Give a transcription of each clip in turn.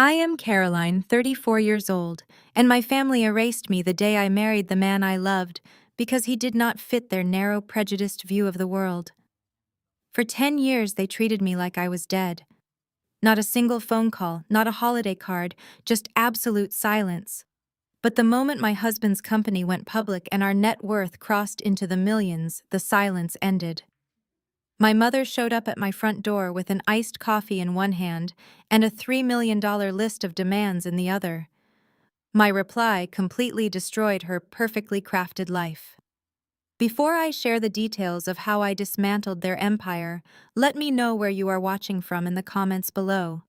I am Caroline, 34 years old, and my family erased me the day I married the man I loved because he did not fit their narrow, prejudiced view of the world. For 10 years, they treated me like I was dead. Not a single phone call, not a holiday card, just absolute silence. But the moment my husband's company went public and our net worth crossed into the millions, the silence ended. My mother showed up at my front door with an iced coffee in one hand and a $3 million list of demands in the other. My reply completely destroyed her perfectly crafted life. Before I share the details of how I dismantled their empire, let me know where you are watching from in the comments below.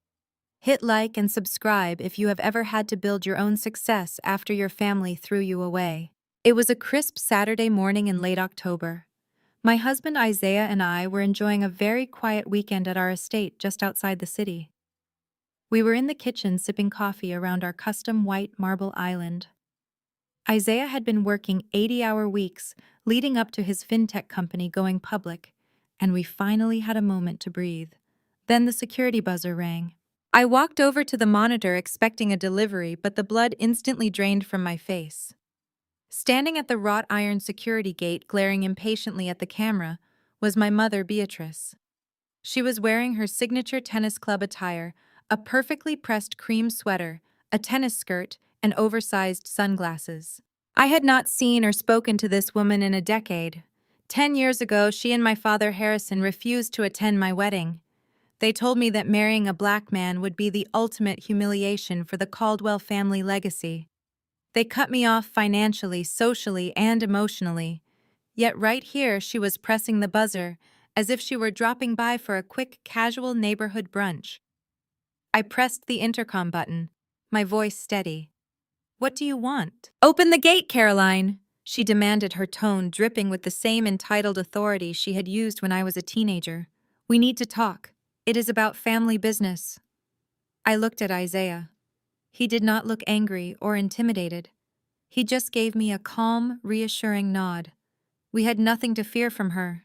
Hit like and subscribe if you have ever had to build your own success after your family threw you away. It was a crisp Saturday morning in late October. My husband Isaiah and I were enjoying a very quiet weekend at our estate just outside the city. We were in the kitchen sipping coffee around our custom white marble island. Isaiah had been working 80-hour weeks leading up to his fintech company going public, and we finally had a moment to breathe. Then the security buzzer rang. I walked over to the monitor expecting a delivery, but the blood instantly drained from my face. Standing at the wrought iron security gate, glaring impatiently at the camera, was my mother, Beatrice. She was wearing her signature tennis club attire, a perfectly pressed cream sweater, a tennis skirt, and oversized sunglasses. I had not seen or spoken to this woman in a decade. 10 years ago, she and my father Harrison refused to attend my wedding. They told me that marrying a black man would be the ultimate humiliation for the Caldwell family legacy. They cut me off financially, socially, and emotionally. Yet right here she was pressing the buzzer, as if she were dropping by for a quick, casual neighborhood brunch. I pressed the intercom button, my voice steady. "What do you want?" "Open the gate, Caroline!" she demanded, her tone dripping with the same entitled authority she had used when I was a teenager. "We need to talk. It is about family business." I looked at Isaiah. He did not look angry or intimidated. He just gave me a calm, reassuring nod. We had nothing to fear from her.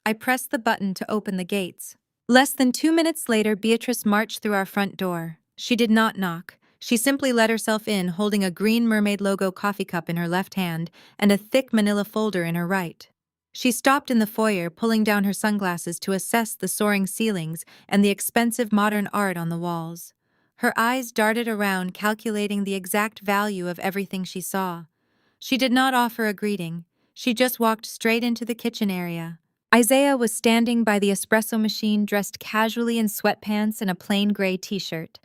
I pressed the button to open the gates. Less than 2 minutes later, Beatrice marched through our front door. She did not knock. She simply let herself in, holding a green mermaid logo coffee cup in her left hand and a thick manila folder in her right. She stopped in the foyer, pulling down her sunglasses to assess the soaring ceilings and the expensive modern art on the walls. Her eyes darted around, calculating the exact value of everything she saw. She did not offer a greeting. She just walked straight into the kitchen area. Isaiah was standing by the espresso machine, dressed casually in sweatpants and a plain gray t-shirt.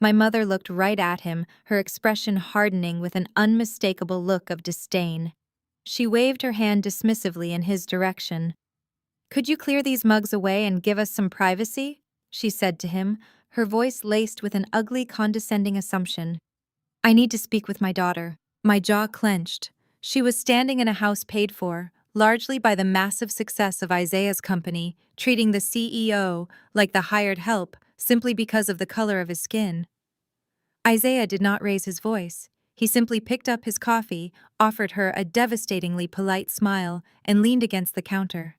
My mother looked right at him, her expression hardening with an unmistakable look of disdain. She waved her hand dismissively in his direction. "Could you clear these mugs away and give us some privacy?" she said to him, her voice laced with an ugly, condescending assumption. "I need to speak with my daughter." My jaw clenched. She was standing in a house paid for, largely by the massive success of Isaiah's company, treating the CEO like the hired help simply because of the color of his skin. Isaiah did not raise his voice. He simply picked up his coffee, offered her a devastatingly polite smile, and leaned against the counter.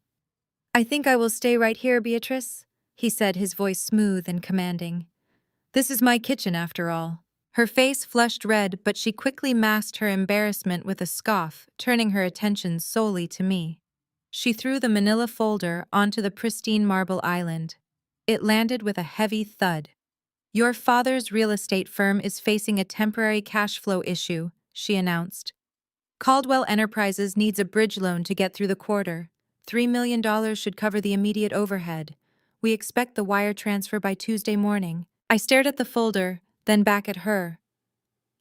"I think I will stay right here, Beatrice," he said, his voice smooth and commanding. "This is my kitchen, after all." Her face flushed red, but she quickly masked her embarrassment with a scoff, turning her attention solely to me. She threw the manila folder onto the pristine marble island. It landed with a heavy thud. "Your father's real estate firm is facing a temporary cash flow issue," she announced. "Caldwell Enterprises needs a bridge loan to get through the quarter. $3 million should cover the immediate overhead. We expect the wire transfer by Tuesday morning." I stared at the folder, then back at her.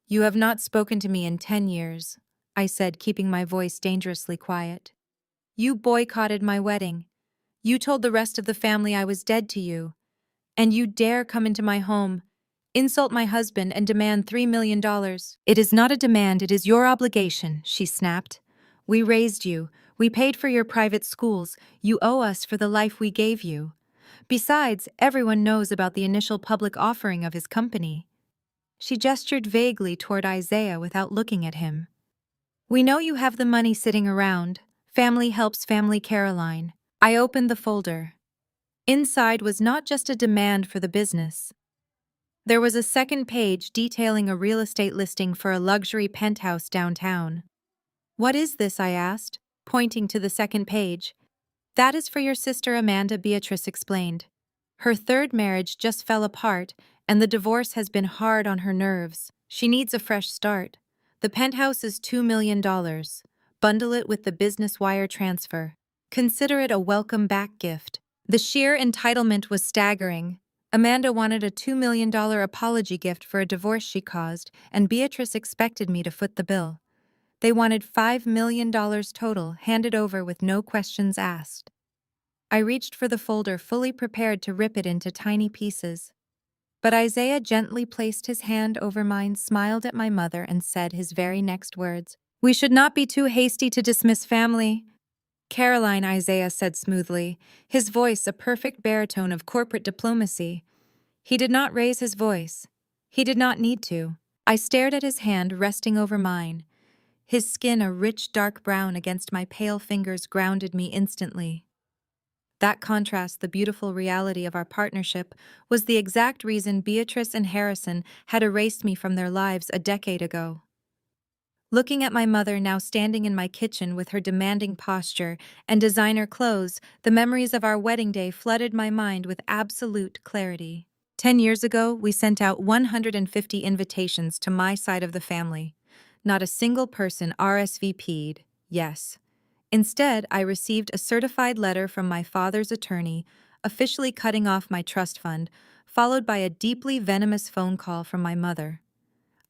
"You have not spoken to me in 10 years, I said, keeping my voice dangerously quiet. "You boycotted my wedding. You told the rest of the family I was dead to you. And you dare come into my home, insult my husband, and demand $3 million. "It is not a demand, it is your obligation," she snapped. "We raised you. We paid for your private schools. You owe us for the life we gave you. Besides, everyone knows about the initial public offering of his company." She gestured vaguely toward Isaiah without looking at him. "We know you have the money sitting around. Family helps family, Caroline." I opened the folder. Inside was not just a demand for the business. There was a second page detailing a real estate listing for a luxury penthouse downtown. "What is this?" I asked, pointing to the second page. "That is for your sister Amanda," Beatrice explained. "Her third marriage just fell apart, and the divorce has been hard on her nerves. She needs a fresh start. The penthouse is $2 million. Bundle it with the business wire transfer. Consider it a welcome back gift." The sheer entitlement was staggering. Amanda wanted a $2 million apology gift for a divorce she caused, and Beatrice expected me to foot the bill. They wanted $5 million total, handed over with no questions asked. I reached for the folder, fully prepared to rip it into tiny pieces. But Isaiah gently placed his hand over mine, smiled at my mother, and said his very next words, "We should not be too hasty to dismiss family." "Caroline," Isaiah said smoothly, his voice a perfect baritone of corporate diplomacy. He did not raise his voice. He did not need to. I stared at his hand resting over mine. His skin, a rich dark brown against my pale fingers, grounded me instantly. That contrast, the beautiful reality of our partnership, was the exact reason Beatrice and Harrison had erased me from their lives a decade ago. Looking at my mother now standing in my kitchen with her demanding posture and designer clothes, the memories of our wedding day flooded my mind with absolute clarity. 10 years ago, we sent out 150 invitations to my side of the family. Not a single person RSVP'd, yes. Instead, I received a certified letter from my father's attorney, officially cutting off my trust fund, followed by a deeply venomous phone call from my mother.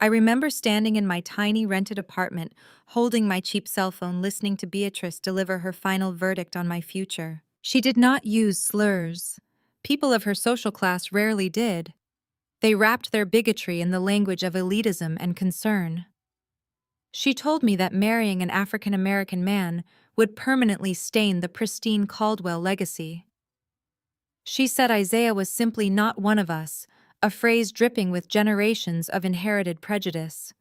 I remember standing in my tiny rented apartment, holding my cheap cell phone, listening to Beatrice deliver her final verdict on my future. She did not use slurs. People of her social class rarely did. They wrapped their bigotry in the language of elitism and concern. She told me that marrying an African-American man would permanently stain the pristine Caldwell legacy. She said Isaiah was simply not one of us, a phrase dripping with generations of inherited prejudice.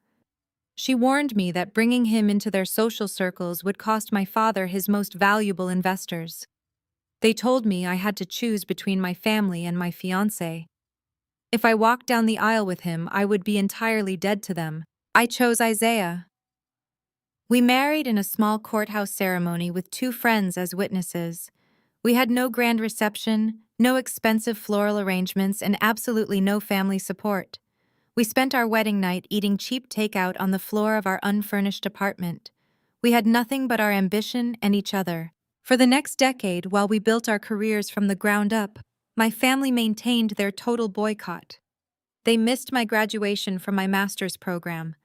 She warned me that bringing him into their social circles would cost my father his most valuable investors. They told me I had to choose between my family and my fiancé. If I walked down the aisle with him, I would be entirely dead to them. I chose Isaiah. We married in a small courthouse ceremony with 2 friends as witnesses. We had no grand reception, no expensive floral arrangements, and absolutely no family support. We spent our wedding night eating cheap takeout on the floor of our unfurnished apartment. We had nothing but our ambition and each other. For the next decade, while we built our careers from the ground up, my family maintained their total boycott. They missed my graduation from my master's program.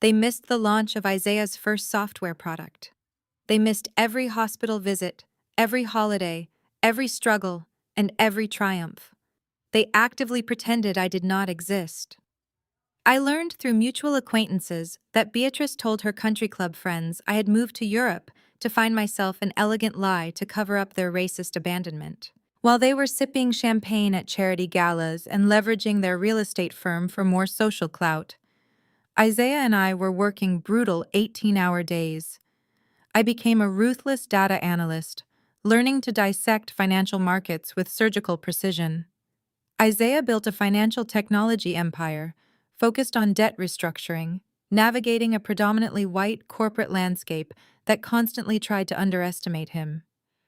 They missed the launch of Isaiah's first software product. They missed every hospital visit, every holiday, every struggle, and every triumph. They actively pretended I did not exist. I learned through mutual acquaintances that Beatrice told her country club friends I had moved to Europe to find myself an elegant lie to cover up their racist abandonment. While they were sipping champagne at charity galas and leveraging their real estate firm for more social clout, Isaiah and I were working brutal 18-hour days. I became a ruthless data analyst, learning to dissect financial markets with surgical precision. Isaiah built a financial technology empire focused on debt restructuring, navigating a predominantly white corporate landscape that constantly tried to underestimate him.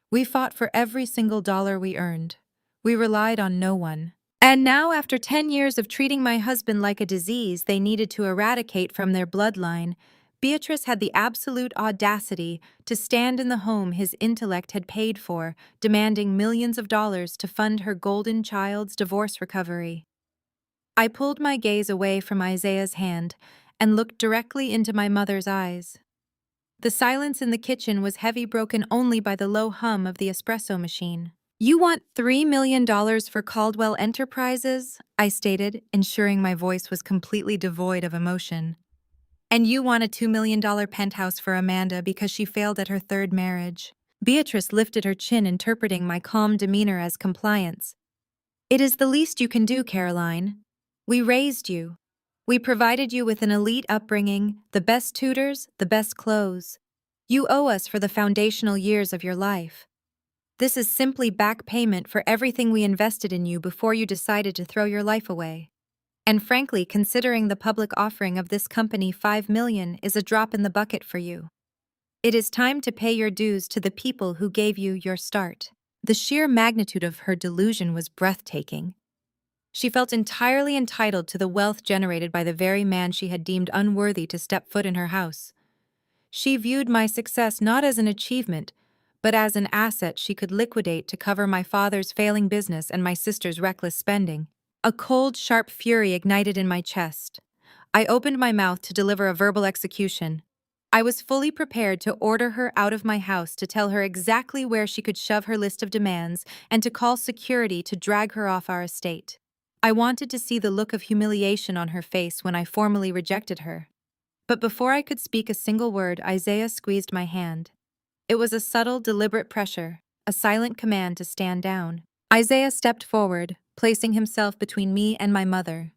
We fought for every single dollar we earned. We relied on no one. And now, after 10 years of treating my husband like a disease they needed to eradicate from their bloodline, Beatrice had the absolute audacity to stand in the home his intellect had paid for, demanding millions of dollars to fund her golden child's divorce recovery. I pulled my gaze away from Isaiah's hand and looked directly into my mother's eyes. The silence in the kitchen was heavy, broken only by the low hum of the espresso machine. "You want $3 million for Caldwell Enterprises?" I stated, ensuring my voice was completely devoid of emotion. "And you want a $2 million penthouse for Amanda because she failed at her third marriage." Beatrice lifted her chin, interpreting my calm demeanor as compliance. "It is the least you can do, Caroline. We raised you. We provided you with an elite upbringing, the best tutors, the best clothes. You owe us for the foundational years of your life. This is simply back payment for everything we invested in you before you decided to throw your life away." And frankly, considering the public offering of this company $5 million is a drop in the bucket for you. It is time to pay your dues to the people who gave you your start. The sheer magnitude of her delusion was breathtaking. She felt entirely entitled to the wealth generated by the very man she had deemed unworthy to step foot in her house. She viewed my success not as an achievement, but as an asset she could liquidate to cover my father's failing business and my sister's reckless spending. A cold, sharp fury ignited in my chest. I opened my mouth to deliver a verbal execution. I was fully prepared to order her out of my house, to tell her exactly where she could shove her list of demands, and to call security to drag her off our estate. I wanted to see the look of humiliation on her face when I formally rejected her. But before I could speak a single word, Isaiah squeezed my hand. It was a subtle, deliberate pressure, a silent command to stand down. Isaiah stepped forward, placing himself between me and my mother.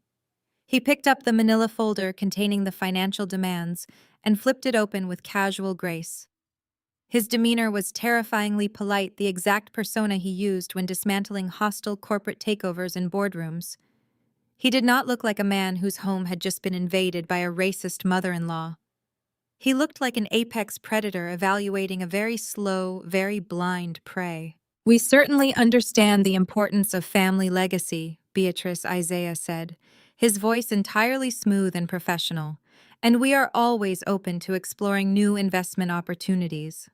He picked up the manila folder containing the financial demands and flipped it open with casual grace. His demeanor was terrifyingly polite, the exact persona he used when dismantling hostile corporate takeovers in boardrooms. He did not look like a man whose home had just been invaded by a racist mother-in-law. He looked like an apex predator evaluating a very slow, very blind prey. "We certainly understand the importance of family legacy," Beatrice, Isaiah said, his voice entirely smooth and professional, "and we are always open to exploring new investment opportunities.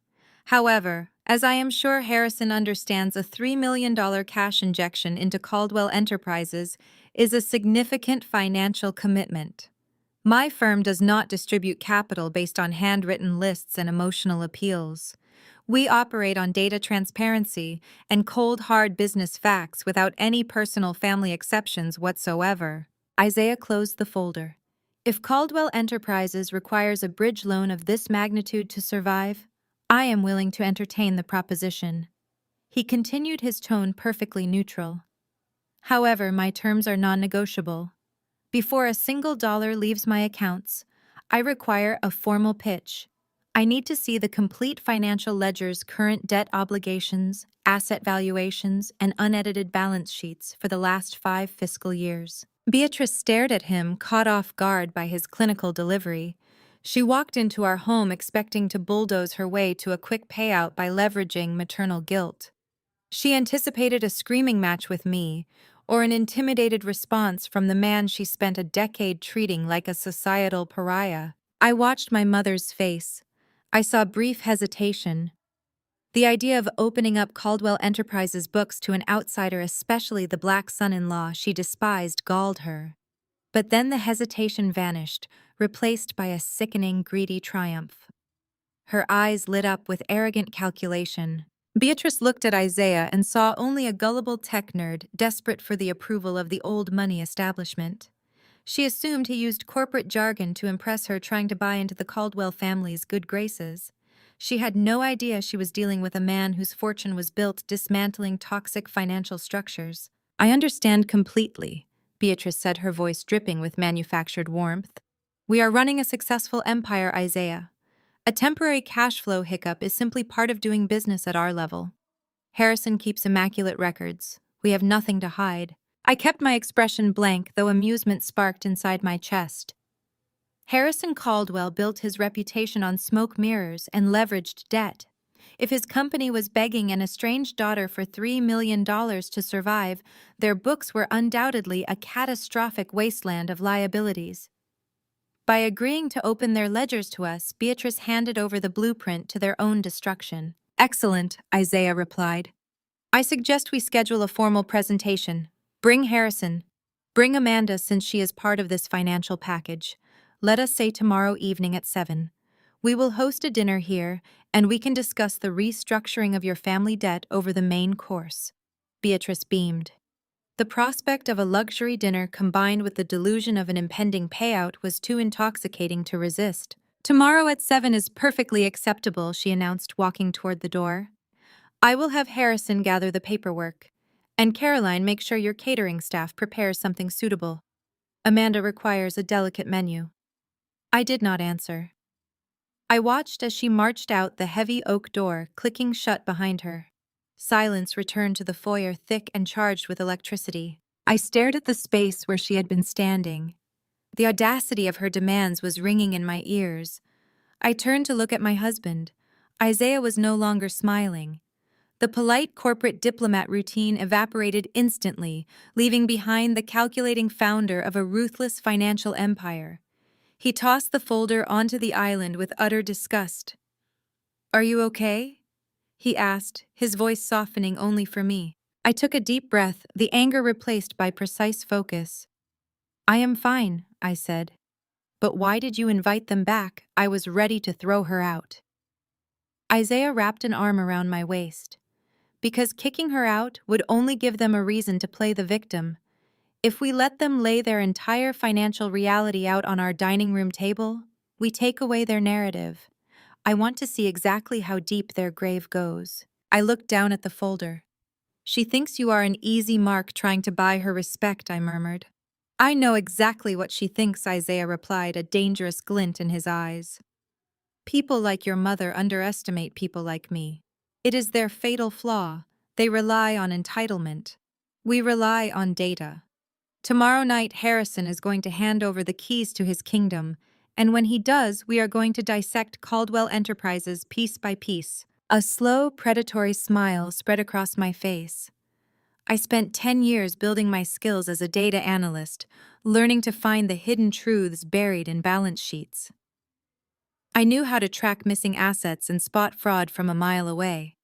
However, as I am sure Harrison understands, a $3 million cash injection into Caldwell Enterprises is a significant financial commitment. My firm does not distribute capital based on handwritten lists and emotional appeals. We operate on data transparency and cold, hard business facts without any personal family exceptions whatsoever." Isaiah closed the folder. "If Caldwell Enterprises requires a bridge loan of this magnitude to survive, I am willing to entertain the proposition." He continued, his tone perfectly neutral. "However, my terms are non-negotiable. Before a single dollar leaves my accounts, I require a formal pitch. I need to see the complete financial ledger's current debt obligations, asset valuations, and unedited balance sheets for the last 5 fiscal years." Beatrice stared at him, caught off guard by his clinical delivery. She walked into our home expecting to bulldoze her way to a quick payout by leveraging maternal guilt. She anticipated a screaming match with me, or an intimidated response from the man she spent a decade treating like a societal pariah. I watched my mother's face. I saw brief hesitation. The idea of opening up Caldwell Enterprises books to an outsider, especially the black son-in-law she despised, galled her. But then the hesitation vanished, replaced by a sickening, greedy triumph. Her eyes lit up with arrogant calculation. Beatrice looked at Isaiah and saw only a gullible tech nerd desperate for the approval of the old money establishment. She assumed he used corporate jargon to impress her, trying to buy into the Caldwell family's good graces. She had no idea she was dealing with a man whose fortune was built dismantling toxic financial structures. "I understand completely," Beatrice said, her voice dripping with manufactured warmth. "We are running a successful empire, Isaiah. A temporary cash flow hiccup is simply part of doing business at our level. Harrison keeps immaculate records. We have nothing to hide." I kept my expression blank, though amusement sparked inside my chest. Harrison Caldwell built his reputation on smoke mirrors and leveraged debt. If his company was begging an estranged daughter for $3 million to survive, their books were undoubtedly a catastrophic wasteland of liabilities. By agreeing to open their ledgers to us, Beatrice handed over the blueprint to their own destruction. "Excellent," Isaiah replied. "I suggest we schedule a formal presentation. Bring Harrison. Bring Amanda, since she is part of this financial package. Let us say tomorrow evening at 7. We will host a dinner here, and we can discuss the restructuring of your family debt over the main course." Beatrice beamed. The prospect of a luxury dinner combined with the delusion of an impending payout was too intoxicating to resist. "Tomorrow at 7 is perfectly acceptable," she announced, walking toward the door. "I will have Harrison gather the paperwork. And Caroline, make sure your catering staff prepares something suitable. Amanda requires a delicate menu." I did not answer. I watched as she marched out, the heavy oak door clicking shut behind her. Silence returned to the foyer, thick and charged with electricity. I stared at the space where she had been standing. The audacity of her demands was ringing in my ears. I turned to look at my husband. Isaiah was no longer smiling. The polite corporate diplomat routine evaporated instantly, leaving behind the calculating founder of a ruthless financial empire. He tossed the folder onto the island with utter disgust. "Are you okay?" he asked, his voice softening only for me. I took a deep breath, the anger replaced by precise focus. "I am fine," I said. "But why did you invite them back?" I was ready to throw her out. Isaiah wrapped an arm around my waist. Because kicking her out would only give them a reason to play the victim. If we let them lay their entire financial reality out on our dining room table, we take away their narrative. I want to see exactly how deep their grave goes. I looked down at the folder. "She thinks you are an easy mark trying to buy her respect," I murmured. "I know exactly what she thinks," Isaiah replied, a dangerous glint in his eyes. "People like your mother underestimate people like me. It is their fatal flaw. They rely on entitlement. We rely on data. Tomorrow night, Harrison is going to hand over the keys to his kingdom, and when he does, we are going to dissect Caldwell Enterprises piece by piece." A slow, predatory smile spread across my face. I spent 10 years building my skills as a data analyst, learning to find the hidden truths buried in balance sheets. I knew how to track missing assets and spot fraud from a mile away.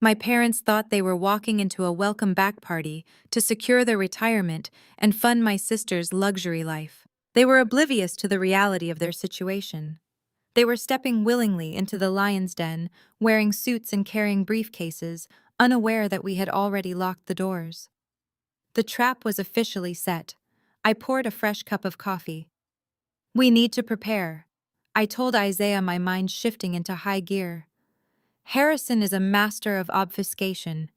My parents thought they were walking into a welcome back party to secure their retirement and fund my sister's luxury life. They were oblivious to the reality of their situation. They were stepping willingly into the lion's den, wearing suits and carrying briefcases, unaware that we had already locked the doors. The trap was officially set. I poured a fresh cup of coffee. "We need to prepare," I told Isaiah, my mind shifting into high gear. "Harrison is a master of obfuscation.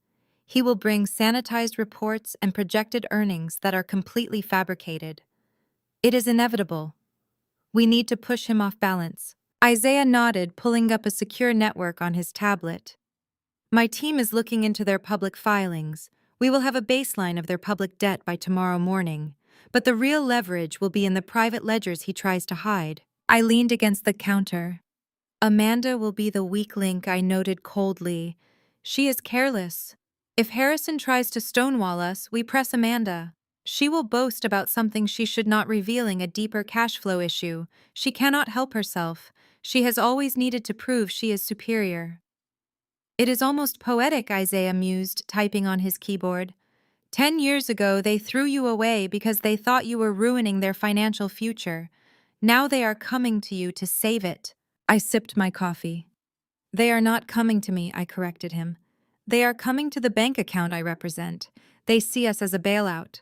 He will bring sanitized reports and projected earnings that are completely fabricated. It is inevitable. We need to push him off balance." Isaiah nodded, pulling up a secure network on his tablet. "My team is looking into their public filings. We will have a baseline of their public debt by tomorrow morning, but the real leverage will be in the private ledgers he tries to hide." I leaned against the counter. "Amanda will be the weak link," I noted coldly. "She is careless. If Harrison tries to stonewall us, we press Amanda. She will boast about something she should not, revealing a deeper cash flow issue. She cannot help herself. She has always needed to prove she is superior." "It is almost poetic," Isaiah mused, typing on his keyboard. 10 years ago, they threw you away because they thought you were ruining their financial future. Now they are coming to you to save it." I sipped my coffee. "They are not coming to me," I corrected him. "They are coming to the bank account I represent. They see us as a bailout."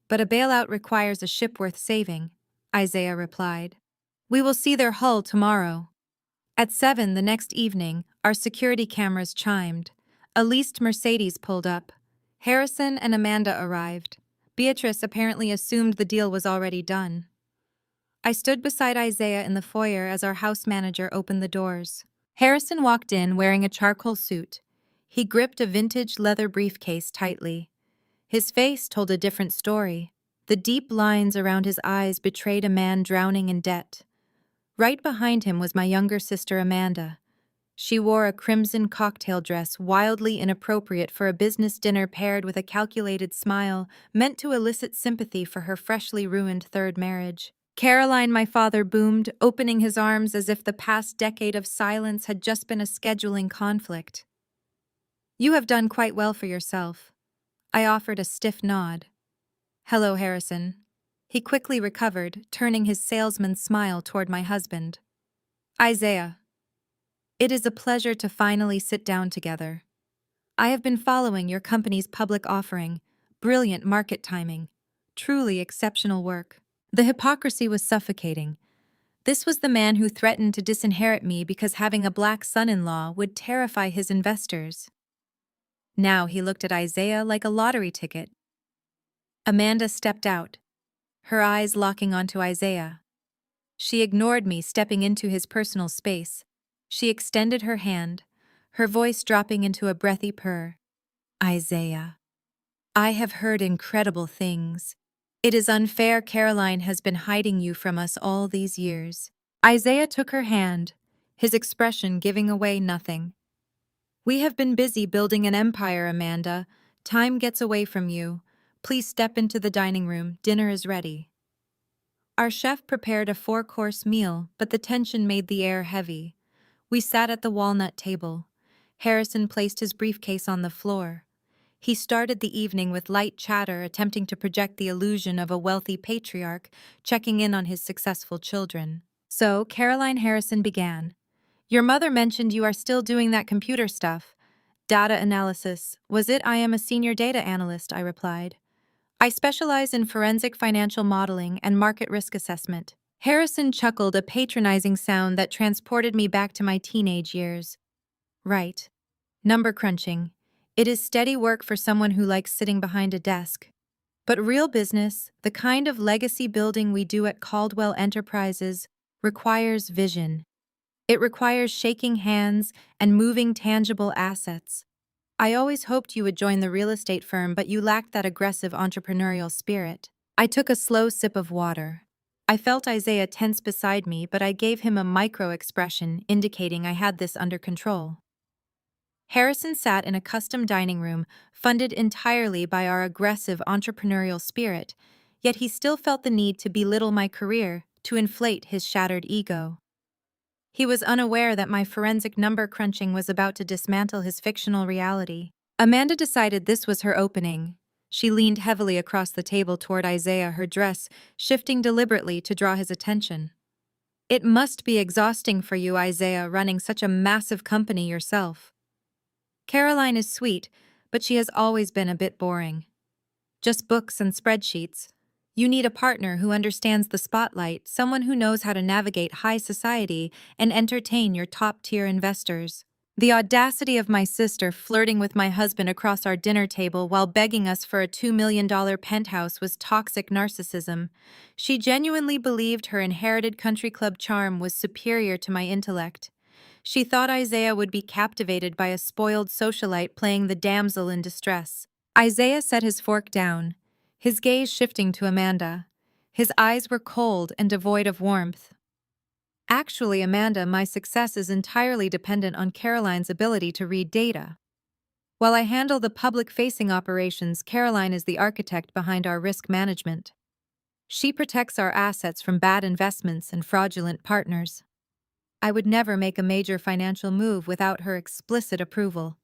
"But a bailout requires a ship worth saving," Isaiah replied. "We will see their hull tomorrow." At 7 the next evening, our security cameras chimed. A leased Mercedes pulled up. Harrison and Amanda arrived. Beatrice apparently assumed the deal was already done. I stood beside Isaiah in the foyer as our house manager opened the doors. Harrison walked in wearing a charcoal suit. He gripped a vintage leather briefcase tightly. His face told a different story. The deep lines around his eyes betrayed a man drowning in debt. Right behind him was my younger sister Amanda. She wore a crimson cocktail dress wildly inappropriate for a business dinner, paired with a calculated smile meant to elicit sympathy for her freshly ruined third marriage. "Caroline," my father boomed, opening his arms as if the past decade of silence had just been a scheduling conflict. "You have done quite well for yourself." I offered a stiff nod. "Hello, Harrison." He quickly recovered, turning his salesman's smile toward my husband. "Isaiah. It is a pleasure to finally sit down together. I have been following your company's public offering. Brilliant market timing. Truly exceptional work." The hypocrisy was suffocating. This was the man who threatened to disinherit me because having a black son-in-law would terrify his investors. Now he looked at Isaiah like a lottery ticket. Amanda stepped out, her eyes locking onto Isaiah. She ignored me stepping into his personal space. She extended her hand, her voice dropping into a breathy purr. "Isaiah." I have heard incredible things. It is unfair Caroline has been hiding you from us all these years. Isaiah took her hand, his expression giving away nothing. We have been busy building an empire, Amanda. Time gets away from you. Please step into the dining room. Dinner is ready. Our chef prepared a 4-course meal, but the tension made the air heavy. We sat at the walnut table. Harrison placed his briefcase on the floor. He started the evening with light chatter, attempting to project the illusion of a wealthy patriarch, checking in on his successful children. So, Caroline Harrison began. Your mother mentioned you are still doing that computer stuff. Data analysis. Was it? I am a senior data analyst, I replied. I specialize in forensic financial modeling and market risk assessment. Harrison chuckled, a patronizing sound that transported me back to my teenage years. Right. Number crunching. It is steady work for someone who likes sitting behind a desk. But real business, the kind of legacy building we do at Caldwell Enterprises, requires vision. It requires shaking hands and moving tangible assets. I always hoped you would join the real estate firm, but you lacked that aggressive entrepreneurial spirit. I took a slow sip of water. I felt Isaiah tense beside me, but I gave him a micro-expression indicating I had this under control. Harrison sat in a custom dining room funded entirely by our aggressive entrepreneurial spirit, yet he still felt the need to belittle my career, to inflate his shattered ego. He was unaware that my forensic number crunching was about to dismantle his fictional reality. Amanda decided this was her opening. She leaned heavily across the table toward Isaiah, her dress shifting deliberately to draw his attention. It must be exhausting for you, Isaiah, running such a massive company yourself. Caroline is sweet, but she has always been a bit boring. Just books and spreadsheets. You need a partner who understands the spotlight, someone who knows how to navigate high society and entertain your top-tier investors. The audacity of my sister flirting with my husband across our dinner table while begging us for a $2 million penthouse was toxic narcissism. She genuinely believed her inherited country club charm was superior to my intellect. She thought Isaiah would be captivated by a spoiled socialite playing the damsel in distress. Isaiah set his fork down, his gaze shifting to Amanda. His eyes were cold and devoid of warmth. Actually, Amanda, my success is entirely dependent on Caroline's ability to read data. While I handle the public-facing operations, Caroline is the architect behind our risk management. She protects our assets from bad investments and fraudulent partners. I would never make a major financial move without her explicit approval.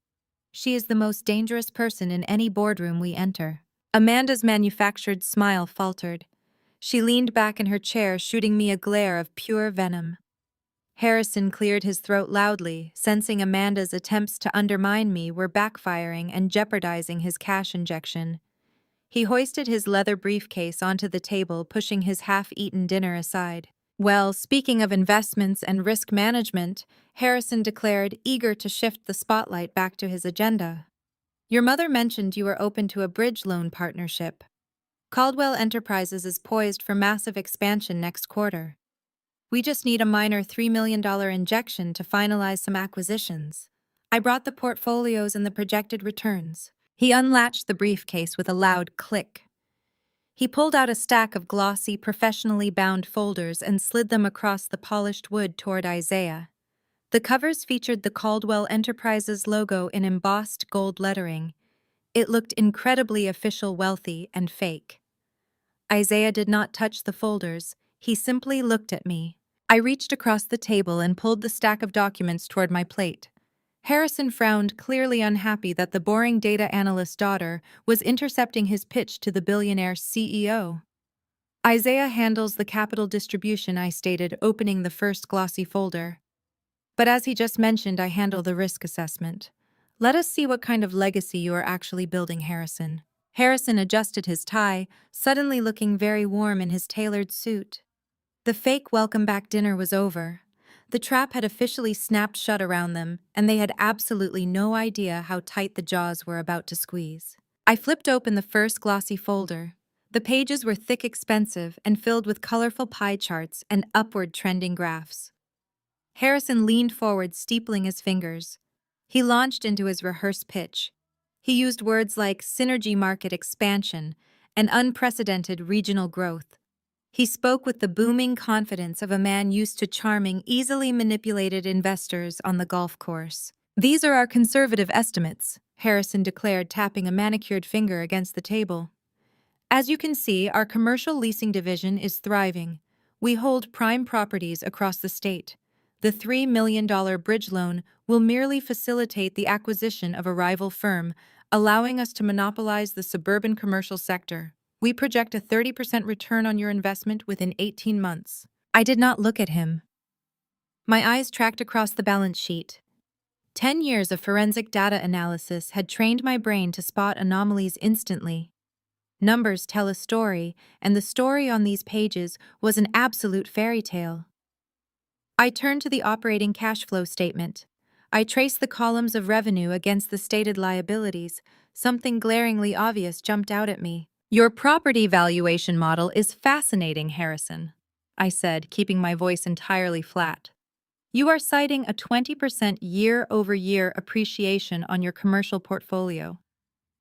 She is the most dangerous person in any boardroom we enter. Amanda's manufactured smile faltered. She leaned back in her chair, shooting me a glare of pure venom. Harrison cleared his throat loudly, sensing Amanda's attempts to undermine me were backfiring and jeopardizing his cash injection. He hoisted his leather briefcase onto the table, pushing his half-eaten dinner aside. Well, speaking of investments and risk management, Harrison declared, eager to shift the spotlight back to his agenda. Your mother mentioned you were open to a bridge loan partnership. Caldwell Enterprises is poised for massive expansion next quarter. We just need a minor $3 million injection to finalize some acquisitions. I brought the portfolios and the projected returns. He unlatched the briefcase with a loud click. He pulled out a stack of glossy, professionally bound folders and slid them across the polished wood toward Isaiah. The covers featured the Caldwell Enterprises logo in embossed gold lettering. It looked incredibly official, wealthy, and fake. Isaiah did not touch the folders. He simply looked at me. I reached across the table and pulled the stack of documents toward my plate. Harrison frowned, clearly unhappy that the boring data analyst's daughter was intercepting his pitch to the billionaire CEO. Isaiah handles the capital distribution, I stated, opening the first glossy folder. But as he just mentioned, I handle the risk assessment. Let us see what kind of legacy you are actually building, Harrison. Harrison adjusted his tie, suddenly looking very warm in his tailored suit. The fake welcome back dinner was over. The trap had officially snapped shut around them, and they had absolutely no idea how tight the jaws were about to squeeze. I flipped open the first glossy folder. The pages were thick, expensive, and filled with colorful pie charts and upward trending graphs. Harrison leaned forward, steepling his fingers. He launched into his rehearsed pitch. He used words like synergy market expansion and unprecedented regional growth. He spoke with the booming confidence of a man used to charming, easily manipulated investors on the golf course. "These are our conservative estimates," Harrison declared, tapping a manicured finger against the table. "As you can see, our commercial leasing division is thriving. We hold prime properties across the state. The $3 million bridge loan will merely facilitate the acquisition of a rival firm, allowing us to monopolize the suburban commercial sector. We project a 30% return on your investment within 18 months. I did not look at him. My eyes tracked across the balance sheet. 10 years of forensic data analysis had trained my brain to spot anomalies instantly. Numbers tell a story, and the story on these pages was an absolute fairy tale. I turned to the operating cash flow statement. I traced the columns of revenue against the stated liabilities. Something glaringly obvious jumped out at me. "Your property valuation model is fascinating, Harrison," I said, keeping my voice entirely flat. "You are citing a 20% year-over-year appreciation on your commercial portfolio.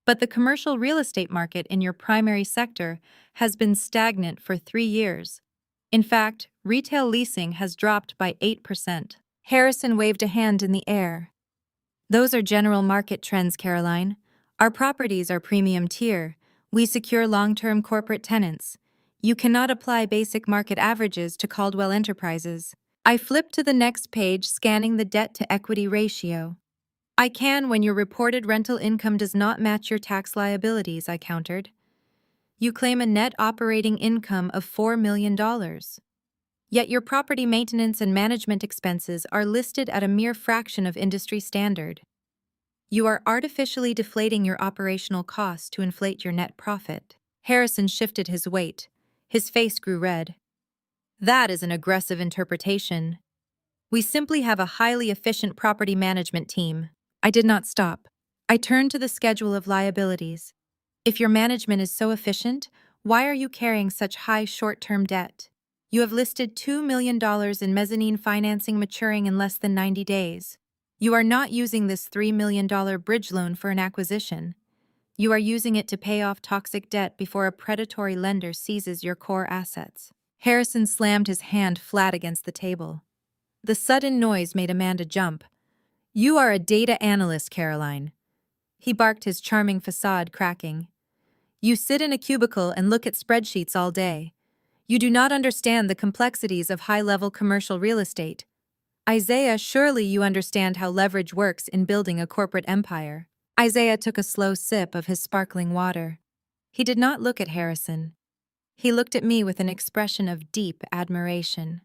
But the commercial real estate market in your primary sector has been stagnant for 3 years. In fact, retail leasing has dropped by 8%. Harrison waved a hand in the air. "Those are general market trends, Caroline. Our properties are premium tier. We secure long-term corporate tenants. You cannot apply basic market averages to Caldwell Enterprises." I flipped to the next page, scanning the debt-to-equity ratio. "I can when your reported rental income does not match your tax liabilities," I countered. "You claim a net operating income of $4 million. Yet your property maintenance and management expenses are listed at a mere fraction of industry standard. You are artificially deflating your operational costs to inflate your net profit." Harrison shifted his weight. His face grew red. "That is an aggressive interpretation. We simply have a highly efficient property management team." I did not stop. I turned to the schedule of liabilities. "If your management is so efficient, why are you carrying such high short-term debt? You have listed $2 million in mezzanine financing maturing in less than 90 days. You are not using this $3 million bridge loan for an acquisition. You are using it to pay off toxic debt before a predatory lender seizes your core assets." Harrison slammed his hand flat against the table. The sudden noise made Amanda jump. "You are a data analyst, Caroline." He barked, his charming facade cracking. "You sit in a cubicle and look at spreadsheets all day. You do not understand the complexities of high-level commercial real estate. Isaiah, surely you understand how leverage works in building a corporate empire." Isaiah took a slow sip of his sparkling water. He did not look at Harrison. He looked at me with an expression of deep admiration.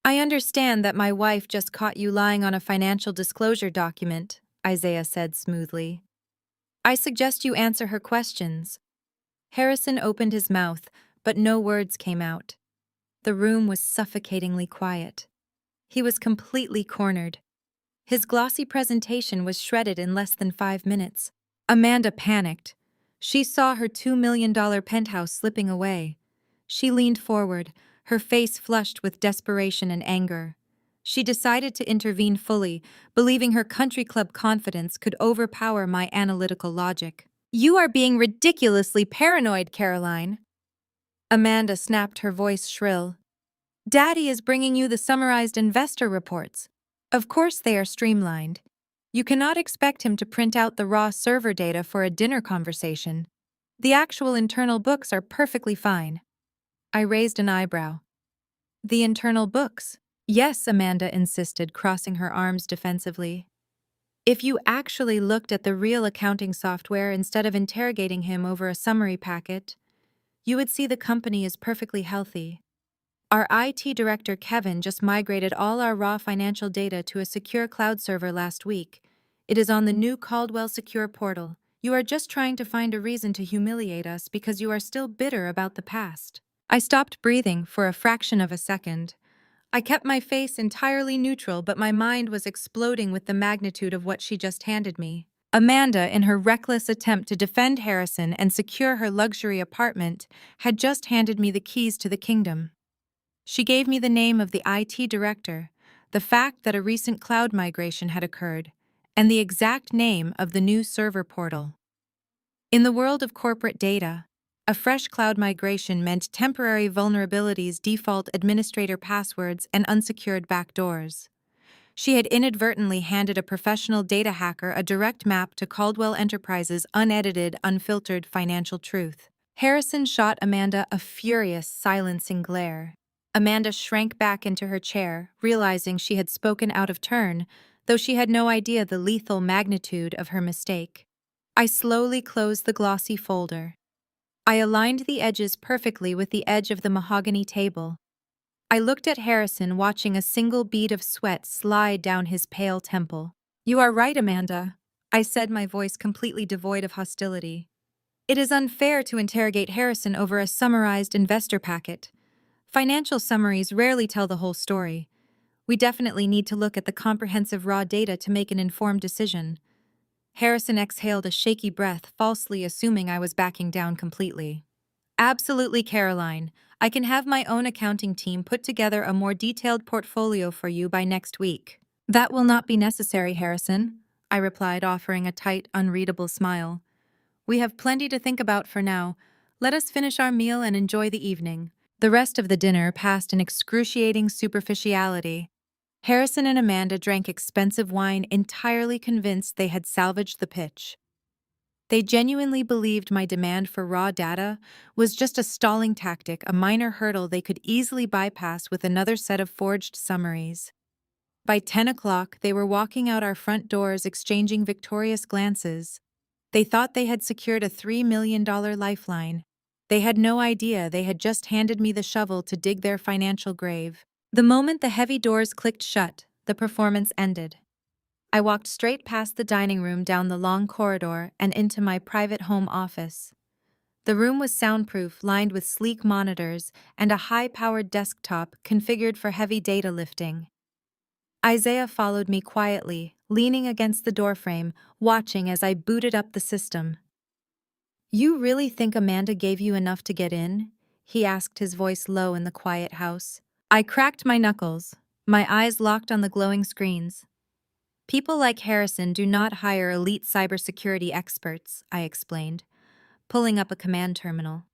"I understand that my wife just caught you lying on a financial disclosure document," Isaiah said smoothly. "I suggest you answer her questions." Harrison opened his mouth, but no words came out. The room was suffocatingly quiet. He was completely cornered. His glossy presentation was shredded in less than 5 minutes. Amanda panicked. She saw her $2 million penthouse slipping away. She leaned forward, her face flushed with desperation and anger. She decided to intervene fully, believing her country club confidence could overpower my analytical logic. "You are being ridiculously paranoid, Caroline." Amanda snapped, her voice shrill. "Daddy is bringing you the summarized investor reports. Of course they are streamlined. You cannot expect him to print out the raw server data for a dinner conversation. The actual internal books are perfectly fine." I raised an eyebrow. "The internal books?" "Yes," Amanda insisted, crossing her arms defensively. "If you actually looked at the real accounting software instead of interrogating him over a summary packet, you would see the company is perfectly healthy. Our IT director, Kevin, just migrated all our raw financial data to a secure cloud server last week. It is on the new Caldwell Secure portal. You are just trying to find a reason to humiliate us because you are still bitter about the past." I stopped breathing for a fraction of a second. I kept my face entirely neutral, but my mind was exploding with the magnitude of what she just handed me. Amanda, in her reckless attempt to defend Harrison and secure her luxury apartment, had just handed me the keys to the kingdom. She gave me the name of the IT director, the fact that a recent cloud migration had occurred, and the exact name of the new server portal. In the world of corporate data, a fresh cloud migration meant temporary vulnerabilities, default administrator passwords, and unsecured backdoors. She had inadvertently handed a professional data hacker a direct map to Caldwell Enterprises' unedited, unfiltered financial truth. Harrison shot Amanda a furious, silencing glare. Amanda shrank back into her chair, realizing she had spoken out of turn, though she had no idea the lethal magnitude of her mistake. I slowly closed the glossy folder. I aligned the edges perfectly with the edge of the mahogany table. I looked at Harrison, watching a single bead of sweat slide down his pale temple. "You are right, Amanda," I said, my voice completely devoid of hostility. "It is unfair to interrogate Harrison over a summarized investor packet. Financial summaries rarely tell the whole story. We definitely need to look at the comprehensive raw data to make an informed decision." Harrison exhaled a shaky breath, falsely assuming I was backing down completely. "Absolutely, Caroline. I can have my own accounting team put together a more detailed portfolio for you by next week." "That will not be necessary, Harrison," I replied, offering a tight, unreadable smile. "We have plenty to think about for now. Let us finish our meal and enjoy the evening." The rest of the dinner passed in excruciating superficiality. Harrison and Amanda drank expensive wine, entirely convinced they had salvaged the pitch. They genuinely believed my demand for raw data was just a stalling tactic, a minor hurdle they could easily bypass with another set of forged summaries. By 10 o'clock, they were walking out our front doors, exchanging victorious glances. They thought they had secured a $3 million lifeline. They had no idea they had just handed me the shovel to dig their financial grave. The moment the heavy doors clicked shut, the performance ended. I walked straight past the dining room, down the long corridor, and into my private home office. The room was soundproof, lined with sleek monitors, and a high-powered desktop configured for heavy data lifting. Isaiah followed me quietly, leaning against the doorframe, watching as I booted up the system. "You really think Amanda gave you enough to get in?" he asked, his voice low in the quiet house. I cracked my knuckles, my eyes locked on the glowing screens. "People like Harrison do not hire elite cybersecurity experts," I explained, pulling up a command terminal.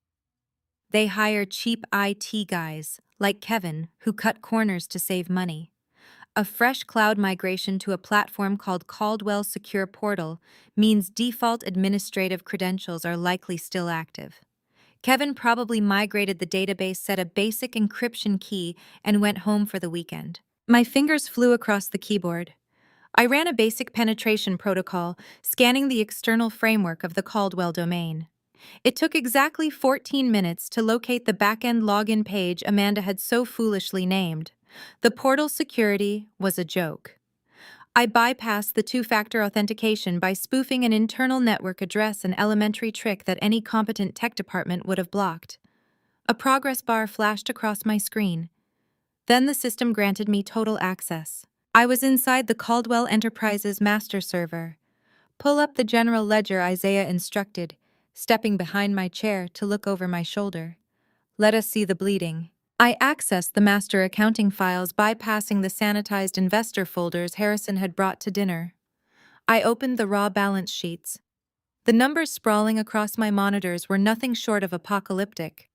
"They hire cheap IT guys, like Kevin, who cut corners to save money." A fresh cloud migration to a platform called Caldwell Secure Portal means default administrative credentials are likely still active. Kevin probably migrated the database, set a basic encryption key, and went home for the weekend. My fingers flew across the keyboard. I ran a basic penetration protocol, scanning the external framework of the Caldwell domain. It took exactly 14 minutes to locate the backend login page Amanda had so foolishly named. The portal security was a joke. I bypassed the two-factor authentication by spoofing an internal network address, an elementary trick that any competent tech department would have blocked. A progress bar flashed across my screen. Then the system granted me total access. I was inside the Caldwell Enterprises master server. "Pull up the general ledger," Isaiah instructed, stepping behind my chair to look over my shoulder. "Let us see the bleeding." I accessed the master accounting files, bypassing the sanitized investor folders Harrison had brought to dinner. I opened the raw balance sheets. The numbers sprawling across my monitors were nothing short of apocalyptic.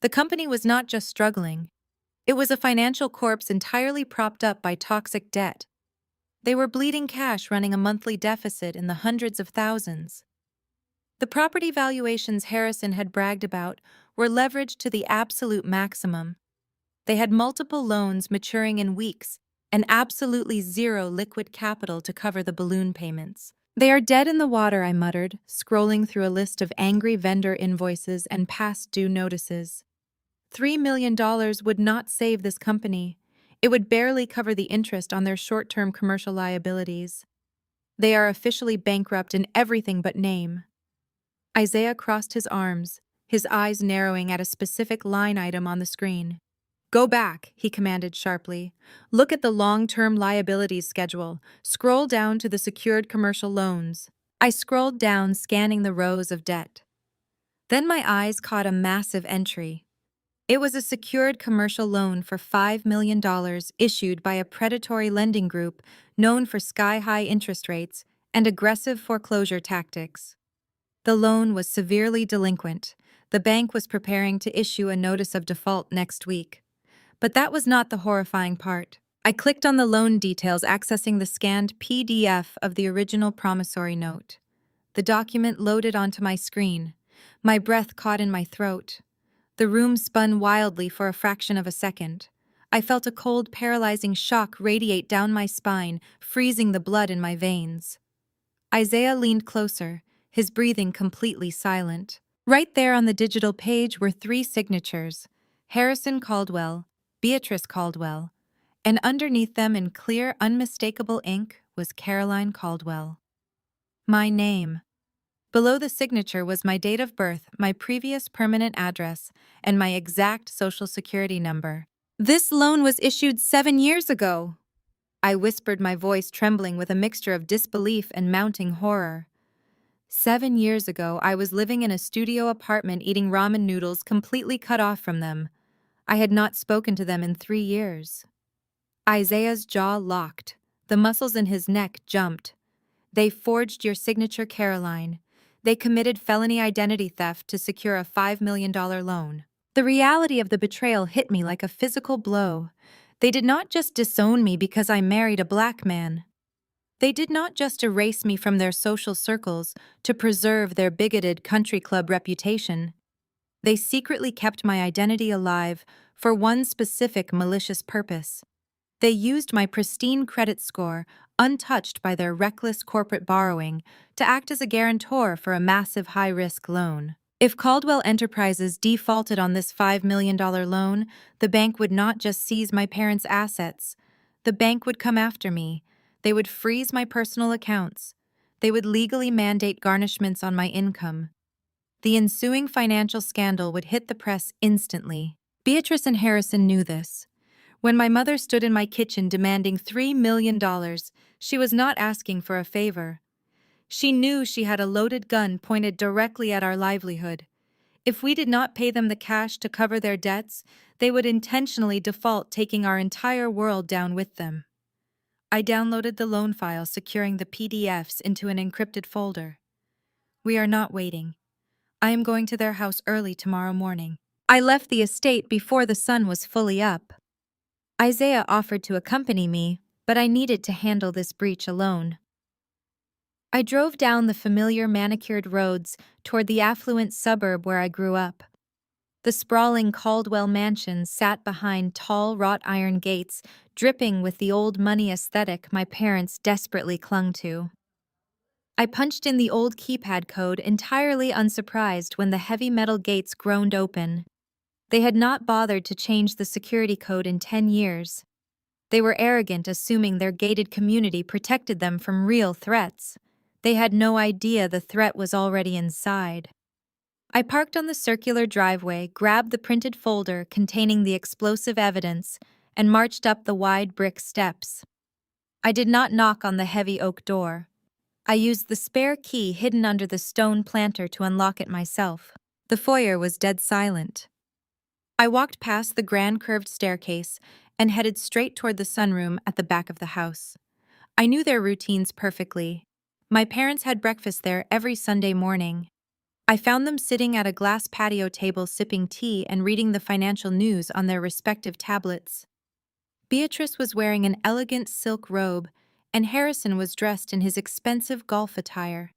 The company was not just struggling. It was a financial corpse entirely propped up by toxic debt. They were bleeding cash, running a monthly deficit in the hundreds of thousands. The property valuations Harrison had bragged about were leveraged to the absolute maximum. They had multiple loans maturing in weeks and absolutely zero liquid capital to cover the balloon payments. "They are dead in the water," I muttered, scrolling through a list of angry vendor invoices and past due notices. $3 million would not save this company. It would barely cover the interest on their short-term commercial liabilities. They are officially bankrupt in everything but name. Isaiah crossed his arms, his eyes narrowing at a specific line item on the screen. "Go back," he commanded sharply. "Look at the long-term liabilities schedule. Scroll down to the secured commercial loans." I scrolled down, scanning the rows of debt. Then my eyes caught a massive entry. It was a secured commercial loan for $5 million issued by a predatory lending group known for sky-high interest rates and aggressive foreclosure tactics. The loan was severely delinquent. The bank was preparing to issue a notice of default next week. But that was not the horrifying part. I clicked on the loan details, accessing the scanned PDF of the original promissory note. The document loaded onto my screen. My breath caught in my throat. The room spun wildly for a fraction of a second. I felt a cold, paralyzing shock radiate down my spine, freezing the blood in my veins. Isaiah leaned closer, his breathing completely silent. Right there on the digital page were 3 signatures: Harrison Caldwell, Beatrice Caldwell, and underneath them in clear, unmistakable ink was Caroline Caldwell. My name. Below the signature was my date of birth, my previous permanent address, and my exact social security number. "This loan was issued 7 years ago," I whispered, my voice trembling with a mixture of disbelief and mounting horror. 7 years ago, I was living in a studio apartment eating ramen noodles, completely cut off from them. I had not spoken to them in 3 years. Isaiah's jaw locked. The muscles in his neck jumped. "They forged your signature, Caroline. They committed felony identity theft to secure a $5 million loan." The reality of the betrayal hit me like a physical blow. They did not just disown me because I married a black man. They did not just erase me from their social circles to preserve their bigoted country club reputation. They secretly kept my identity alive for one specific malicious purpose. They used my pristine credit score, untouched by their reckless corporate borrowing, to act as a guarantor for a massive high-risk loan. If Caldwell Enterprises defaulted on this $5 million loan, the bank would not just seize my parents' assets. The bank would come after me. They would freeze my personal accounts. They would legally mandate garnishments on my income. The ensuing financial scandal would hit the press instantly. Beatrice and Harrison knew this. When my mother stood in my kitchen demanding $3 million, she was not asking for a favor. She knew she had a loaded gun pointed directly at our livelihood. If we did not pay them the cash to cover their debts, they would intentionally default, taking our entire world down with them. I downloaded the loan file, securing the PDFs into an encrypted folder. "We are not waiting. I am going to their house early tomorrow morning." I left the estate before the sun was fully up. Isaiah offered to accompany me, but I needed to handle this breach alone. I drove down the familiar manicured roads toward the affluent suburb where I grew up. The sprawling Caldwell mansion sat behind tall wrought iron gates, dripping with the old money aesthetic my parents desperately clung to. I punched in the old keypad code, entirely unsurprised when the heavy metal gates groaned open. They had not bothered to change the security code in 10 years. They were arrogant, assuming their gated community protected them from real threats. They had no idea the threat was already inside. I parked on the circular driveway, grabbed the printed folder containing the explosive evidence, and marched up the wide brick steps. I did not knock on the heavy oak door. I used the spare key hidden under the stone planter to unlock it myself. The foyer was dead silent. I walked past the grand curved staircase and headed straight toward the sunroom at the back of the house. I knew their routines perfectly. My parents had breakfast there every Sunday morning. I found them sitting at a glass patio table, sipping tea and reading the financial news on their respective tablets. Beatrice was wearing an elegant silk robe, and Harrison was dressed in his expensive golf attire.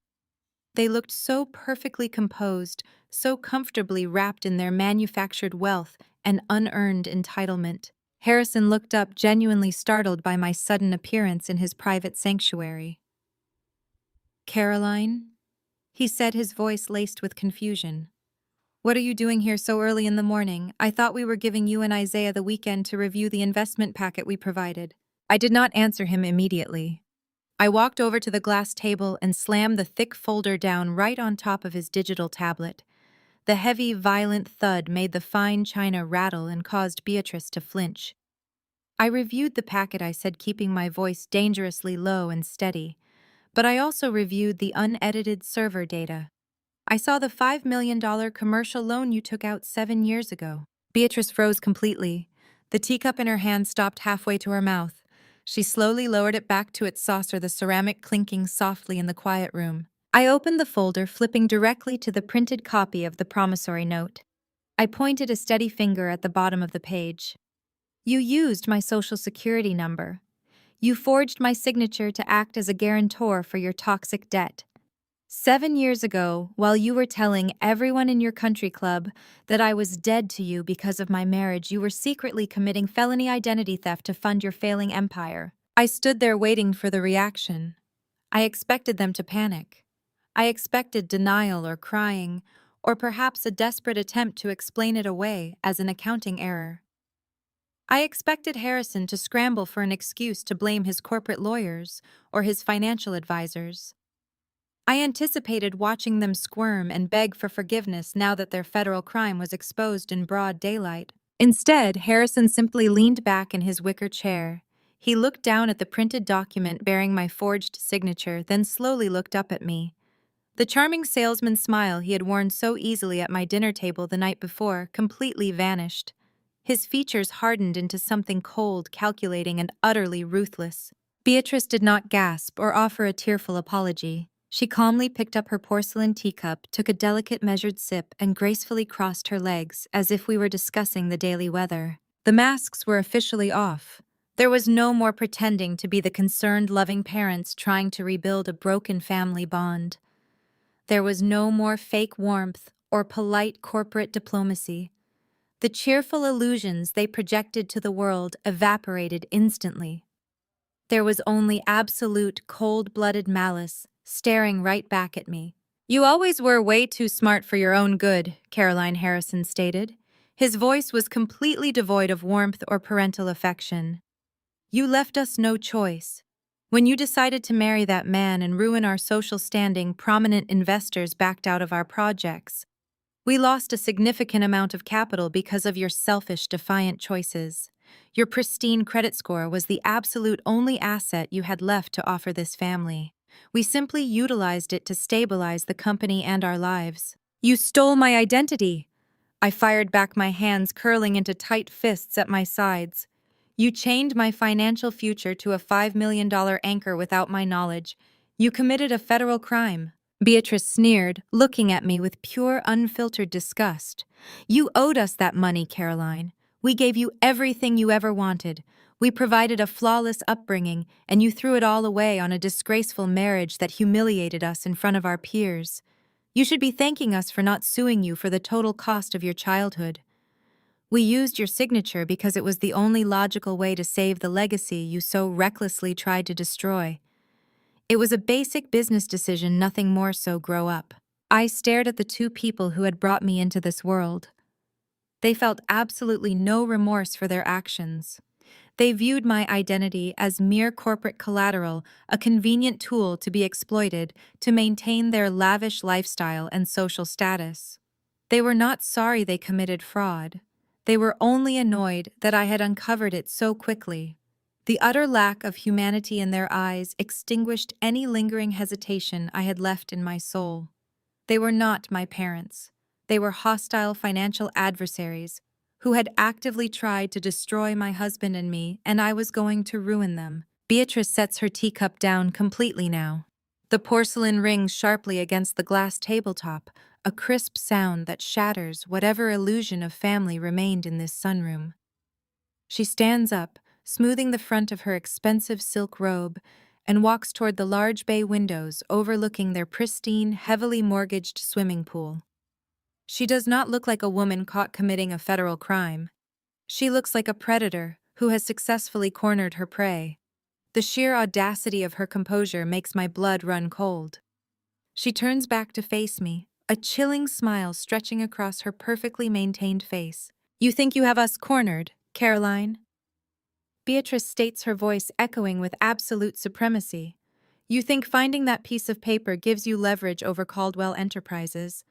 They looked so perfectly composed, so comfortably wrapped in their manufactured wealth and unearned entitlement. Harrison looked up, genuinely startled by my sudden appearance in his private sanctuary. "Caroline?" he said, his voice laced with confusion. "What are you doing here so early in the morning? I thought we were giving you and Isaiah the weekend to review the investment packet we provided." I did not answer him immediately. I walked over to the glass table and slammed the thick folder down right on top of his digital tablet. The heavy, violent thud made the fine china rattle and caused Beatrice to flinch. "I reviewed the packet," I said, keeping my voice dangerously low and steady. "But I also reviewed the unedited server data. I saw the $5 million commercial loan you took out 7 years ago." Beatrice froze completely. The teacup in her hand stopped halfway to her mouth. She slowly lowered it back to its saucer, the ceramic clinking softly in the quiet room. I opened the folder, flipping directly to the printed copy of the promissory note. I pointed a steady finger at the bottom of the page. You used my social security number. You forged my signature to act as a guarantor for your toxic debt. 7 years ago, while you were telling everyone in your country club that I was dead to you because of my marriage, you were secretly committing felony identity theft to fund your failing empire. I stood there waiting for the reaction. I expected them to panic. I expected denial or crying, or perhaps a desperate attempt to explain it away as an accounting error. I expected Harrison to scramble for an excuse to blame his corporate lawyers or his financial advisors. I anticipated watching them squirm and beg for forgiveness now that their federal crime was exposed in broad daylight. Instead, Harrison simply leaned back in his wicker chair. He looked down at the printed document bearing my forged signature, then slowly looked up at me. The charming salesman smile he had worn so easily at my dinner table the night before completely vanished. His features hardened into something cold, calculating, and utterly ruthless. Beatrice did not gasp or offer a tearful apology. She calmly picked up her porcelain teacup, took a delicate measured sip, and gracefully crossed her legs as if we were discussing the daily weather. The masks were officially off. There was no more pretending to be the concerned, loving parents trying to rebuild a broken family bond. There was no more fake warmth or polite corporate diplomacy. The cheerful illusions they projected to the world evaporated instantly. There was only absolute cold-blooded malice, staring right back at me. You always were way too smart for your own good, Caroline Harrison stated. His voice was completely devoid of warmth or parental affection. You left us no choice. When you decided to marry that man and ruin our social standing, prominent investors backed out of our projects. We lost a significant amount of capital because of your selfish, defiant choices. Your pristine credit score was the absolute only asset you had left to offer this family. We simply utilized it to stabilize the company and our lives. You stole my identity! I fired back, my hands curling into tight fists at my sides. You chained my financial future to a $5 million anchor without my knowledge. You committed a federal crime. Beatrice sneered, looking at me with pure, unfiltered disgust. You owed us that money, Caroline. We gave you everything you ever wanted. We provided a flawless upbringing, and you threw it all away on a disgraceful marriage that humiliated us in front of our peers. You should be thanking us for not suing you for the total cost of your childhood. We used your signature because it was the only logical way to save the legacy you so recklessly tried to destroy. It was a basic business decision, nothing more, so grow up. I stared at the two people who had brought me into this world. They felt absolutely no remorse for their actions. They viewed my identity as mere corporate collateral, a convenient tool to be exploited to maintain their lavish lifestyle and social status. They were not sorry they committed fraud. They were only annoyed that I had uncovered it so quickly. The utter lack of humanity in their eyes extinguished any lingering hesitation I had left in my soul. They were not my parents. They were hostile financial adversaries who had actively tried to destroy my husband and me, and I was going to ruin them. Beatrice sets her teacup down completely now. The porcelain rings sharply against the glass tabletop, a crisp sound that shatters whatever illusion of family remained in this sunroom. She stands up, smoothing the front of her expensive silk robe, and walks toward the large bay windows overlooking their pristine, heavily mortgaged swimming pool. She does not look like a woman caught committing a federal crime. She looks like a predator who has successfully cornered her prey. The sheer audacity of her composure makes my blood run cold. She turns back to face me, a chilling smile stretching across her perfectly maintained face. You think you have us cornered, Caroline? Beatrice states, her voice echoing with absolute supremacy. You think finding that piece of paper gives you leverage over Caldwell Enterprises?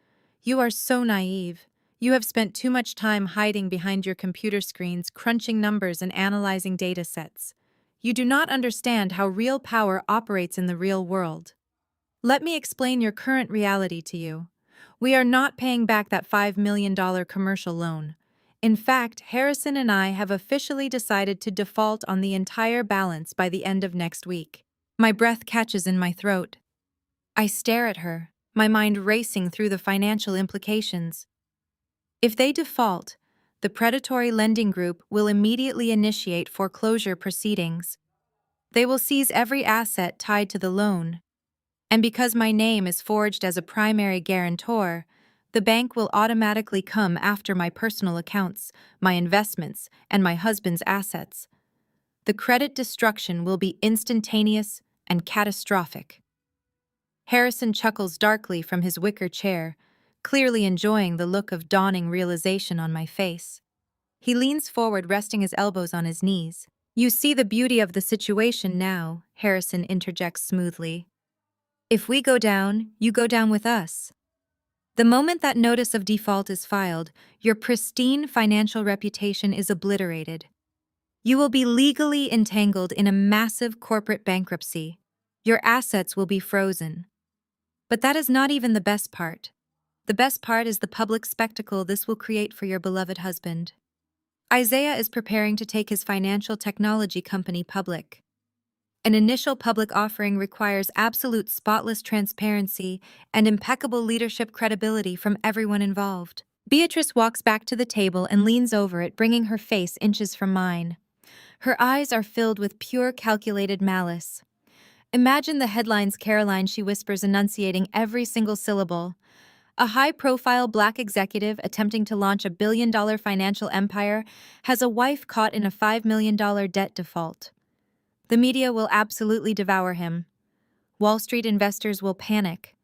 You are so naive. You have spent too much time hiding behind your computer screens, crunching numbers and analyzing data sets. You do not understand how real power operates in the real world. Let me explain your current reality to you. We are not paying back that $5 million commercial loan. In fact, Harrison and I have officially decided to default on the entire balance by the end of next week. My breath catches in my throat. I stare at her, my mind racing through the financial implications. If they default, the predatory lending group will immediately initiate foreclosure proceedings. They will seize every asset tied to the loan. And because my name is forged as a primary guarantor, the bank will automatically come after my personal accounts, my investments, and my husband's assets. The credit destruction will be instantaneous and catastrophic. Harrison chuckles darkly from his wicker chair, clearly enjoying the look of dawning realization on my face. He leans forward, resting his elbows on his knees. "You see the beauty of the situation now," Harrison interjects smoothly. "If we go down, you go down with us. The moment that notice of default is filed, your pristine financial reputation is obliterated. You will be legally entangled in a massive corporate bankruptcy. Your assets will be frozen. But that is not even the best part. The best part is the public spectacle this will create for your beloved husband. Isaiah is preparing to take his financial technology company public. An initial public offering requires absolute spotless transparency and impeccable leadership credibility from everyone involved." Beatrice walks back to the table and leans over it, bringing her face inches from mine. Her eyes are filled with pure calculated malice. "Imagine the headlines, Caroline," she whispers, enunciating every single syllable. "A high-profile black executive attempting to launch $1 billion financial empire has a wife caught in a $5 million debt default. The media will absolutely devour him. Wall Street investors will panic.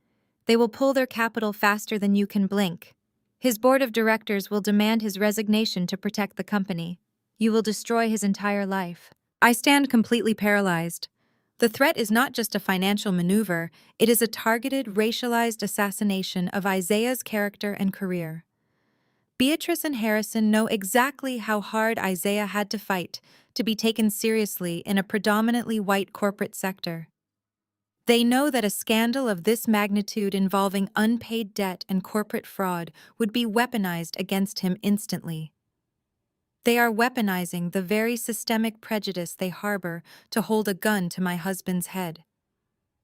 They will pull their capital faster than you can blink. His board of directors will demand his resignation to protect the company. You will destroy his entire life." I stand completely paralyzed. The threat is not just a financial maneuver, it is a targeted, racialized assassination of Isaiah's character and career. Beatrice and Harrison know exactly how hard Isaiah had to fight to be taken seriously in a predominantly white corporate sector. They know that a scandal of this magnitude involving unpaid debt and corporate fraud would be weaponized against him instantly. They are weaponizing the very systemic prejudice they harbor to hold a gun to my husband's head.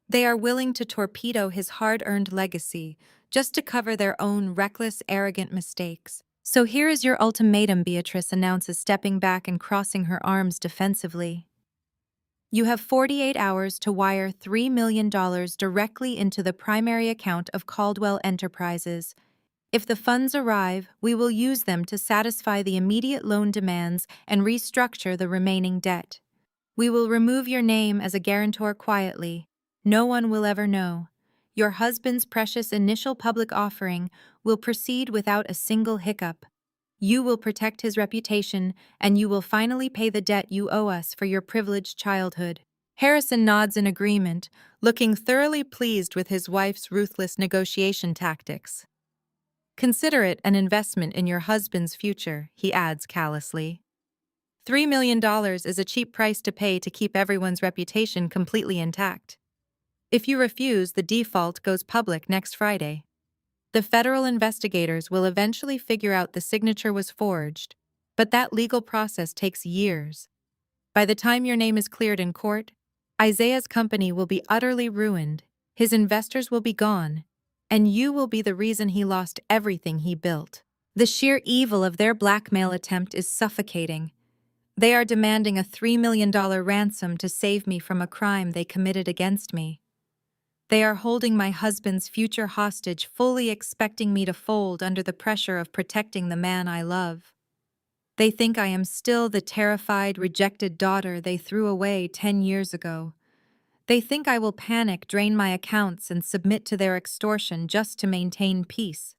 They are willing to torpedo his hard-earned legacy just to cover their own reckless, arrogant mistakes. "So here is your ultimatum," Beatrice announces, stepping back and crossing her arms defensively. "You have 48 hours to wire $3 million directly into the primary account of Caldwell Enterprises. If the funds arrive, we will use them to satisfy the immediate loan demands and restructure the remaining debt. We will remove your name as a guarantor quietly. No one will ever know. Your husband's precious initial public offering will proceed without a single hiccup. You will protect his reputation, and you will finally pay the debt you owe us for your privileged childhood." Harrison nods in agreement, looking thoroughly pleased with his wife's ruthless negotiation tactics. "Consider it an investment in your husband's future," he adds callously. $3 million is a cheap price to pay to keep everyone's reputation completely intact. If you refuse, the default goes public next Friday. The federal investigators will eventually figure out the signature was forged, but that legal process takes years. By the time your name is cleared in court, Isaiah's company will be utterly ruined, his investors will be gone, and you will be the reason he lost everything he built. The sheer evil of their blackmail attempt is suffocating. They are demanding a $3 million ransom to save me from a crime they committed against me. They are holding my husband's future hostage, fully expecting me to fold under the pressure of protecting the man I love. They think I am still the terrified, rejected daughter they threw away 10 years ago. They think I will panic, drain my accounts, and submit to their extortion just to maintain peace.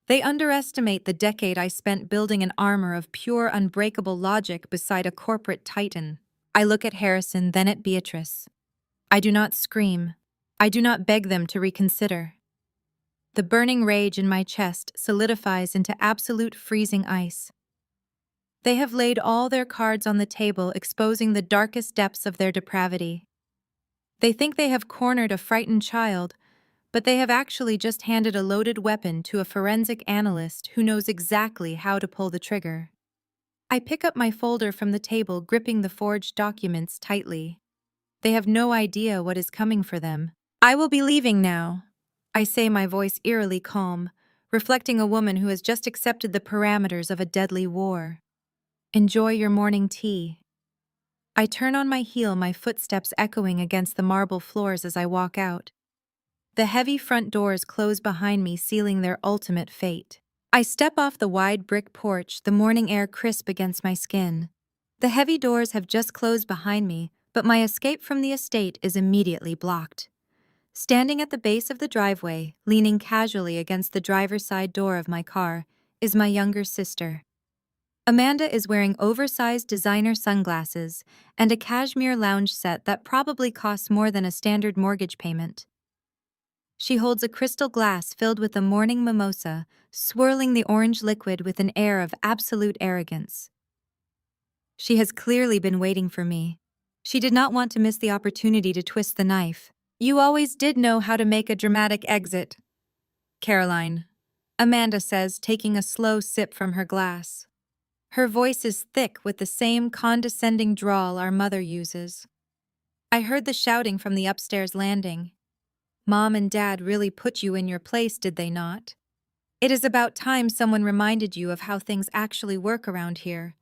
They underestimate the decade I spent building an armor of pure, unbreakable logic beside a corporate titan. I look at Harrison, then at Beatrice. I do not scream. I do not beg them to reconsider. The burning rage in my chest solidifies into absolute freezing ice. They have laid all their cards on the table, exposing the darkest depths of their depravity. They think they have cornered a frightened child, but they have actually just handed a loaded weapon to a forensic analyst who knows exactly how to pull the trigger. I pick up my folder from the table, gripping the forged documents tightly. They have no idea what is coming for them. I will be leaving now, I say, my voice eerily calm, reflecting a woman who has just accepted the parameters of a deadly war. Enjoy your morning tea. I turn on my heel, my footsteps echoing against the marble floors as I walk out. The heavy front doors close behind me, sealing their ultimate fate. I step off the wide brick porch, the morning air crisp against my skin. The heavy doors have just closed behind me, but my escape from the estate is immediately blocked. Standing at the base of the driveway, leaning casually against the driver's side door of my car, is my younger sister. Amanda is wearing oversized designer sunglasses and a cashmere lounge set that probably costs more than a standard mortgage payment. She holds a crystal glass filled with a morning mimosa, swirling the orange liquid with an air of absolute arrogance. She has clearly been waiting for me. She did not want to miss the opportunity to twist the knife. You always did know how to make a dramatic exit, Caroline, Amanda says, taking a slow sip from her glass. Her voice is thick with the same condescending drawl our mother uses. I heard the shouting from the upstairs landing. Mom and Dad really put you in your place, did they not? It is about time someone reminded you of how things actually work around here.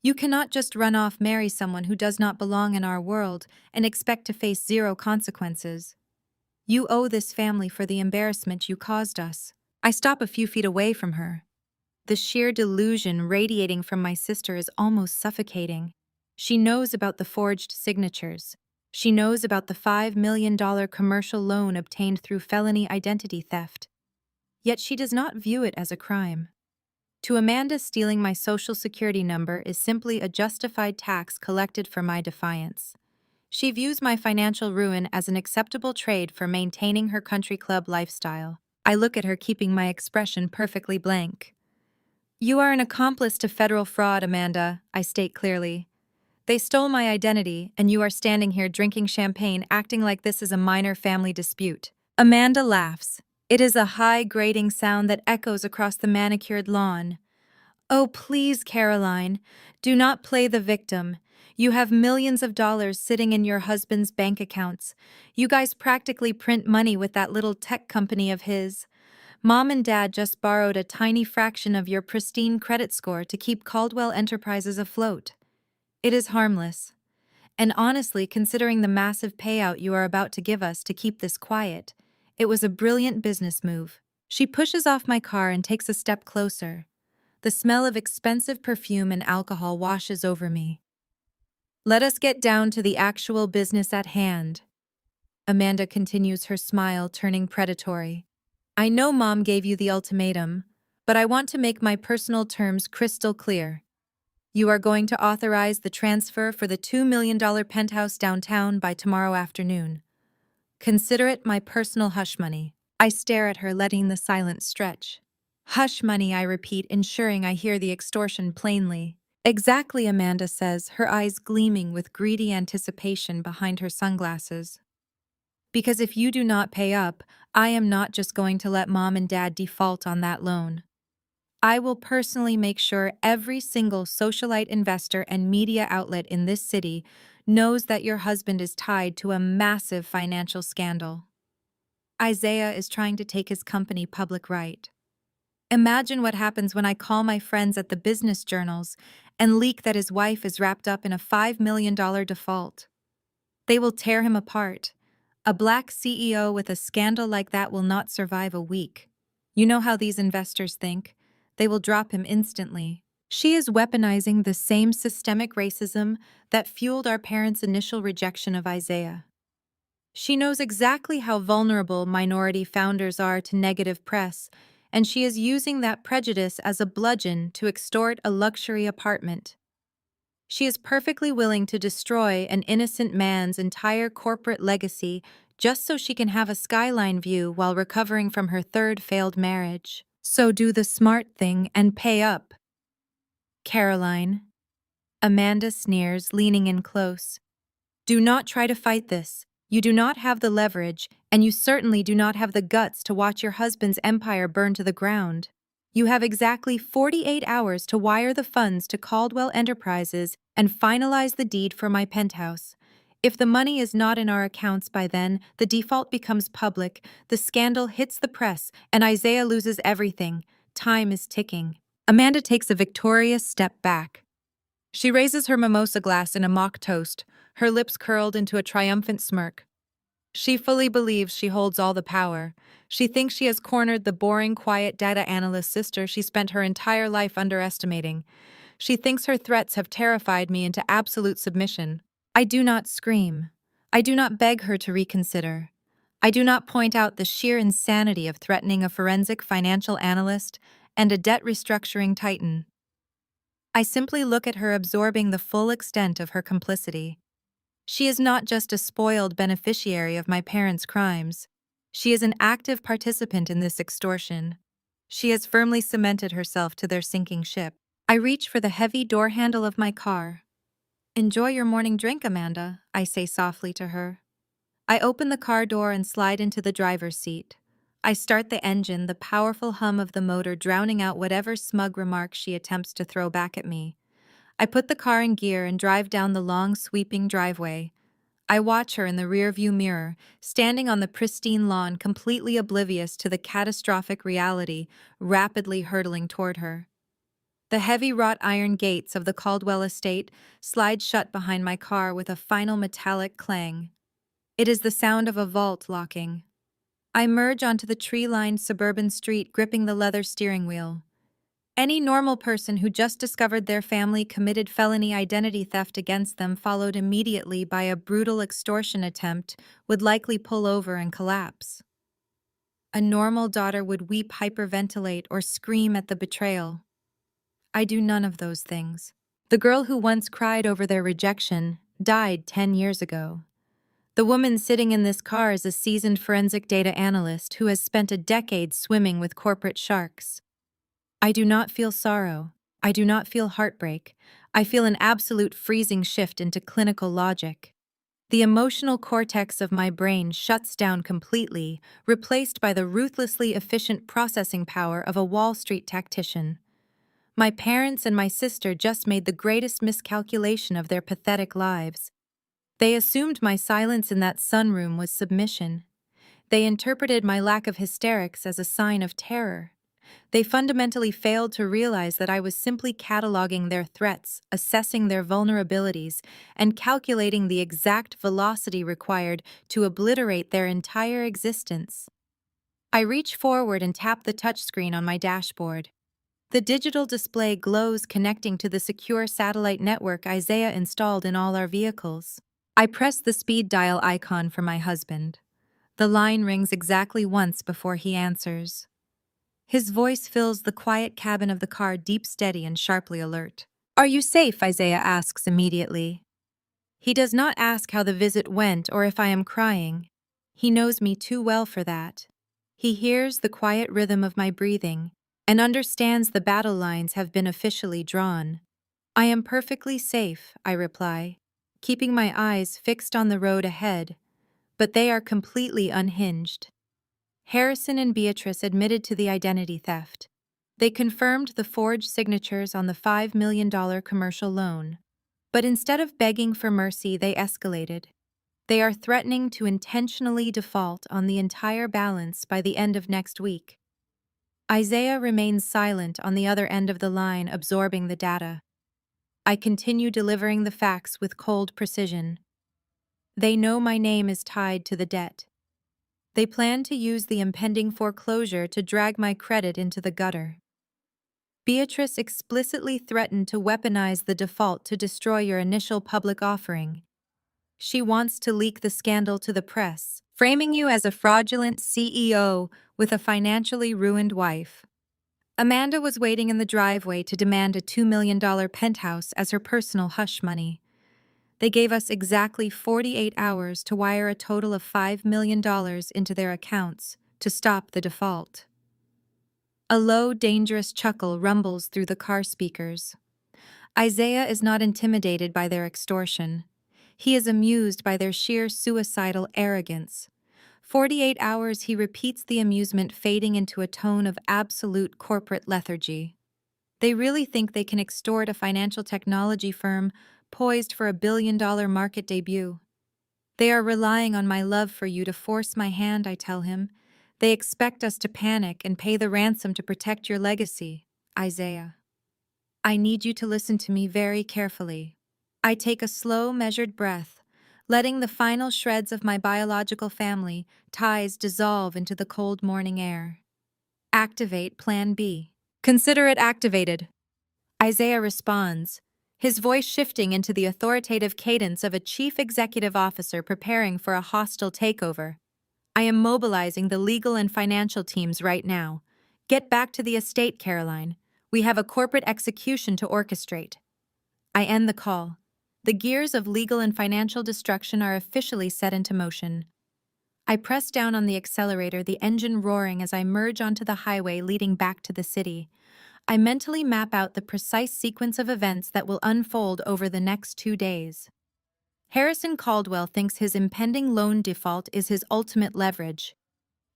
You cannot just run off, marry someone who does not belong in our world, and expect to face zero consequences. You owe this family for the embarrassment you caused us. I stop a few feet away from her. The sheer delusion radiating from my sister is almost suffocating. She knows about the forged signatures. She knows about the $5 million commercial loan obtained through felony identity theft. Yet she does not view it as a crime. To Amanda, stealing my social security number is simply a justified tax collected for my defiance. She views my financial ruin as an acceptable trade for maintaining her country club lifestyle. I look at her, keeping my expression perfectly blank. You are an accomplice to federal fraud, Amanda, I state clearly. They stole my identity, and you are standing here drinking champagne, acting like this is a minor family dispute. Amanda laughs. It is a high, grating sound that echoes across the manicured lawn. Oh, please, Caroline, do not play the victim. You have millions of dollars sitting in your husband's bank accounts. You guys practically print money with that little tech company of his. Mom and Dad just borrowed a tiny fraction of your pristine credit score to keep Caldwell Enterprises afloat. It is harmless. And honestly, considering the massive payout you are about to give us to keep this quiet, it was a brilliant business move. She pushes off my car and takes a step closer. The smell of expensive perfume and alcohol washes over me. Let us get down to the actual business at hand. Amanda continues, her smile turning predatory. I know Mom gave you the ultimatum, but I want to make my personal terms crystal clear. You are going to authorize the transfer for the $2 million penthouse downtown by tomorrow afternoon. Consider it my personal hush money. I stare at her, letting the silence stretch. Hush money, I repeat, ensuring I hear the extortion plainly. Exactly, Amanda says, her eyes gleaming with greedy anticipation behind her sunglasses. Because if you do not pay up, I am not just going to let Mom and Dad default on that loan. I will personally make sure every single socialite investor and media outlet in this city knows that your husband is tied to a massive financial scandal. Isaiah is trying to take his company public, right? Imagine what happens when I call my friends at the business journals and leak that his wife is wrapped up in a $5 million default. They will tear him apart. A black CEO with a scandal like that will not survive a week. You know how these investors think. They will drop him instantly. She is weaponizing the same systemic racism that fueled our parents' initial rejection of Isaiah. She knows exactly how vulnerable minority founders are to negative press, and she is using that prejudice as a bludgeon to extort a luxury apartment. She is perfectly willing to destroy an innocent man's entire corporate legacy just so she can have a skyline view while recovering from her third failed marriage. So do the smart thing and pay up. Caroline. Amanda sneers, leaning in close. Do not try to fight this. You do not have the leverage, and you certainly do not have the guts to watch your husband's empire burn to the ground. You have exactly 48 hours to wire the funds to Caldwell Enterprises and finalize the deed for my penthouse. If the money is not in our accounts by then, the default becomes public, the scandal hits the press, and Isaiah loses everything. Time is ticking. Amanda takes a victorious step back. She raises her mimosa glass in a mock toast, her lips curled into a triumphant smirk. She fully believes she holds all the power. She thinks she has cornered the boring, quiet data analyst sister she spent her entire life underestimating. She thinks her threats have terrified me into absolute submission. I do not scream. I do not beg her to reconsider. I do not point out the sheer insanity of threatening a forensic financial analyst and a debt restructuring titan. I simply look at her absorbing the full extent of her complicity. She is not just a spoiled beneficiary of my parents' crimes. She is an active participant in this extortion. She has firmly cemented herself to their sinking ship. I reach for the heavy door handle of my car. "Enjoy your morning drink, Amanda," I say softly to her. I open the car door and slide into the driver's seat. I start the engine, the powerful hum of the motor drowning out whatever smug remarks she attempts to throw back at me. I put the car in gear and drive down the long, sweeping driveway. I watch her in the rearview mirror, standing on the pristine lawn, completely oblivious to the catastrophic reality rapidly hurtling toward her. The heavy wrought iron gates of the Caldwell estate slide shut behind my car with a final metallic clang. It is the sound of a vault locking. I merge onto the tree-lined suburban street, gripping the leather steering wheel. Any normal person who just discovered their family committed felony identity theft against them, followed immediately by a brutal extortion attempt, would likely pull over and collapse. A normal daughter would weep, hyperventilate, or scream at the betrayal. I do none of those things. The girl who once cried over their rejection died 10 years ago. The woman sitting in this car is a seasoned forensic data analyst who has spent a decade swimming with corporate sharks. I do not feel sorrow. I do not feel heartbreak. I feel an absolute freezing shift into clinical logic. The emotional cortex of my brain shuts down completely, replaced by the ruthlessly efficient processing power of a Wall Street tactician. My parents and my sister just made the greatest miscalculation of their pathetic lives. They assumed my silence in that sunroom was submission. They interpreted my lack of hysterics as a sign of terror. They fundamentally failed to realize that I was simply cataloging their threats, assessing their vulnerabilities, and calculating the exact velocity required to obliterate their entire existence. I reach forward and tap the touchscreen on my dashboard. The digital display glows, connecting to the secure satellite network Isaiah installed in all our vehicles. I press the speed dial icon for my husband. The line rings exactly once before he answers. His voice fills the quiet cabin of the car, deep, steady, and sharply alert. "Are you safe?" Isaiah asks immediately. He does not ask how the visit went or if I am crying. He knows me too well for that. He hears the quiet rhythm of my breathing and understands the battle lines have been officially drawn. "I am perfectly safe," I reply, keeping my eyes fixed on the road ahead, but they are completely unhinged. Harrison and Beatrice admitted to the identity theft. They confirmed the forged signatures on the $5 million commercial loan. But instead of begging for mercy, they escalated. They are threatening to intentionally default on the entire balance by the end of next week. Isaiah remains silent on the other end of the line, absorbing the data. I continue delivering the facts with cold precision. They know my name is tied to the debt. They plan to use the impending foreclosure to drag my credit into the gutter. Beatrice explicitly threatened to weaponize the default to destroy your initial public offering. She wants to leak the scandal to the press, framing you as a fraudulent CEO with a financially ruined wife. Amanda was waiting in the driveway to demand a $2 million penthouse as her personal hush money. They gave us exactly 48 hours to wire a total of $5 million into their accounts to stop the default. A low, dangerous chuckle rumbles through the car speakers. Isaiah is not intimidated by their extortion. He is amused by their sheer suicidal arrogance. 48 hours he repeats the amusement, fading into a tone of absolute corporate lethargy. They really think they can extort a financial technology firm poised for a $1 billion market debut. They are relying on my love for you to force my hand, I tell him. They expect us to panic and pay the ransom to protect your legacy, Isaiah. I need you to listen to me very carefully. I take a slow, measured breath, letting the final shreds of my biological family ties dissolve into the cold morning air. Activate Plan B. Consider it activated. Isaiah responds, his voice shifting into the authoritative cadence of a chief executive officer preparing for a hostile takeover. I am mobilizing the legal and financial teams right now. Get back to the estate, Caroline. We have a corporate execution to orchestrate. I end the call. The gears of legal and financial destruction are officially set into motion. I press down on the accelerator, the engine roaring as I merge onto the highway leading back to the city. I mentally map out the precise sequence of events that will unfold over the next 2 days. Harrison Caldwell thinks his impending loan default is his ultimate leverage.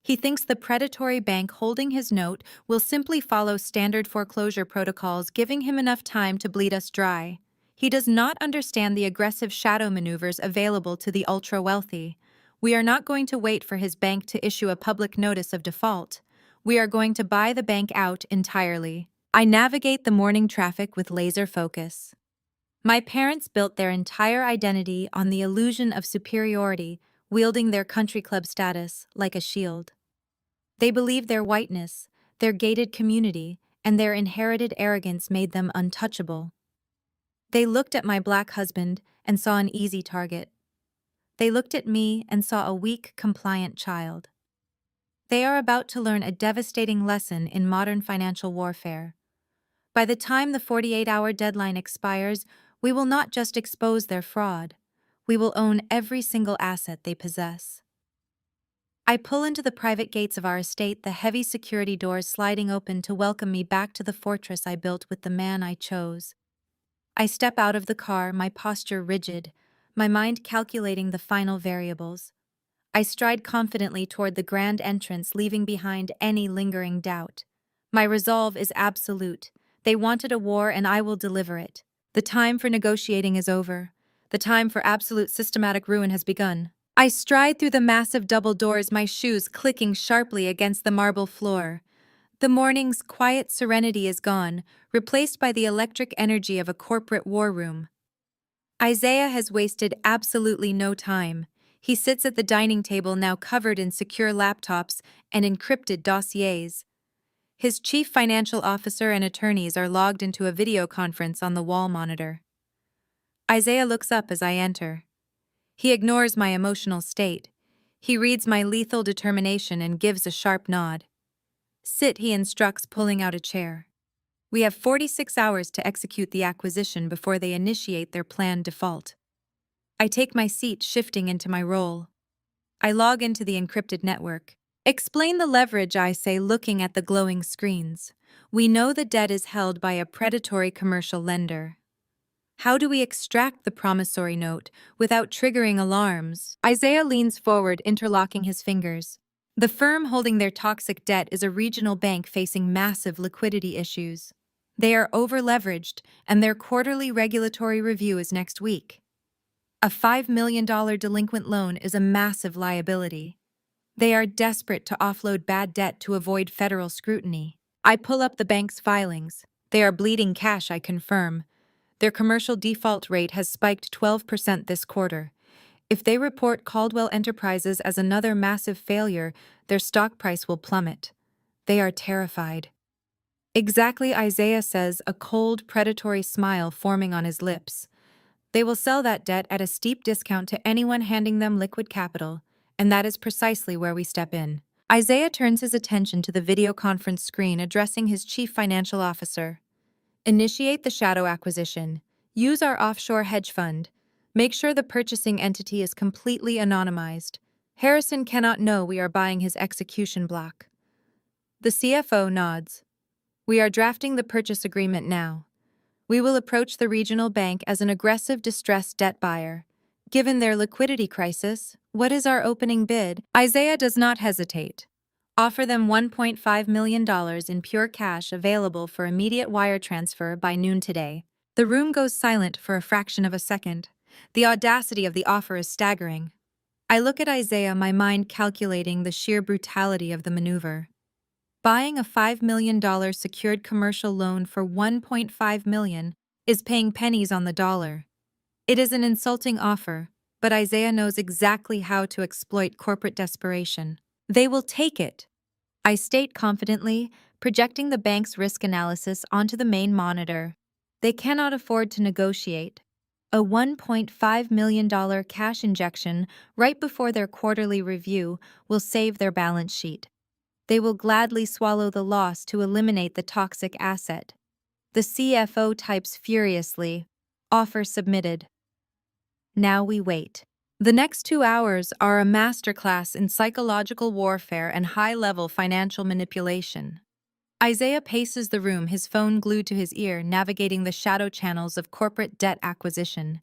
He thinks the predatory bank holding his note will simply follow standard foreclosure protocols, giving him enough time to bleed us dry. He does not understand the aggressive shadow maneuvers available to the ultra-wealthy. We are not going to wait for his bank to issue a public notice of default. We are going to buy the bank out entirely. I navigate the morning traffic with laser focus. My parents built their entire identity on the illusion of superiority, wielding their country club status like a shield. They believed their whiteness, their gated community, and their inherited arrogance made them untouchable. They looked at my black husband and saw an easy target. They looked at me and saw a weak, compliant child. They are about to learn a devastating lesson in modern financial warfare. By the time the 48-hour deadline expires, we will not just expose their fraud. We will own every single asset they possess. I pull into the private gates of our estate, the heavy security doors sliding open to welcome me back to the fortress I built with the man I chose. I step out of the car, my posture rigid, my mind calculating the final variables. I stride confidently toward the grand entrance, leaving behind any lingering doubt. My resolve is absolute. They wanted a war, and I will deliver it. The time for negotiating is over. The time for absolute systematic ruin has begun. I stride through the massive double doors, my shoes clicking sharply against the marble floor. The morning's quiet serenity is gone, replaced by the electric energy of a corporate war room. Isaiah has wasted absolutely no time. He sits at the dining table, now covered in secure laptops and encrypted dossiers. His chief financial officer and attorneys are logged into a video conference on the wall monitor. Isaiah looks up as I enter. He ignores my emotional state. He reads my lethal determination and gives a sharp nod. Sit, he instructs, pulling out a chair. We have 46 hours to execute the acquisition before they initiate their planned default. I take my seat, shifting into my role. I log into the encrypted network. Explain the leverage, I say, looking at the glowing screens. We know the debt is held by a predatory commercial lender. How do we extract the promissory note without triggering alarms? Isaiah leans forward, interlocking his fingers. The firm holding their toxic debt is a regional bank facing massive liquidity issues. They are over-leveraged, and their quarterly regulatory review is next week. A $5 million delinquent loan is a massive liability. They are desperate to offload bad debt to avoid federal scrutiny. I pull up the bank's filings. They are bleeding cash, I confirm. Their commercial default rate has spiked 12% this quarter. If they report Caldwell Enterprises as another massive failure, their stock price will plummet. They are terrified. Exactly, Isaiah says, a cold, predatory smile forming on his lips. They will sell that debt at a steep discount to anyone handing them liquid capital, and that is precisely where we step in. Isaiah turns his attention to the video conference screen, addressing his chief financial officer. Initiate the shadow acquisition. Use our offshore hedge fund. Make sure the purchasing entity is completely anonymized. Harrison cannot know we are buying his execution block. The CFO nods. We are drafting the purchase agreement now. We will approach the regional bank as an aggressive, distressed debt buyer. Given their liquidity crisis, what is our opening bid? Isaiah does not hesitate. Offer them $1.5 million in pure cash available for immediate wire transfer by noon today. The room goes silent for a fraction of a second. The audacity of the offer is staggering. I look at Isaiah, my mind calculating the sheer brutality of the maneuver. Buying a $5 million secured commercial loan for $1.5 million is paying pennies on the dollar. It is an insulting offer, but Isaiah knows exactly how to exploit corporate desperation. They will take it, I state confidently, projecting the bank's risk analysis onto the main monitor. They cannot afford to negotiate. A $1.5 million cash injection right before their quarterly review will save their balance sheet. They will gladly swallow the loss to eliminate the toxic asset. The CFO types furiously. Offer submitted. Now we wait. The next 2 hours are a masterclass in psychological warfare and high-level financial manipulation. Isaiah paces the room, his phone glued to his ear, navigating the shadow channels of corporate debt acquisition.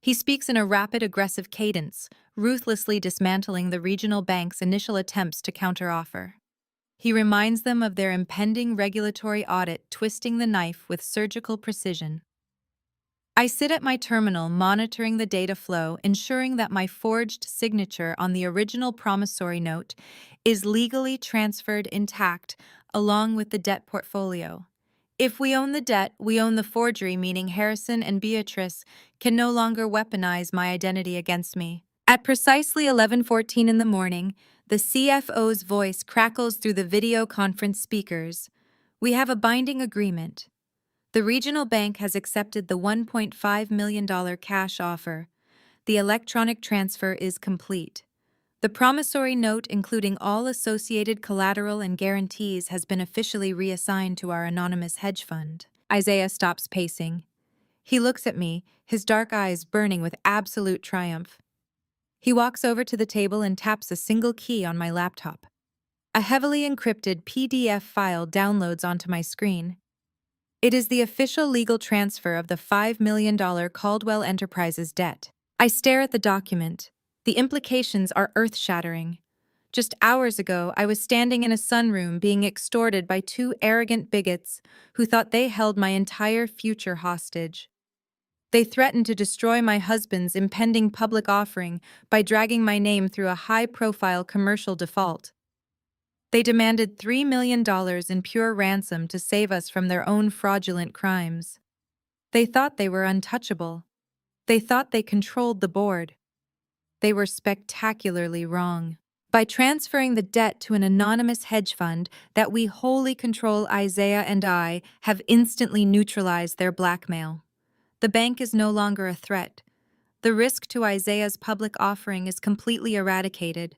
He speaks in a rapid, aggressive cadence, ruthlessly dismantling the regional bank's initial attempts to counteroffer. He reminds them of their impending regulatory audit, twisting the knife with surgical precision. I sit at my terminal monitoring the data flow, ensuring that my forged signature on the original promissory note is legally transferred intact along with the debt portfolio. If we own the debt, we own the forgery, meaning Harrison and Beatrice can no longer weaponize my identity against me. At precisely 11:14 in the morning, the CFO's voice crackles through the video conference speakers. We have a binding agreement. The regional bank has accepted the $1.5 million cash offer. The electronic transfer is complete. The promissory note, including all associated collateral and guarantees, has been officially reassigned to our anonymous hedge fund. Isaiah stops pacing. He looks at me, his dark eyes burning with absolute triumph. He walks over to the table and taps a single key on my laptop. A heavily encrypted PDF file downloads onto my screen. It is the official legal transfer of the $5 million Caldwell Enterprises debt. I stare at the document. The implications are earth-shattering. Just hours ago, I was standing in a sunroom being extorted by 2 arrogant bigots who thought they held my entire future hostage. They threatened to destroy my husband's impending public offering by dragging my name through a high-profile commercial default. They demanded $3 million in pure ransom to save us from their own fraudulent crimes. They thought they were untouchable. They thought they controlled the board. They were spectacularly wrong. By transferring the debt to an anonymous hedge fund that we wholly control, Isaiah and I have instantly neutralized their blackmail. The bank is no longer a threat. The risk to Isaiah's public offering is completely eradicated.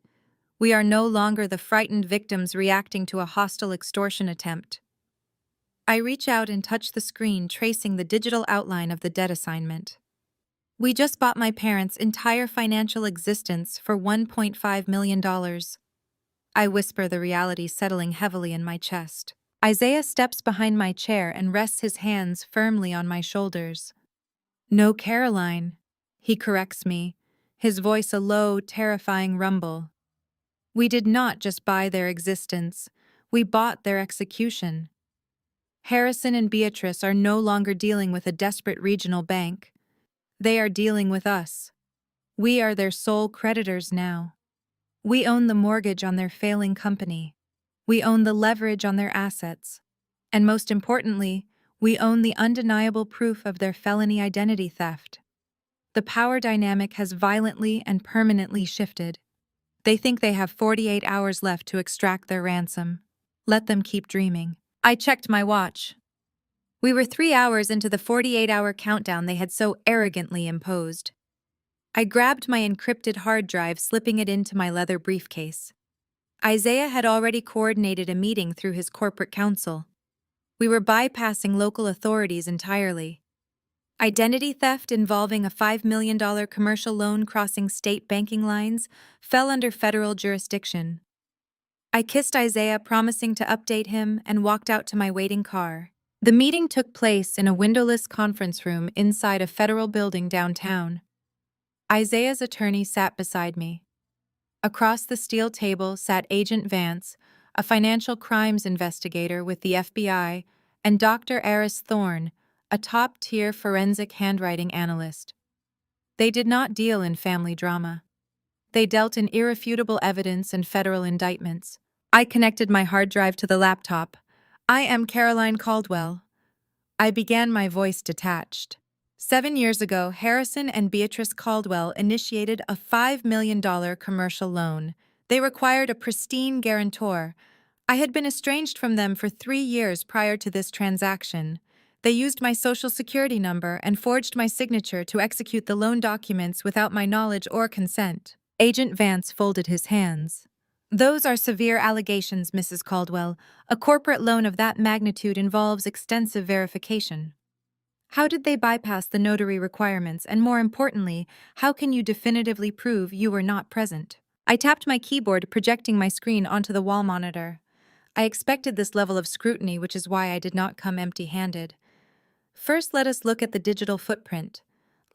We are no longer the frightened victims reacting to a hostile extortion attempt. I reach out and touch the screen, tracing the digital outline of the debt assignment. We just bought my parents' entire financial existence for $1.5 million. I whisper, the reality settling heavily in my chest. Isaiah steps behind my chair and rests his hands firmly on my shoulders. No, Caroline, he corrects me, his voice a low, terrifying rumble. We did not just buy their existence, we bought their execution. Harrison and Beatrice are no longer dealing with a desperate regional bank. They are dealing with us. We are their sole creditors now. We own the mortgage on their failing company. We own the leverage on their assets. And most importantly, we own the undeniable proof of their felony identity theft. The power dynamic has violently and permanently shifted. They think they have 48 hours left to extract their ransom. Let them keep dreaming. I checked my watch. We were 3 hours into the 48-hour countdown they had so arrogantly imposed. I grabbed my encrypted hard drive, slipping it into my leather briefcase. Isaiah had already coordinated a meeting through his corporate counsel. We were bypassing local authorities entirely. Identity theft involving a $5 million commercial loan crossing state banking lines fell under federal jurisdiction. I kissed Isaiah, promising to update him, and walked out to my waiting car. The meeting took place in a windowless conference room inside a federal building downtown. Isaiah's attorney sat beside me. Across the steel table sat Agent Vance, a financial crimes investigator with the FBI, and Dr. Eris Thorne, a top-tier forensic handwriting analyst. They did not deal in family drama. They dealt in irrefutable evidence and federal indictments. I connected my hard drive to the laptop. I am Caroline Caldwell. I began, my voice detached. 7 years ago, Harrison and Beatrice Caldwell initiated a $5 million commercial loan. They required a pristine guarantor. I had been estranged from them for 3 years prior to this transaction. They used my social security number and forged my signature to execute the loan documents without my knowledge or consent. Agent Vance folded his hands. Those are severe allegations, Mrs. Caldwell. A corporate loan of that magnitude involves extensive verification. How did they bypass the notary requirements, and more importantly, how can you definitively prove you were not present? I tapped my keyboard, projecting my screen onto the wall monitor. I expected this level of scrutiny, which is why I did not come empty-handed. First, let us look at the digital footprint.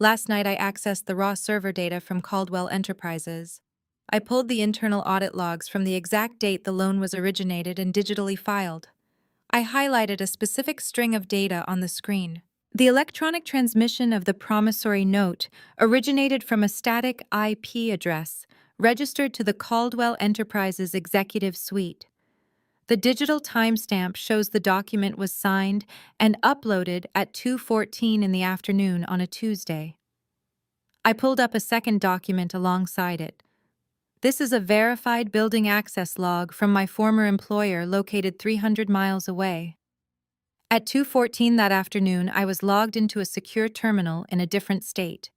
Last night I accessed the raw server data from Caldwell Enterprises. I pulled the internal audit logs from the exact date the loan was originated and digitally filed. I highlighted a specific string of data on the screen. The electronic transmission of the promissory note originated from a static IP address registered to the Caldwell Enterprises executive suite. The digital timestamp shows the document was signed and uploaded at 2:14 in the afternoon on a Tuesday. I pulled up a second document alongside it. This is a verified building access log from my former employer located 300 miles away. At 2:14 that afternoon, I was logged into a secure terminal in a different state.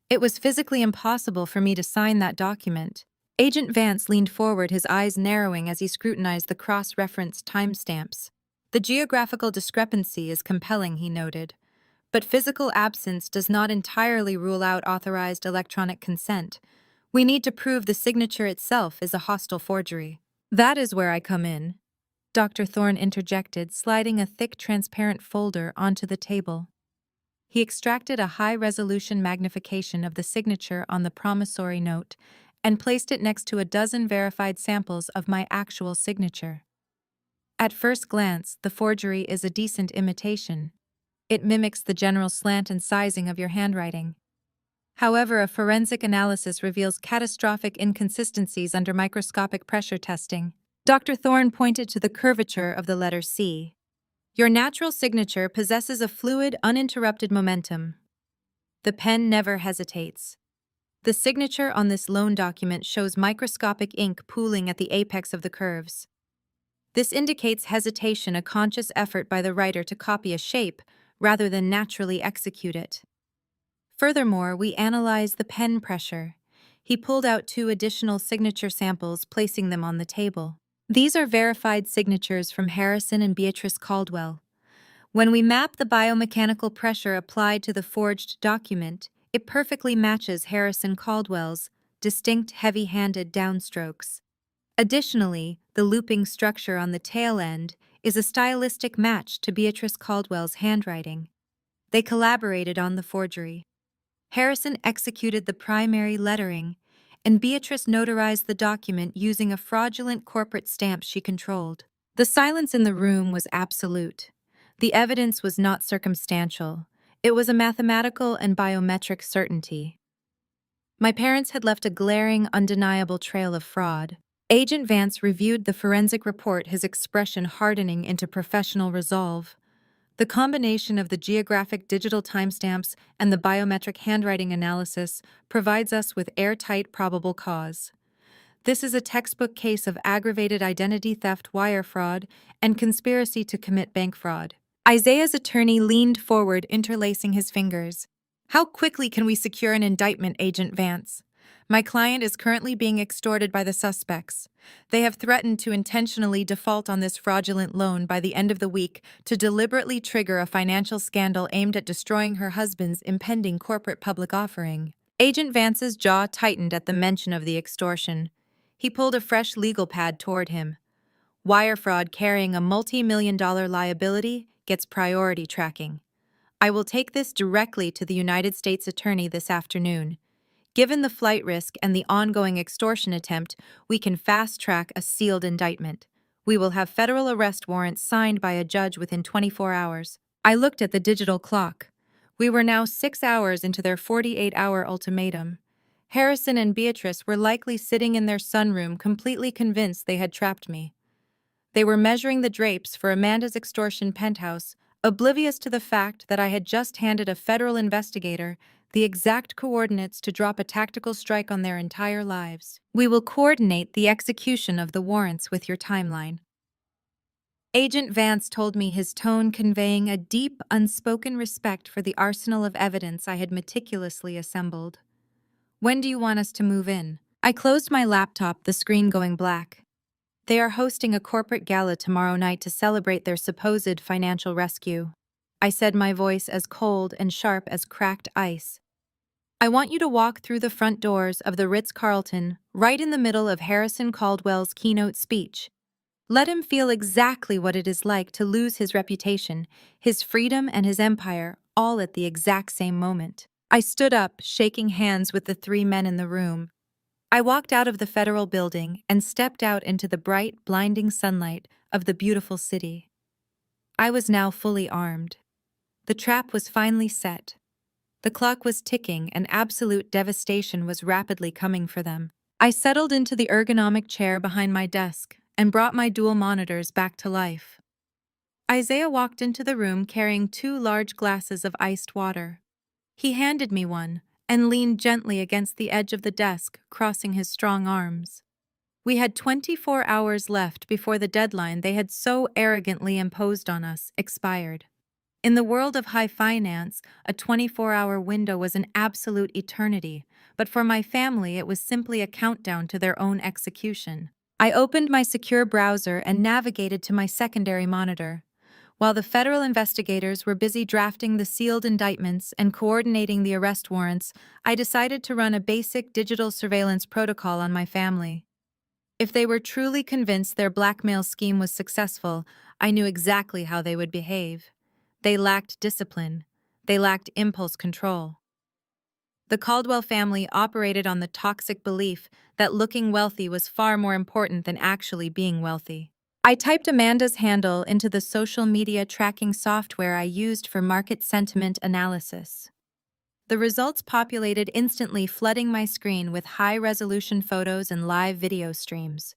It was physically impossible for me to sign that document. Agent Vance leaned forward, his eyes narrowing as he scrutinized the cross-referenced timestamps. The geographical discrepancy is compelling, he noted. But physical absence does not entirely rule out authorized electronic consent. We need to prove the signature itself is a hostile forgery. That is where I come in, Dr. Thorne interjected, sliding a thick, transparent folder onto the table. He extracted a high-resolution magnification of the signature on the promissory note and placed it next to a dozen verified samples of my actual signature. At first glance, the forgery is a decent imitation. It mimics the general slant and sizing of your handwriting. However, a forensic analysis reveals catastrophic inconsistencies under microscopic pressure testing. Dr. Thorne pointed to the curvature of the letter C. Your natural signature possesses a fluid, uninterrupted momentum. The pen never hesitates. The signature on this loan document shows microscopic ink pooling at the apex of the curves. This indicates hesitation, a conscious effort by the writer to copy a shape rather than naturally execute it. Furthermore, we analyze the pen pressure. He pulled out 2 additional signature samples, placing them on the table. These are verified signatures from Harrison and Beatrice Caldwell. When we map the biomechanical pressure applied to the forged document, it perfectly matches Harrison Caldwell's distinct heavy-handed downstrokes. Additionally, the looping structure on the tail end is a stylistic match to Beatrice Caldwell's handwriting. They collaborated on the forgery. Harrison executed the primary lettering, and Beatrice notarized the document using a fraudulent corporate stamp she controlled. The silence in the room was absolute. The evidence was not circumstantial. It was a mathematical and biometric certainty. My parents had left a glaring, undeniable trail of fraud. Agent Vance reviewed the forensic report, his expression hardening into professional resolve. The combination of the geographic digital timestamps and the biometric handwriting analysis provides us with airtight probable cause. This is a textbook case of aggravated identity theft, wire fraud, and conspiracy to commit bank fraud. Isaiah's attorney leaned forward, interlacing his fingers. How quickly can we secure an indictment, Agent Vance? My client is currently being extorted by the suspects. They have threatened to intentionally default on this fraudulent loan by the end of the week to deliberately trigger a financial scandal aimed at destroying her husband's impending corporate public offering. Agent Vance's jaw tightened at the mention of the extortion. He pulled a fresh legal pad toward him. Wire fraud carrying a multi-million-dollar liability gets priority tracking. I will take this directly to the United States Attorney this afternoon. Given the flight risk and the ongoing extortion attempt, we can fast-track a sealed indictment. We will have federal arrest warrants signed by a judge within 24 hours. I looked at the digital clock. We were now 6 hours into their 48-hour ultimatum. Harrison and Beatrice were likely sitting in their sunroom completely convinced they had trapped me. They were measuring the drapes for Amanda's extortion penthouse, oblivious to the fact that I had just handed a federal investigator the exact coordinates to drop a tactical strike on their entire lives. We will coordinate the execution of the warrants with your timeline. Agent Vance told me, his tone conveying a deep, unspoken respect for the arsenal of evidence I had meticulously assembled. When do you want us to move in? I closed my laptop, the screen going black. They are hosting a corporate gala tomorrow night to celebrate their supposed financial rescue. I said, my voice as cold and sharp as cracked ice. I want you to walk through the front doors of the Ritz-Carlton, right in the middle of Harrison Caldwell's keynote speech. Let him feel exactly what it is like to lose his reputation, his freedom, and his empire, all at the exact same moment. I stood up, shaking hands with the 3 men in the room. I walked out of the federal building and stepped out into the bright, blinding sunlight of the beautiful city. I was now fully armed. The trap was finally set. The clock was ticking and absolute devastation was rapidly coming for them. I settled into the ergonomic chair behind my desk and brought my dual monitors back to life. Isaiah walked into the room carrying 2 large glasses of iced water. He handed me one and leaned gently against the edge of the desk, crossing his strong arms. We had 24 hours left before the deadline they had so arrogantly imposed on us expired. In the world of high finance, a 24-hour window was an absolute eternity, but for my family it was simply a countdown to their own execution. I opened my secure browser and navigated to my secondary monitor. While the federal investigators were busy drafting the sealed indictments and coordinating the arrest warrants, I decided to run a basic digital surveillance protocol on my family. If they were truly convinced their blackmail scheme was successful, I knew exactly how they would behave. They lacked discipline. They lacked impulse control. The Caldwell family operated on the toxic belief that looking wealthy was far more important than actually being wealthy. I typed Amanda's handle into the social media tracking software I used for market sentiment analysis. The results populated instantly, flooding my screen with high-resolution photos and live video streams.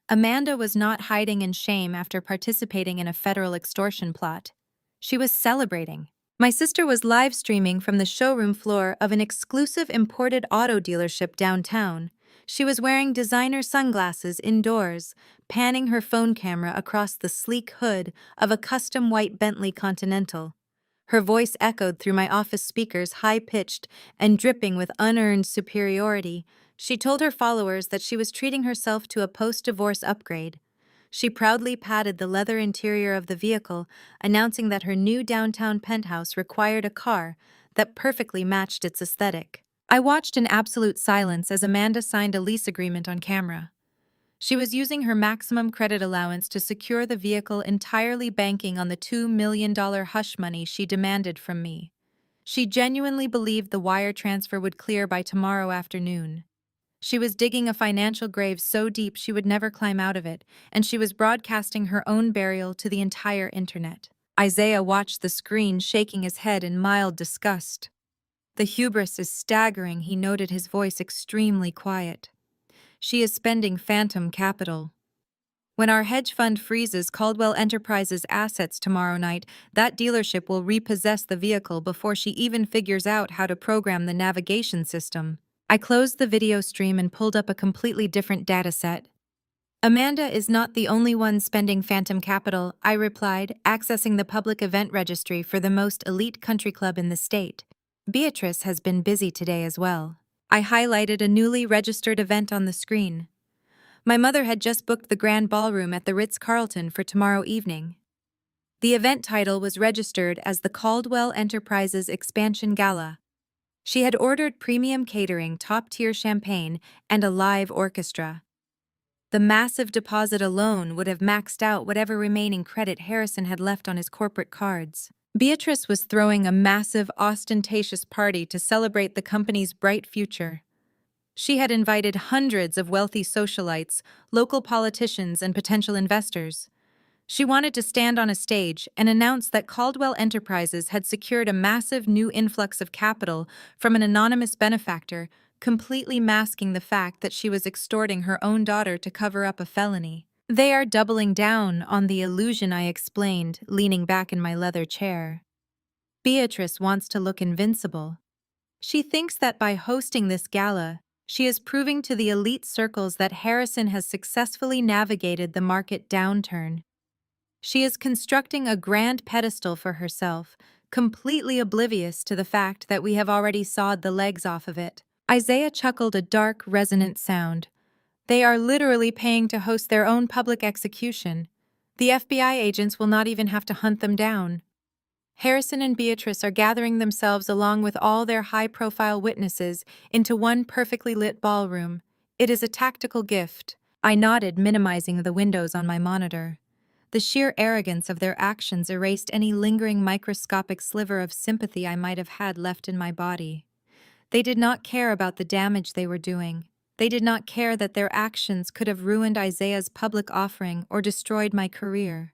Amanda was not hiding in shame after participating in a federal extortion plot. She was celebrating. My sister was live streaming from the showroom floor of an exclusive imported auto dealership downtown. She was wearing designer sunglasses indoors, panning her phone camera across the sleek hood of a custom white Bentley Continental. Her voice echoed through my office speakers, high-pitched and dripping with unearned superiority. She told her followers that she was treating herself to a post-divorce upgrade. She proudly patted the leather interior of the vehicle, announcing that her new downtown penthouse required a car that perfectly matched its aesthetic. I watched in absolute silence as Amanda signed a lease agreement on camera. She was using her maximum credit allowance to secure the vehicle, entirely banking on the $2 million hush money she demanded from me. She genuinely believed the wire transfer would clear by tomorrow afternoon. She was digging a financial grave so deep she would never climb out of it, and she was broadcasting her own burial to the entire internet. Isaiah watched the screen, shaking his head in mild disgust. The hubris is staggering, he noted, his voice extremely quiet. She is spending phantom capital. When our hedge fund freezes Caldwell Enterprises' assets tomorrow night, that dealership will repossess the vehicle before she even figures out how to program the navigation system. I closed the video stream and pulled up a completely different dataset. Amanda is not the only one spending phantom capital, I replied, accessing the public event registry for the most elite country club in the state. Beatrice has been busy today as well. I highlighted a newly registered event on the screen. My mother had just booked the grand ballroom at the Ritz-Carlton for tomorrow evening. The event title was registered as the Caldwell Enterprises Expansion Gala. She had ordered premium catering, top-tier champagne, and a live orchestra. The massive deposit alone would have maxed out whatever remaining credit Harrison had left on his corporate cards. Beatrice was throwing a massive, ostentatious party to celebrate the company's bright future. She had invited hundreds of wealthy socialites, local politicians, and potential investors. She wanted to stand on a stage and announce that Caldwell Enterprises had secured a massive new influx of capital from an anonymous benefactor, completely masking the fact that she was extorting her own daughter to cover up a felony. "They are doubling down on the illusion," I explained, leaning back in my leather chair. "Beatrice wants to look invincible. She thinks that by hosting this gala, she is proving to the elite circles that Harrison has successfully navigated the market downturn. She is constructing a grand pedestal for herself, completely oblivious to the fact that we have already sawed the legs off of it." Isaiah chuckled a dark, resonant sound. "They are literally paying to host their own public execution. The FBI agents will not even have to hunt them down. Harrison and Beatrice are gathering themselves along with all their high-profile witnesses into one perfectly lit ballroom. It is a tactical gift." I nodded, minimizing the windows on my monitor. The sheer arrogance of their actions erased any lingering microscopic sliver of sympathy I might have had left in my body. They did not care about the damage they were doing. They did not care that their actions could have ruined Isaiah's public offering or destroyed my career.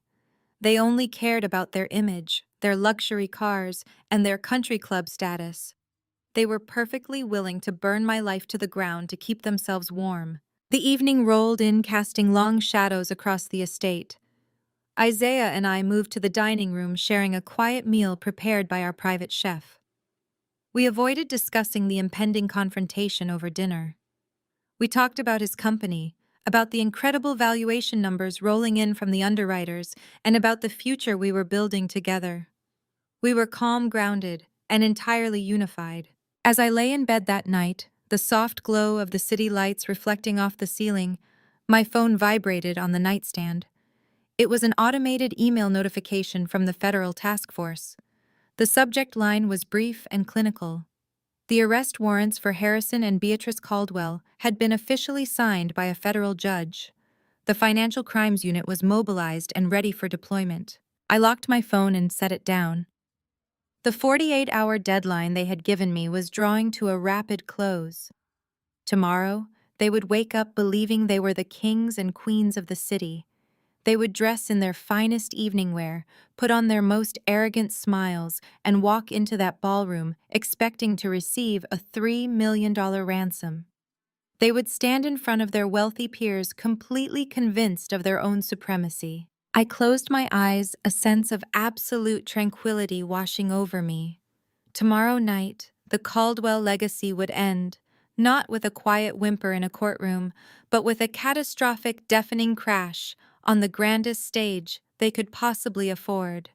They only cared about their image, their luxury cars, and their country club status. They were perfectly willing to burn my life to the ground to keep themselves warm. The evening rolled in, casting long shadows across the estate. Isaiah and I moved to the dining room, sharing a quiet meal prepared by our private chef. We avoided discussing the impending confrontation over dinner. We talked about his company, about the incredible valuation numbers rolling in from the underwriters, and about the future we were building together. We were calm, grounded, and entirely unified. As I lay in bed that night, the soft glow of the city lights reflecting off the ceiling, my phone vibrated on the nightstand. It was an automated email notification from the federal task force. The subject line was brief and clinical. The arrest warrants for Harrison and Beatrice Caldwell had been officially signed by a federal judge. The Financial Crimes Unit was mobilized and ready for deployment. I locked my phone and set it down. The 48-hour deadline they had given me was drawing to a rapid close. Tomorrow, they would wake up believing they were the kings and queens of the city. They would dress in their finest evening wear, put on their most arrogant smiles, and walk into that ballroom expecting to receive a $3 million ransom. They would stand in front of their wealthy peers completely convinced of their own supremacy. I closed my eyes, a sense of absolute tranquility washing over me. Tomorrow night, the Caldwell legacy would end, not with a quiet whimper in a courtroom, but with a catastrophic, deafening crash on the grandest stage they could possibly afford.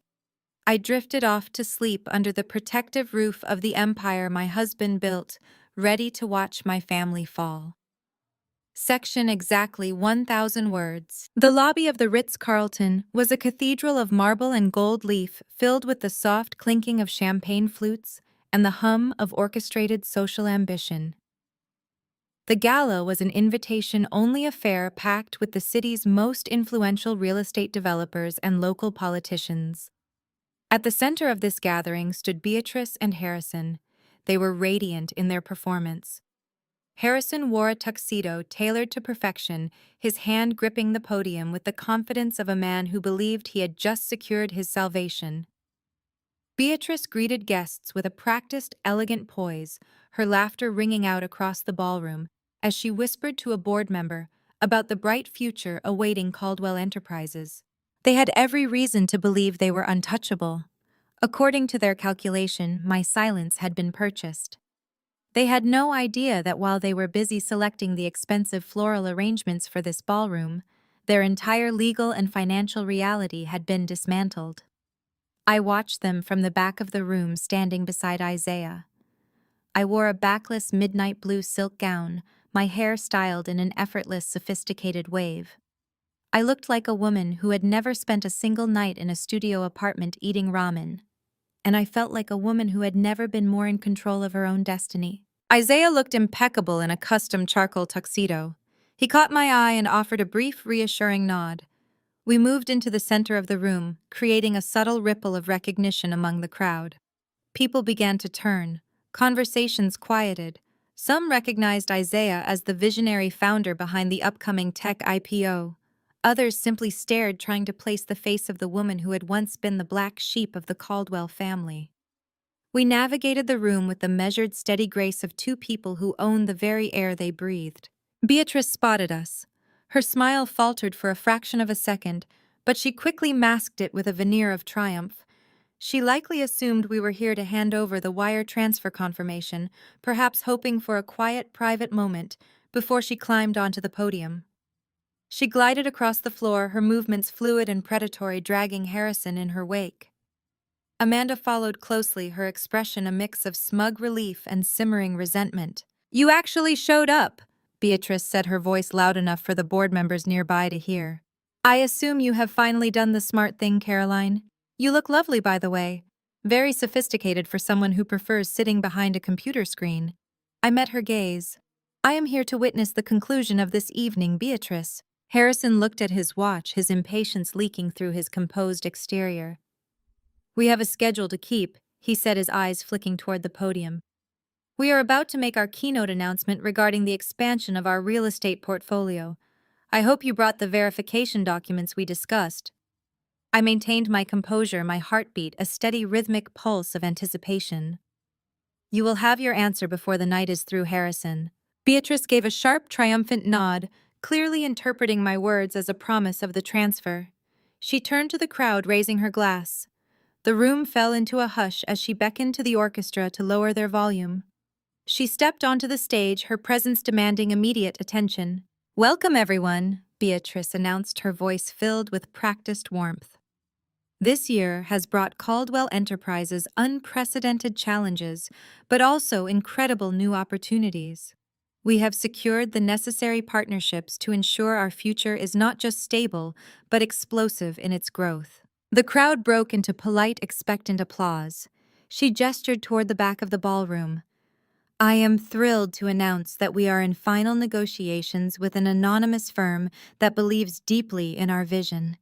I drifted off to sleep under the protective roof of the empire my husband built, ready to watch my family fall. Section exactly 1,000 words. The lobby of the Ritz-Carlton was a cathedral of marble and gold leaf filled with the soft clinking of champagne flutes and the hum of orchestrated social ambition. The gala was an invitation-only affair packed with the city's most influential real estate developers and local politicians. At the center of this gathering stood Beatrice and Harrison. They were radiant in their performance. Harrison wore a tuxedo tailored to perfection, his hand gripping the podium with the confidence of a man who believed he had just secured his salvation. Beatrice greeted guests with a practiced, elegant poise, her laughter ringing out across the ballroom as she whispered to a board member about the bright future awaiting Caldwell Enterprises. They had every reason to believe they were untouchable. According to their calculation, my silence had been purchased. They had no idea that while they were busy selecting the expensive floral arrangements for this ballroom, their entire legal and financial reality had been dismantled. I watched them from the back of the room, standing beside Isaiah. I wore a backless midnight blue silk gown, my hair styled in an effortless, sophisticated wave. I looked like a woman who had never spent a single night in a studio apartment eating ramen, and I felt like a woman who had never been more in control of her own destiny. Isaiah looked impeccable in a custom charcoal tuxedo. He caught my eye and offered a brief, reassuring nod. We moved into the center of the room, creating a subtle ripple of recognition among the crowd. People began to turn. Conversations quieted. Some recognized Isaiah as the visionary founder behind the upcoming tech IPO. Others simply stared, trying to place the face of the woman who had once been the black sheep of the Caldwell family. We navigated the room with the measured, steady grace of two people who owned the very air they breathed. Beatrice spotted us. Her smile faltered for a fraction of a second, but she quickly masked it with a veneer of triumph. She likely assumed we were here to hand over the wire transfer confirmation, perhaps hoping for a quiet, private moment before she climbed onto the podium. She glided across the floor, her movements fluid and predatory, dragging Harrison in her wake. Amanda followed closely, her expression a mix of smug relief and simmering resentment. "You actually showed up," Beatrice said, her voice loud enough for the board members nearby to hear. "I assume you have finally done the smart thing, Caroline. You look lovely, by the way. Very sophisticated for someone who prefers sitting behind a computer screen." I met her gaze. "I am here to witness the conclusion of this evening, Beatrice." Harrison looked at his watch, his impatience leaking through his composed exterior. "We have a schedule to keep," he said, his eyes flicking toward the podium. "We are about to make our keynote announcement regarding the expansion of our real estate portfolio. I hope you brought the verification documents we discussed." I maintained my composure, my heartbeat a steady rhythmic pulse of anticipation. "You will have your answer before the night is through, Harrison." Beatrice gave a sharp, triumphant nod, clearly interpreting my words as a promise of the transfer. She turned to the crowd, raising her glass. The room fell into a hush as she beckoned to the orchestra to lower their volume. She stepped onto the stage, her presence demanding immediate attention. "Welcome, everyone," Beatrice announced, her voice filled with practiced warmth. "This year has brought Caldwell Enterprises unprecedented challenges, but also incredible new opportunities. We have secured the necessary partnerships to ensure our future is not just stable, but explosive in its growth." The crowd broke into polite, expectant applause. She gestured toward the back of the ballroom. "I am thrilled to announce that we are in final negotiations with an anonymous firm that believes deeply in our vision.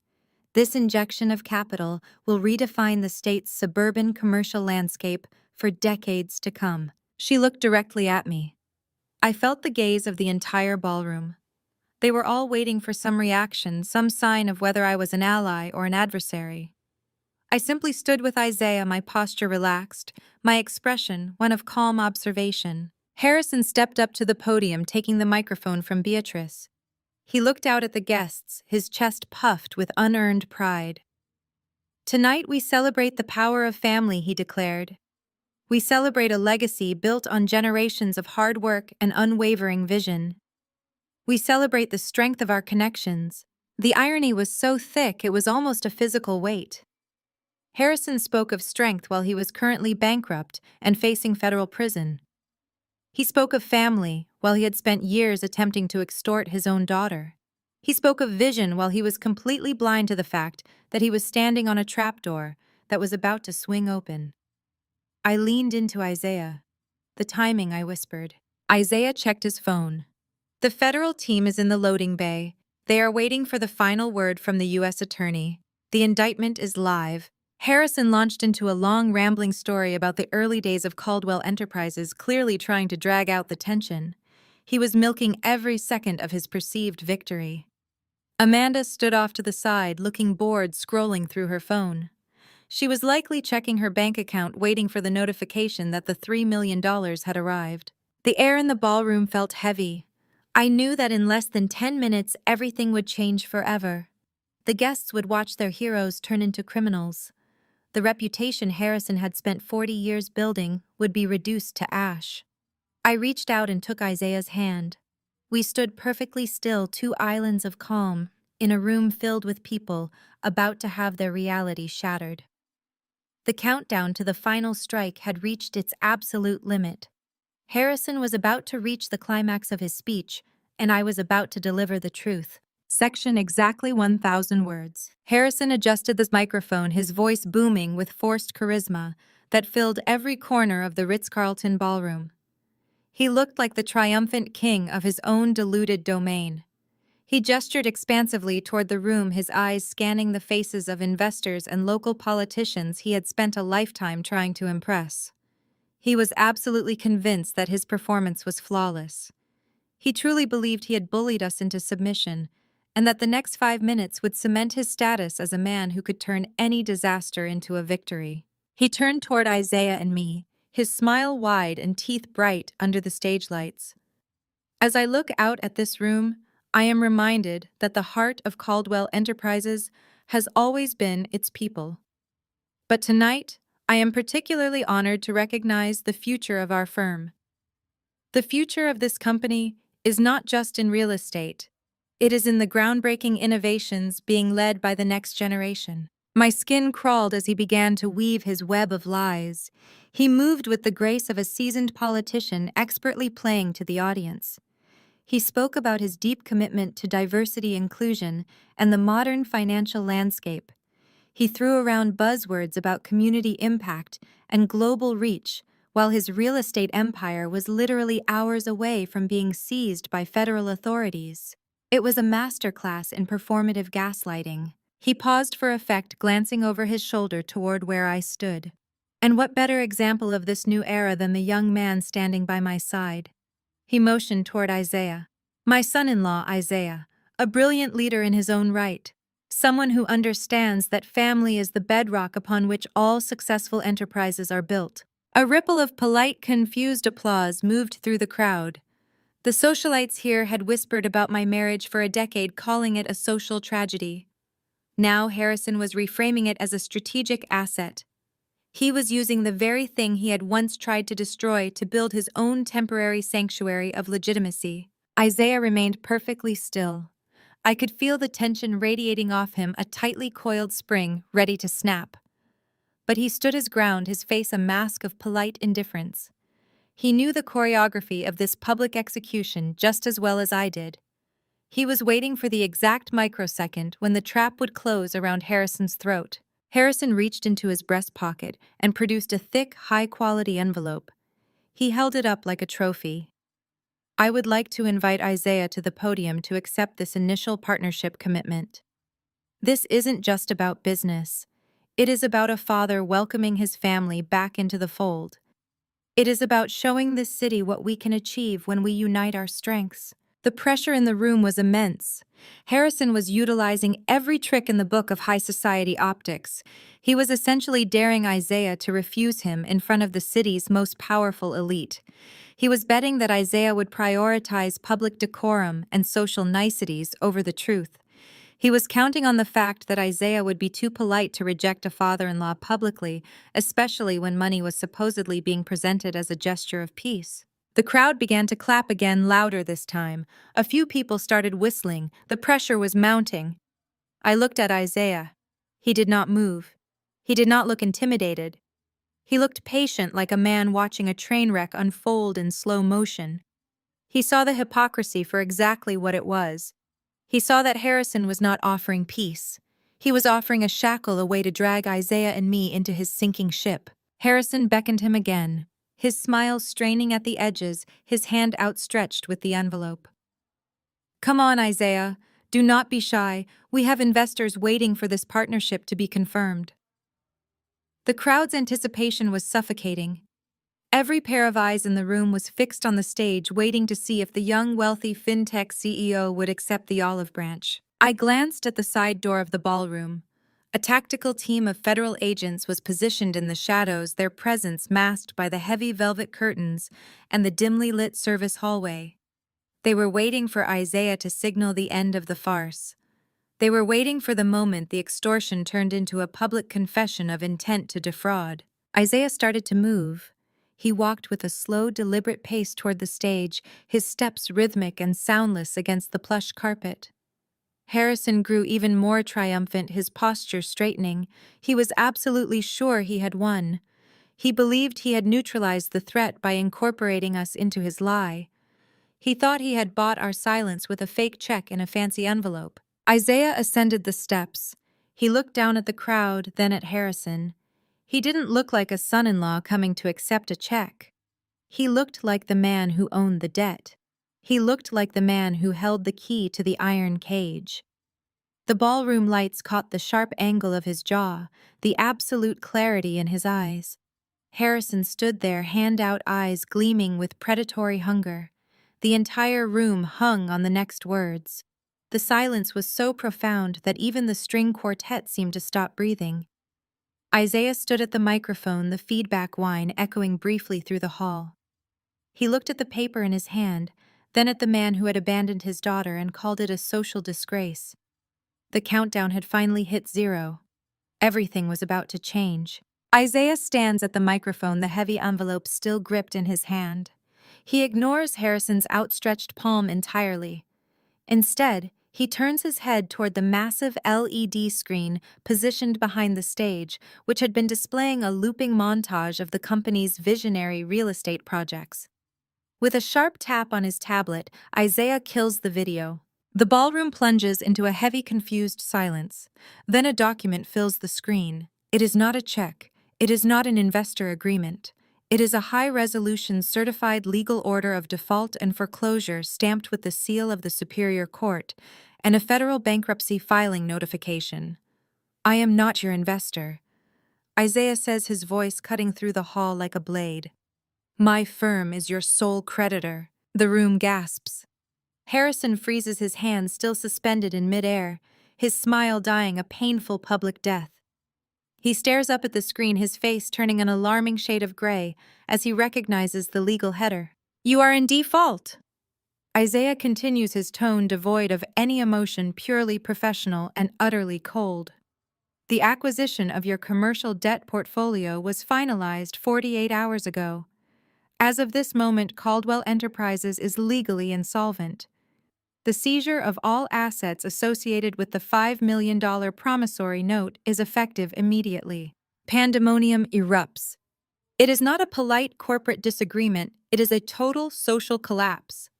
This injection of capital will redefine the state's suburban commercial landscape for decades to come." She looked directly at me. I felt the gaze of the entire ballroom. They were all waiting for some reaction, some sign of whether I was an ally or an adversary. I simply stood with Isaiah, my posture relaxed, my expression one of calm observation. Harrison stepped up to the podium, taking the microphone from Beatrice. He looked out at the guests, his chest puffed with unearned pride. "Tonight we celebrate the power of family," he declared. "We celebrate a legacy built on generations of hard work and unwavering vision. We celebrate the strength of our connections." The irony was so thick it was almost a physical weight. Harrison spoke of strength while he was currently bankrupt and facing federal prison. He spoke of family while he had spent years attempting to extort his own daughter. He spoke of vision while he was completely blind to the fact that he was standing on a trapdoor that was about to swing open. I leaned into Isaiah. "The timing," I whispered. Isaiah checked his phone. "The federal team is in the loading bay. They are waiting for the final word from the U.S. attorney. The indictment is live." Harrison launched into a long, rambling story about the early days of Caldwell Enterprises, clearly trying to drag out the tension. He was milking every second of his perceived victory. Amanda stood off to the side, looking bored, scrolling through her phone. She was likely checking her bank account, waiting for the notification that the $3 million had arrived. The air in the ballroom felt heavy. I knew that in less than 10 minutes, everything would change forever. The guests would watch their heroes turn into criminals. The reputation Harrison had spent 40 years building would be reduced to ash. I reached out and took Isaiah's hand. We stood perfectly still, two islands of calm, in a room filled with people about to have their reality shattered. The countdown to the final strike had reached its absolute limit. Harrison was about to reach the climax of his speech, and I was about to deliver the truth. Section exactly 1,000 words. Harrison adjusted the microphone, his voice booming with forced charisma that filled every corner of the Ritz-Carlton ballroom. He looked like the triumphant king of his own deluded domain. He gestured expansively toward the room, his eyes scanning the faces of investors and local politicians he had spent a lifetime trying to impress. He was absolutely convinced that his performance was flawless. He truly believed he had bullied us into submission, and that the next 5 minutes would cement his status as a man who could turn any disaster into a victory. He turned toward Isaiah and me, his smile wide and teeth bright under the stage lights. As I look out at this room, I am reminded that the heart of Caldwell Enterprises has always been its people. But tonight, I am particularly honored to recognize the future of our firm. The future of this company is not just in real estate. It is in the groundbreaking innovations being led by the next generation. My skin crawled as he began to weave his web of lies. He moved with the grace of a seasoned politician expertly playing to the audience. He spoke about his deep commitment to diversity inclusion and the modern financial landscape. He threw around buzzwords about community impact and global reach, while his real estate empire was literally hours away from being seized by federal authorities. It was a masterclass in performative gaslighting. He paused for effect, glancing over his shoulder toward where I stood. And what better example of this new era than the young man standing by my side? He motioned toward Isaiah. My son-in-law, Isaiah, a brilliant leader in his own right. Someone who understands that family is the bedrock upon which all successful enterprises are built. A ripple of polite, confused applause moved through the crowd. The socialites here had whispered about my marriage for a decade, calling it a social tragedy. Now Harrison was reframing it as a strategic asset. He was using the very thing he had once tried to destroy to build his own temporary sanctuary of legitimacy. Isaiah remained perfectly still. I could feel the tension radiating off him, a tightly coiled spring ready to snap. But he stood his ground, his face a mask of polite indifference. He knew the choreography of this public execution just as well as I did. He was waiting for the exact microsecond when the trap would close around Harrison's throat. Harrison reached into his breast pocket and produced a thick, high-quality envelope. He held it up like a trophy. I would like to invite Isaiah to the podium to accept this initial partnership commitment. This isn't just about business. It is about a father welcoming his family back into the fold. It is about showing this city what we can achieve when we unite our strengths. The pressure in the room was immense. Harrison was utilizing every trick in the book of high society optics. He was essentially daring Isaiah to refuse him in front of the city's most powerful elite. He was betting that Isaiah would prioritize public decorum and social niceties over the truth. He was counting on the fact that Isaiah would be too polite to reject a father-in-law publicly, especially when money was supposedly being presented as a gesture of peace. The crowd began to clap again, louder this time. A few people started whistling. The pressure was mounting. I looked at Isaiah. He did not move. He did not look intimidated. He looked patient, like a man watching a train wreck unfold in slow motion. He saw the hypocrisy for exactly what it was. He saw that Harrison was not offering peace. He was offering a shackle, a way to drag Isaiah and me into his sinking ship. Harrison beckoned him again, his smile straining at the edges, his hand outstretched with the envelope. Come on, Isaiah. Do not be shy. We have investors waiting for this partnership to be confirmed. The crowd's anticipation was suffocating. Every pair of eyes in the room was fixed on the stage, waiting to see if the young, wealthy fintech CEO would accept the olive branch. I glanced at the side door of the ballroom. A tactical team of federal agents was positioned in the shadows, their presence masked by the heavy velvet curtains and the dimly lit service hallway. They were waiting for Isaiah to signal the end of the farce. They were waiting for the moment the extortion turned into a public confession of intent to defraud. Isaiah started to move. He walked with a slow, deliberate pace toward the stage, his steps rhythmic and soundless against the plush carpet. Harrison grew even more triumphant, his posture straightening. He was absolutely sure he had won. He believed he had neutralized the threat by incorporating us into his lie. He thought he had bought our silence with a fake check in a fancy envelope. Isaiah ascended the steps. He looked down at the crowd, then at Harrison. He didn't look like a son-in-law coming to accept a check. He looked like the man who owned the debt. He looked like the man who held the key to the iron cage. The ballroom lights caught the sharp angle of his jaw, the absolute clarity in his eyes. Harrison stood there, hand-out eyes gleaming with predatory hunger. The entire room hung on the next words. The silence was so profound that even the string quartet seemed to stop breathing. Isaiah stood at the microphone, the feedback whine echoing briefly through the hall. He looked at the paper in his hand, then at the man who had abandoned his daughter and called it a social disgrace. The countdown had finally hit 0. Everything was about to change. Isaiah stands at the microphone, the heavy envelope still gripped in his hand. He ignores Harrison's outstretched palm entirely. Instead, he turns his head toward the massive LED screen positioned behind the stage, which had been displaying a looping montage of the company's visionary real estate projects. With a sharp tap on his tablet, Isaiah kills the video. The ballroom plunges into a heavy, confused silence. Then a document fills the screen. It is not a check. It is not an investor agreement. It is a high-resolution certified legal order of default and foreclosure stamped with the seal of the Superior Court and a federal bankruptcy filing notification. "I am not your investor," Isaiah says, his voice cutting through the hall like a blade. "My firm is your sole creditor." The room gasps. Harrison freezes his hands still suspended in midair, his smile dying a painful public death. He stares up at the screen, his face turning an alarming shade of gray as he recognizes the legal header. "You are in default." Isaiah continues, his tone devoid of any emotion, purely professional and utterly cold. "The acquisition of your commercial debt portfolio was finalized 48 hours ago. As of this moment, Caldwell Enterprises is legally insolvent. The seizure of all assets associated with the $5 million promissory note is effective immediately." Pandemonium erupts. It is not a polite corporate disagreement, it is a total social collapse.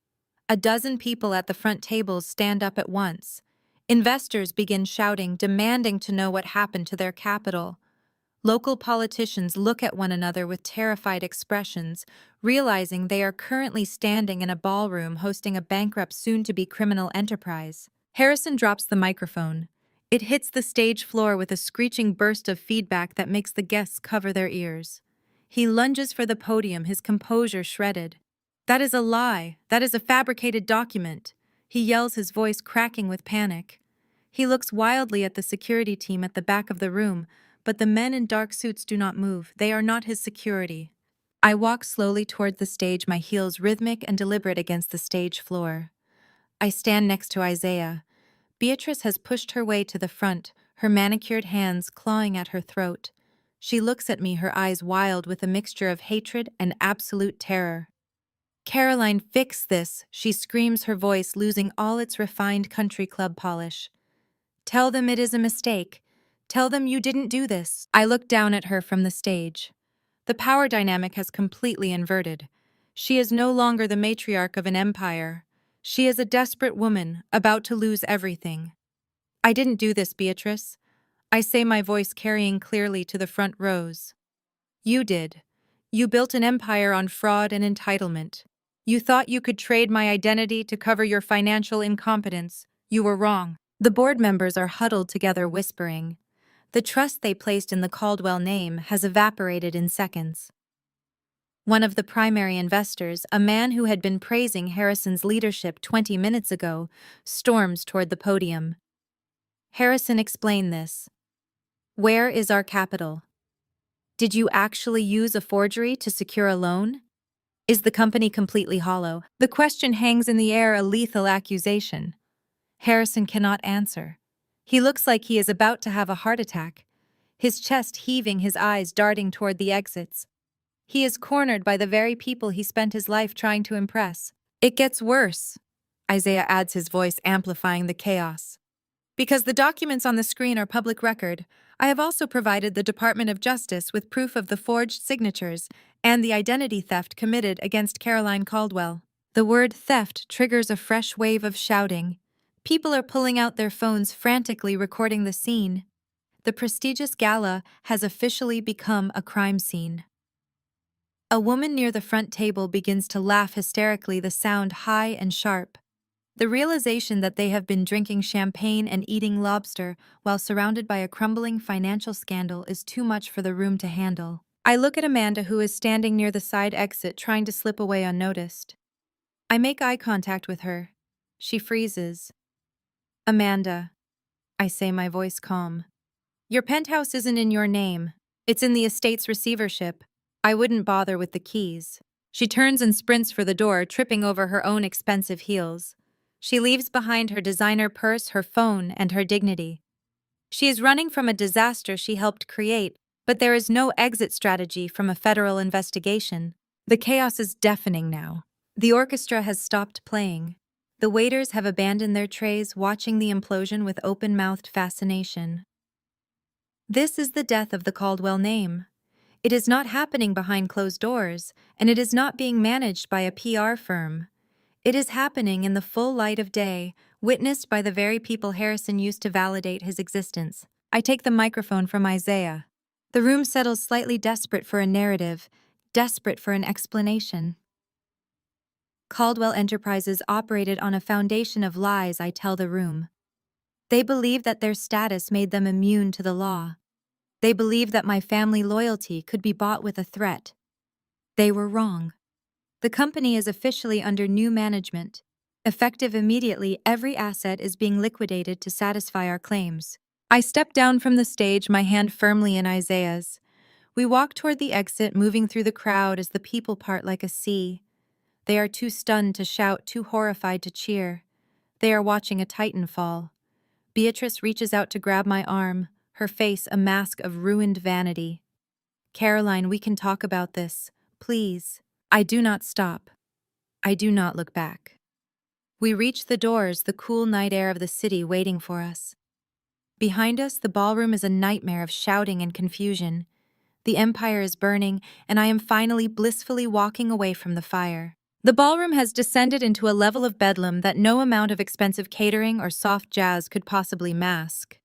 A dozen people at the front tables stand up at once. Investors begin shouting, demanding to know what happened to their capital. Local politicians look at one another with terrified expressions, realizing they are currently standing in a ballroom hosting a bankrupt soon-to-be criminal enterprise. Harrison drops the microphone. It hits the stage floor with a screeching burst of feedback that makes the guests cover their ears. He lunges for the podium, his composure shredded. "That is a lie. That is a fabricated document," he yells, his voice cracking with panic. He looks wildly at the security team at the back of the room, but the men in dark suits do not move. They are not his security. I walk slowly toward the stage, my heels rhythmic and deliberate against the stage floor. I stand next to Isaiah. Beatrice has pushed her way to the front, her manicured hands clawing at her throat. She looks at me, her eyes wild with a mixture of hatred and absolute terror. "Caroline, fix this," she screams, her voice losing all its refined country club polish. "Tell them it is a mistake. Tell them you didn't do this." I look down at her from the stage. The power dynamic has completely inverted. She is no longer the matriarch of an empire. She is a desperate woman, about to lose everything. "I didn't do this, Beatrice," I say, my voice carrying clearly to the front rows. "You did. You built an empire on fraud and entitlement. You thought you could trade my identity to cover your financial incompetence. You were wrong." The board members are huddled together, whispering. The trust they placed in the Caldwell name has evaporated in seconds. One of the primary investors, a man who had been praising Harrison's leadership 20 minutes ago, storms toward the podium. "Harrison, explain this. Where is our capital? Did you actually use a forgery to secure a loan? Is the company completely hollow?" The question hangs in the air, a lethal accusation. Harrison cannot answer. He looks like he is about to have a heart attack, his chest heaving, his eyes darting toward the exits. He is cornered by the very people he spent his life trying to impress. "It gets worse," Isaiah adds, his voice amplifying the chaos. "Because the documents on the screen are public record, I have also provided the Department of Justice with proof of the forged signatures and the identity theft committed against Caroline Caldwell." The word theft triggers a fresh wave of shouting. People are pulling out their phones, frantically recording the scene. The prestigious gala has officially become a crime scene. A woman near the front table begins to laugh hysterically, the sound high and sharp. The realization that they have been drinking champagne and eating lobster while surrounded by a crumbling financial scandal is too much for the room to handle. I look at Amanda, who is standing near the side exit trying to slip away unnoticed. I make eye contact with her. She freezes. Amanda, I say, my voice calm. Your penthouse isn't in your name. It's in the estate's receivership. I wouldn't bother with the keys. She turns and sprints for the door, tripping over her own expensive heels. She leaves behind her designer purse, her phone, and her dignity. She is running from a disaster she helped create, but there is no exit strategy from a federal investigation. The chaos is deafening now. The orchestra has stopped playing. The waiters have abandoned their trays, watching the implosion with open-mouthed fascination. This is the death of the Caldwell name. It is not happening behind closed doors, and it is not being managed by a PR firm. It is happening in the full light of day, witnessed by the very people Harrison used to validate his existence. I take the microphone from Isaiah. The room settles slightly, desperate for a narrative, desperate for an explanation. Caldwell Enterprises operated on a foundation of lies, I tell the room. They believed that their status made them immune to the law. They believed that my family loyalty could be bought with a threat. They were wrong. The company is officially under new management. Effective immediately, every asset is being liquidated to satisfy our claims. I step down from the stage, my hand firmly in Isaiah's. We walk toward the exit, moving through the crowd as the people part like a sea. They are too stunned to shout, too horrified to cheer. They are watching a titan fall. Beatrice reaches out to grab my arm, her face a mask of ruined vanity. Caroline, we can talk about this, please. I do not stop. I do not look back. We reach the doors, the cool night air of the city waiting for us. Behind us, the ballroom is a nightmare of shouting and confusion. The empire is burning, and I am finally blissfully walking away from the fire. The ballroom has descended into a level of bedlam that no amount of expensive catering or soft jazz could possibly mask.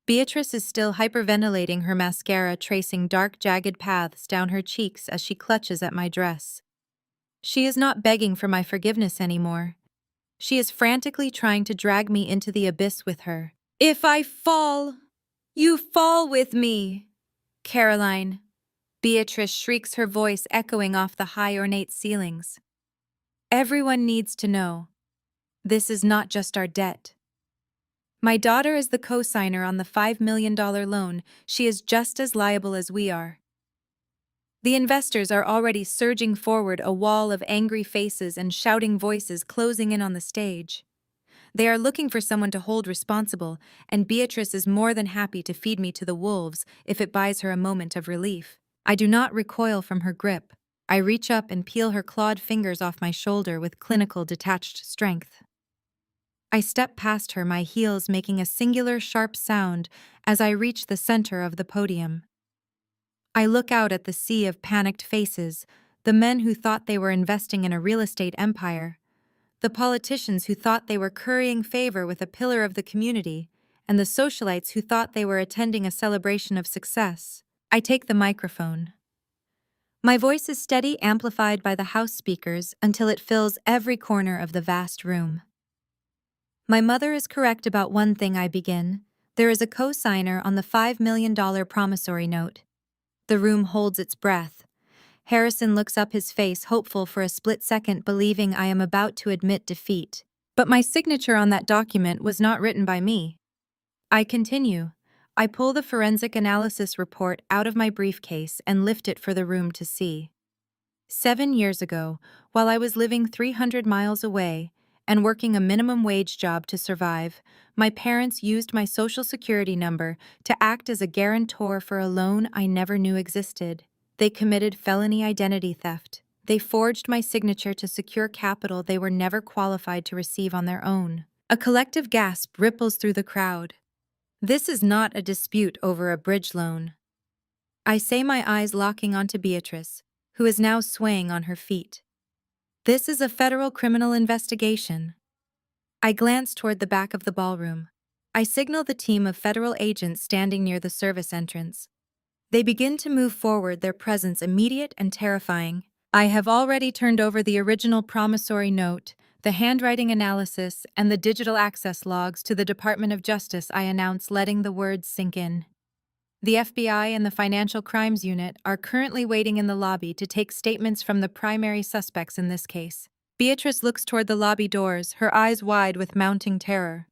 Beatrice is still hyperventilating, her mascara tracing dark, jagged paths down her cheeks as she clutches at my dress. She is not begging for my forgiveness anymore. She is frantically trying to drag me into the abyss with her. If I fall, you fall with me. Caroline. Beatrice shrieks, her voice echoing off the high, ornate ceilings. Everyone needs to know. This is not just our debt. My daughter is the co-signer on the $5 million loan. She is just as liable as we are. The investors are already surging forward, a wall of angry faces and shouting voices closing in on the stage. They are looking for someone to hold responsible, and Beatrice is more than happy to feed me to the wolves if it buys her a moment of relief. I do not recoil from her grip. I reach up and peel her clawed fingers off my shoulder with clinical detached strength. I step past her, my heels making a singular sharp sound as I reach the center of the podium. I look out at the sea of panicked faces, the men who thought they were investing in a real estate empire, the politicians who thought they were currying favor with a pillar of the community, and the socialites who thought they were attending a celebration of success. I take the microphone. My voice is steady, amplified by the house speakers until it fills every corner of the vast room. My mother is correct about one thing, I begin. There is a co-signer on the $5 million promissory note. The room holds its breath. Harrison looks up, his face hopeful for a split second, believing I am about to admit defeat. But my signature on that document was not written by me. I continue. I pull the forensic analysis report out of my briefcase and lift it for the room to see. 7 years ago, while I was living 300 miles away and working a minimum wage job to survive, my parents used my social security number to act as a guarantor for a loan I never knew existed. They committed felony identity theft. They forged my signature to secure capital they were never qualified to receive on their own. A collective gasp ripples through the crowd. This is not a dispute over a bridge loan. I say, my eyes locking onto Beatrice, who is now swaying on her feet. This is a federal criminal investigation. I glance toward the back of the ballroom. I signal the team of federal agents standing near the service entrance. They begin to move forward, their presence immediate and terrifying. I have already turned over the original promissory note, the handwriting analysis, and the digital access logs to the Department of Justice, I announce, letting the words sink in. The FBI and the Financial Crimes Unit are currently waiting in the lobby to take statements from the primary suspects in this case. Beatrice looks toward the lobby doors, her eyes wide with mounting terror.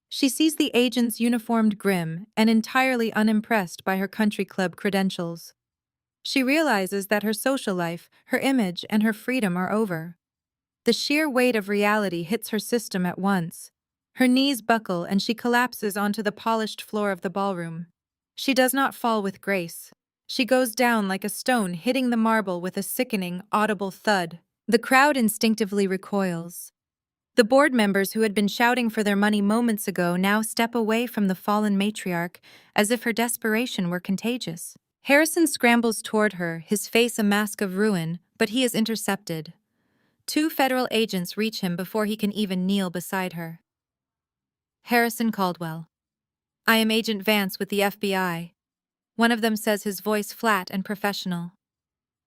She sees the agents uniformed grim and entirely unimpressed by her country club credentials. She realizes that her social life, her image, and her freedom are over. The sheer weight of reality hits her system at once. Her knees buckle and she collapses onto the polished floor of the ballroom. She does not fall with grace. She goes down like a stone, hitting the marble with a sickening, audible thud. The crowd instinctively recoils. The board members who had been shouting for their money moments ago now step away from the fallen matriarch as if her desperation were contagious. Harrison scrambles toward her, his face a mask of ruin, but he is intercepted. 2 federal agents reach him before he can even kneel beside her. Harrison Caldwell. I am Agent Vance with the FBI. One of them says, his voice flat and professional.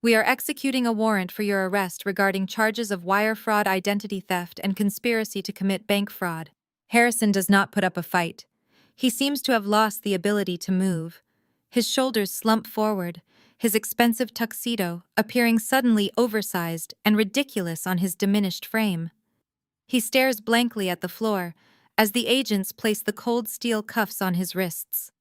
We are executing a warrant for your arrest regarding charges of wire fraud, identity theft, and conspiracy to commit bank fraud. Harrison does not put up a fight. He seems to have lost the ability to move. His shoulders slump forward, his expensive tuxedo appearing suddenly oversized and ridiculous on his diminished frame. He stares blankly at the floor as the agents place the cold steel cuffs on his wrists.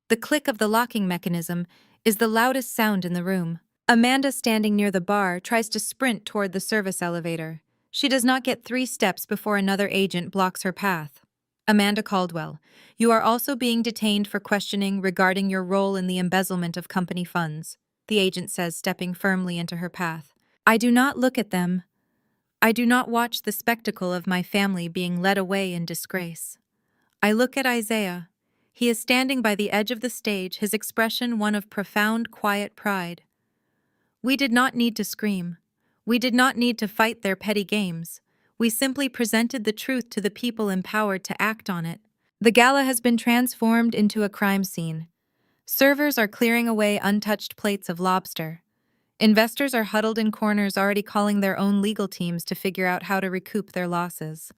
The click of the locking mechanism is the loudest sound in the room. Amanda, standing near the bar, tries to sprint toward the service elevator. She does not get 3 steps before another agent blocks her path. Amanda Caldwell, you are also being detained for questioning regarding your role in the embezzlement of company funds, the agent says, stepping firmly into her path. I do not look at them. I do not watch the spectacle of my family being led away in disgrace. I look at Isaiah. He is standing by the edge of the stage, his expression one of profound, quiet pride. We did not need to scream. We did not need to fight their petty games. We simply presented the truth to the people empowered to act on it. The gala has been transformed into a crime scene. Servers are clearing away untouched plates of lobster. Investors are huddled in corners, already calling their own legal teams to figure out how to recoup their losses.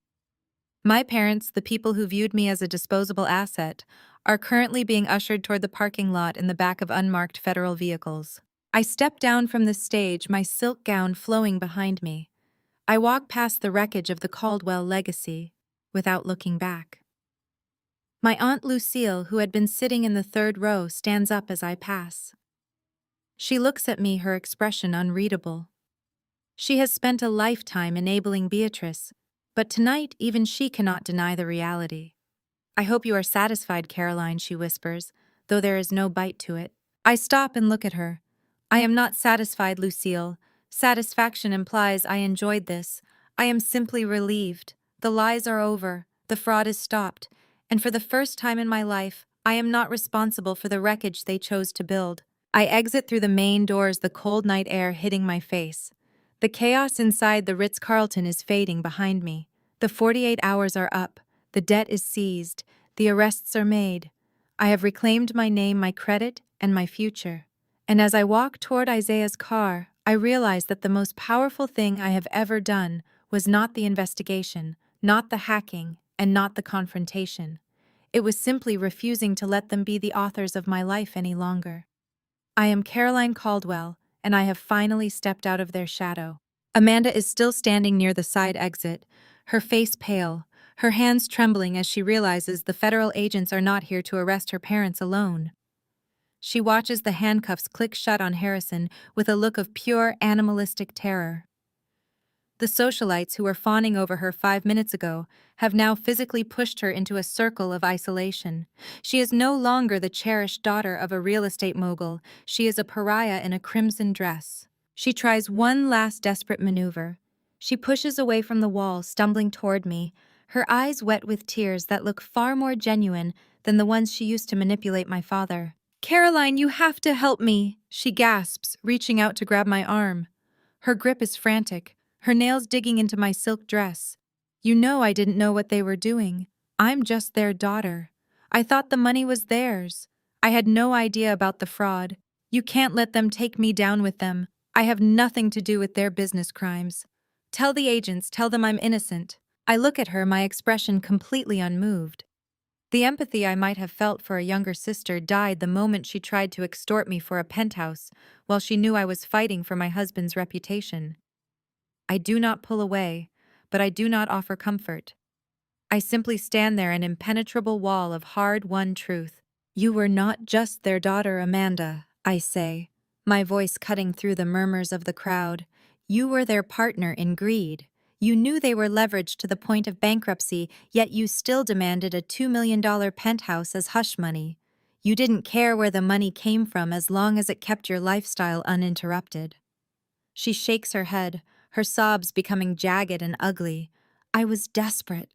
My parents, the people who viewed me as a disposable asset, are currently being ushered toward the parking lot in the back of unmarked federal vehicles. I step down from the stage, my silk gown flowing behind me. I walk past the wreckage of the Caldwell legacy, without looking back. My Aunt Lucille, who had been sitting in the 3rd row, stands up as I pass. She looks at me, her expression unreadable. She has spent a lifetime enabling Beatrice, but tonight even she cannot deny the reality. I hope you are satisfied, Caroline, she whispers, though there is no bite to it. I stop and look at her. I am not satisfied, Lucille. Satisfaction implies I enjoyed this. I am simply relieved. The lies are over. The fraud is stopped. And for the first time in my life, I am not responsible for the wreckage they chose to build. I exit through the main doors, the cold night air hitting my face. The chaos inside the Ritz-Carlton is fading behind me. The 48 hours are up. The debt is seized. The arrests are made. I have reclaimed my name, my credit, and my future. And as I walk toward Isaiah's car, I realize that the most powerful thing I have ever done was not the investigation, not the hacking, and not the confrontation. It was simply refusing to let them be the authors of my life any longer. I am Caroline Caldwell, and I have finally stepped out of their shadow. Amanda is still standing near the side exit, her face pale, her hands trembling as she realizes the federal agents are not here to arrest her parents alone. She watches the handcuffs click shut on Harrison with a look of pure animalistic terror. The socialites who were fawning over her 5 minutes ago have now physically pushed her into a circle of isolation. She is no longer the cherished daughter of a real estate mogul. She is a pariah in a crimson dress. She tries one last desperate maneuver. She pushes away from the wall, stumbling toward me, her eyes wet with tears that look far more genuine than the ones she used to manipulate my father. "Caroline, you have to help me," she gasps, reaching out to grab my arm. Her grip is frantic, her nails digging into my silk dress. "You know I didn't know what they were doing. I'm just their daughter. I thought the money was theirs. I had no idea about the fraud." You can't let them take me down with them. I have nothing to do with their business crimes. Tell the agents, tell them I'm innocent. I look at her, my expression completely unmoved. The empathy I might have felt for a younger sister died the moment she tried to extort me for a penthouse, while she knew I was fighting for my husband's reputation. I do not pull away, but I do not offer comfort. I simply stand there, an impenetrable wall of hard-won truth. You were not just their daughter, Amanda, I say, my voice cutting through the murmurs of the crowd. You were their partner in greed. You knew they were leveraged to the point of bankruptcy, yet you still demanded a $2 million penthouse as hush money. You didn't care where the money came from as long as it kept your lifestyle uninterrupted. She shakes her head, her sobs becoming jagged and ugly. I was desperate.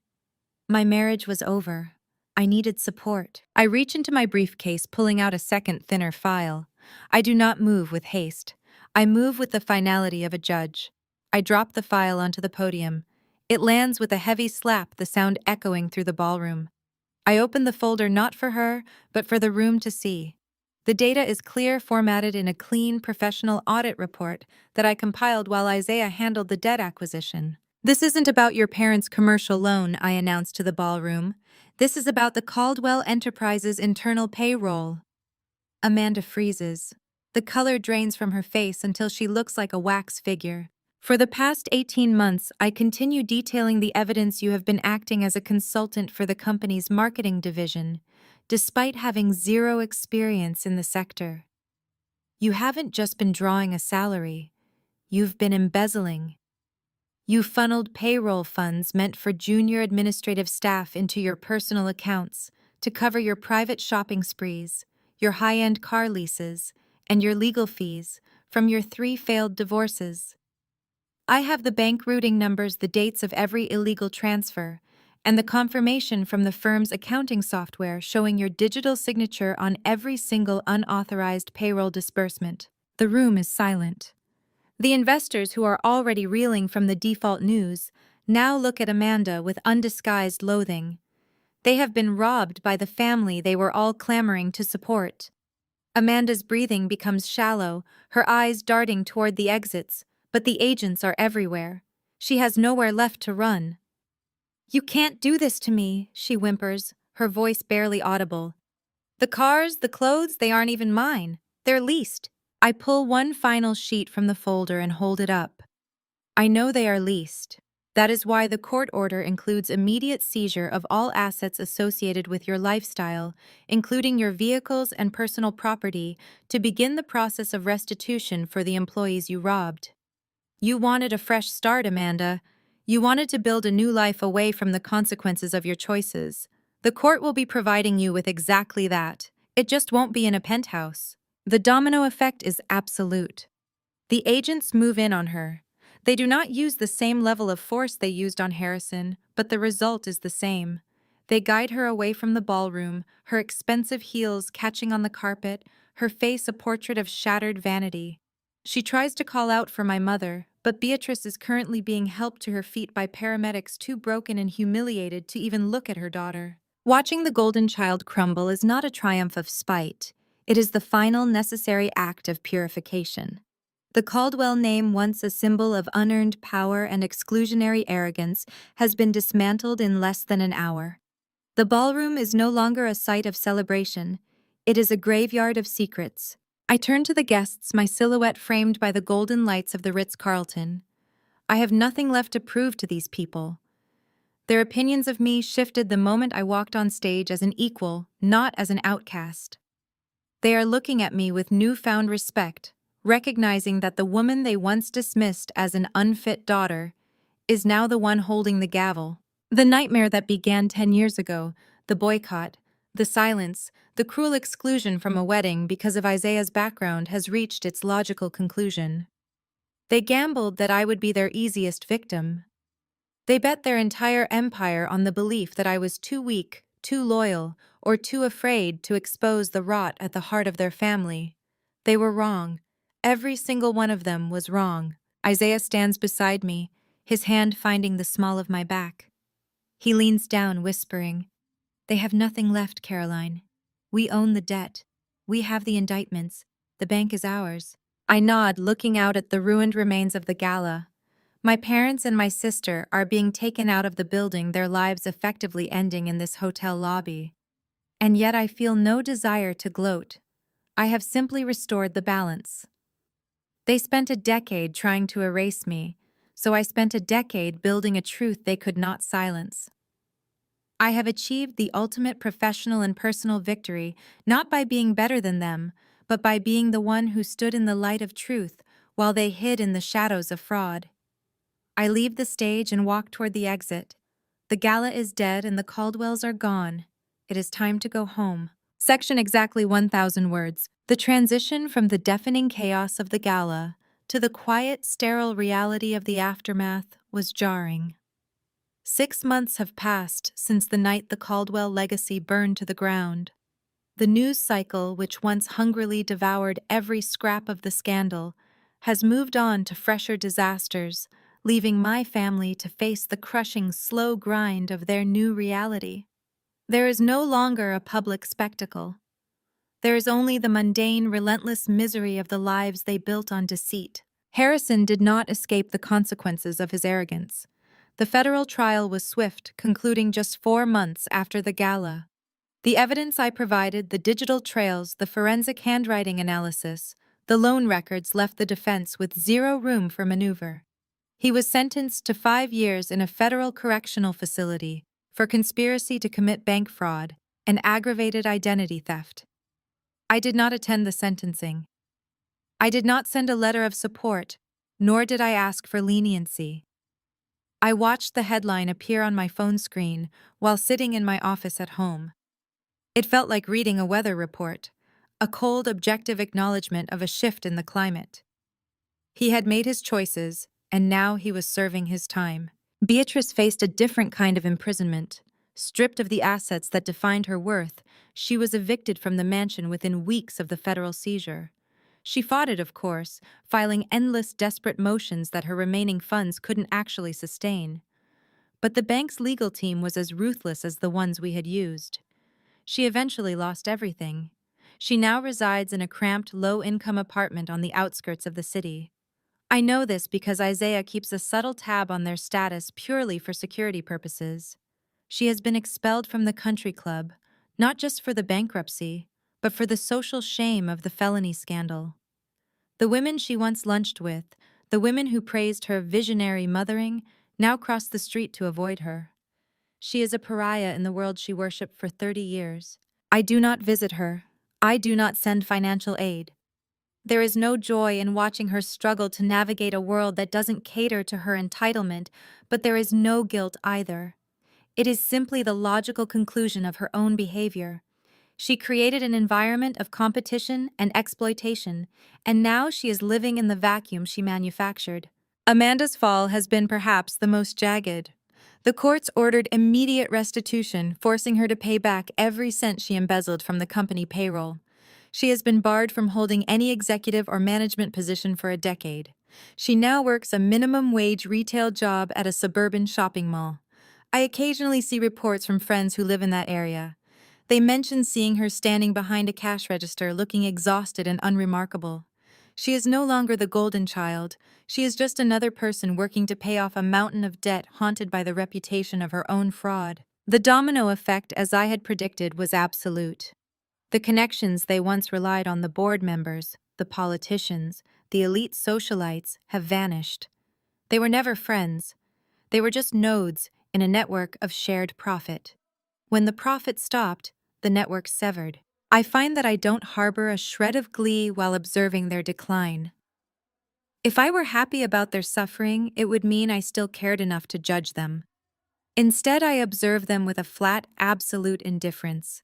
My marriage was over. I needed support. I reach into my briefcase, pulling out a second, thinner file. I do not move with haste. I move with the finality of a judge. I drop the file onto the podium. It lands with a heavy slap, the sound echoing through the ballroom. I open the folder not for her, but for the room to see. The data is clear, formatted in a clean, professional audit report that I compiled while Isaiah handled the debt acquisition. This isn't about your parents' commercial loan, I announced to the ballroom. This is about the Caldwell Enterprises internal payroll. Amanda freezes. The color drains from her face until she looks like a wax figure. For the past 18 months, I continue detailing the evidence you have been acting as a consultant for the company's marketing division, despite having zero experience in the sector. You haven't just been drawing a salary. You've been embezzling. You funneled payroll funds meant for junior administrative staff into your personal accounts to cover your private shopping sprees, your high-end car leases, and your legal fees from your 3 failed divorces. I have the bank routing numbers, the dates of every illegal transfer, and the confirmation from the firm's accounting software showing your digital signature on every single unauthorized payroll disbursement. The room is silent. The investors, who are already reeling from the default news, now look at Amanda with undisguised loathing. They have been robbed by the family they were all clamoring to support. Amanda's breathing becomes shallow, her eyes darting toward the exits, but the agents are everywhere. She has nowhere left to run. You can't do this to me, she whimpers, her voice barely audible. The cars, the clothes, they aren't even mine. They're leased. I pull one final sheet from the folder and hold it up. I know they are leased. That is why the court order includes immediate seizure of all assets associated with your lifestyle, including your vehicles and personal property, to begin the process of restitution for the employees you robbed. You wanted a fresh start, Amanda. You wanted to build a new life away from the consequences of your choices. The court will be providing you with exactly that. It just won't be in a penthouse. The domino effect is absolute. The agents move in on her. They do not use the same level of force they used on Harrison, but the result is the same. They guide her away from the ballroom, her expensive heels catching on the carpet, her face a portrait of shattered vanity. She tries to call out for my mother, but Beatrice is currently being helped to her feet by paramedics too broken and humiliated to even look at her daughter. Watching the golden child crumble is not a triumph of spite. It is the final necessary act of purification. The Caldwell name, once a symbol of unearned power and exclusionary arrogance, has been dismantled in less than an hour. The ballroom is no longer a site of celebration. It is a graveyard of secrets. I turn to the guests, my silhouette framed by the golden lights of the Ritz-Carlton. I have nothing left to prove to these people. Their opinions of me shifted the moment I walked on stage as an equal, not as an outcast. They are looking at me with newfound respect, recognizing that the woman they once dismissed as an unfit daughter is now the one holding the gavel. The nightmare that began 10 years ago, the boycott, the silence, the cruel exclusion from a wedding because of Isaiah's background, has reached its logical conclusion. They gambled that I would be their easiest victim. They bet their entire empire on the belief that I was too weak, too loyal, or too afraid to expose the rot at the heart of their family. They were wrong. Every single one of them was wrong. Isaiah stands beside me, his hand finding the small of my back. He leans down, whispering, "They have nothing left, Caroline. We own the debt. We have the indictments. The bank is ours. I nod, looking out at the ruined remains of the gala. My parents and my sister are being taken out of the building, their lives effectively ending in this hotel lobby. And yet I feel no desire to gloat. I have simply restored the balance. They spent a decade trying to erase me, so I spent a decade building a truth they could not silence. I have achieved the ultimate professional and personal victory, not by being better than them, but by being the one who stood in the light of truth while they hid in the shadows of fraud. I leave the stage and walk toward the exit. The gala is dead and the Caldwells are gone. It is time to go home. Section exactly 1,000 words. The transition from the deafening chaos of the gala to the quiet, sterile reality of the aftermath was jarring. 6 months have passed since the night the Caldwell legacy burned to the ground. The news cycle, which once hungrily devoured every scrap of the scandal, has moved on to fresher disasters, leaving my family to face the crushing, slow grind of their new reality. There is no longer a public spectacle. There is only the mundane, relentless misery of the lives they built on deceit. Harrison did not escape the consequences of his arrogance. The federal trial was swift, concluding just 4 months after the gala. The evidence I provided, the digital trails, the forensic handwriting analysis, the loan records left the defense with zero room for maneuver. He was sentenced to 5 years in a federal correctional facility for conspiracy to commit bank fraud and aggravated identity theft. I did not attend the sentencing. I did not send a letter of support, nor did I ask for leniency. I watched the headline appear on my phone screen while sitting in my office at home. It felt like reading a weather report, a cold, objective acknowledgement of a shift in the climate. He had made his choices, and now he was serving his time. Beatrice faced a different kind of imprisonment. Stripped of the assets that defined her worth, she was evicted from the mansion within weeks of the federal seizure. She fought it, of course, filing endless desperate motions that her remaining funds couldn't actually sustain. But the bank's legal team was as ruthless as the ones we had used. She eventually lost everything. She now resides in a cramped, low-income apartment on the outskirts of the city. I know this because Isaiah keeps a subtle tab on their status purely for security purposes. She has been expelled from the country club, not just for the bankruptcy, but for the social shame of the felony scandal. The women she once lunched with, the women who praised her visionary mothering, now cross the street to avoid her. She is a pariah in the world she worshipped for 30 years. I do not visit her. I do not send financial aid. There is no joy in watching her struggle to navigate a world that doesn't cater to her entitlement, but there is no guilt either. It is simply the logical conclusion of her own behavior. She created an environment of competition and exploitation, and now she is living in the vacuum she manufactured. Amanda's fall has been perhaps the most jagged. The courts ordered immediate restitution, forcing her to pay back every cent she embezzled from the company payroll. She has been barred from holding any executive or management position for a decade. She now works a minimum wage retail job at a suburban shopping mall. I occasionally see reports from friends who live in that area. They mention seeing her standing behind a cash register looking exhausted and unremarkable. She is no longer the golden child. She is just another person working to pay off a mountain of debt haunted by the reputation of her own fraud. The domino effect, as I had predicted, was absolute. The connections they once relied on, the board members, the politicians, the elite socialites, have vanished. They were never friends. They were just nodes in a network of shared profit. When the profit stopped, the network severed. I find that I don't harbor a shred of glee while observing their decline. If I were happy about their suffering, it would mean I still cared enough to judge them. Instead, I observe them with a flat, absolute indifference.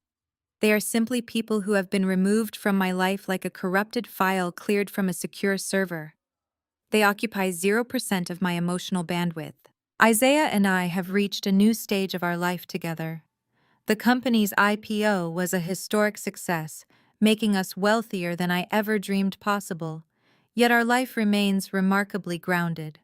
They are simply people who have been removed from my life like a corrupted file cleared from a secure server. They occupy 0% of my emotional bandwidth. Isaiah and I have reached a new stage of our life together. The company's IPO was a historic success, making us wealthier than I ever dreamed possible, yet our life remains remarkably grounded.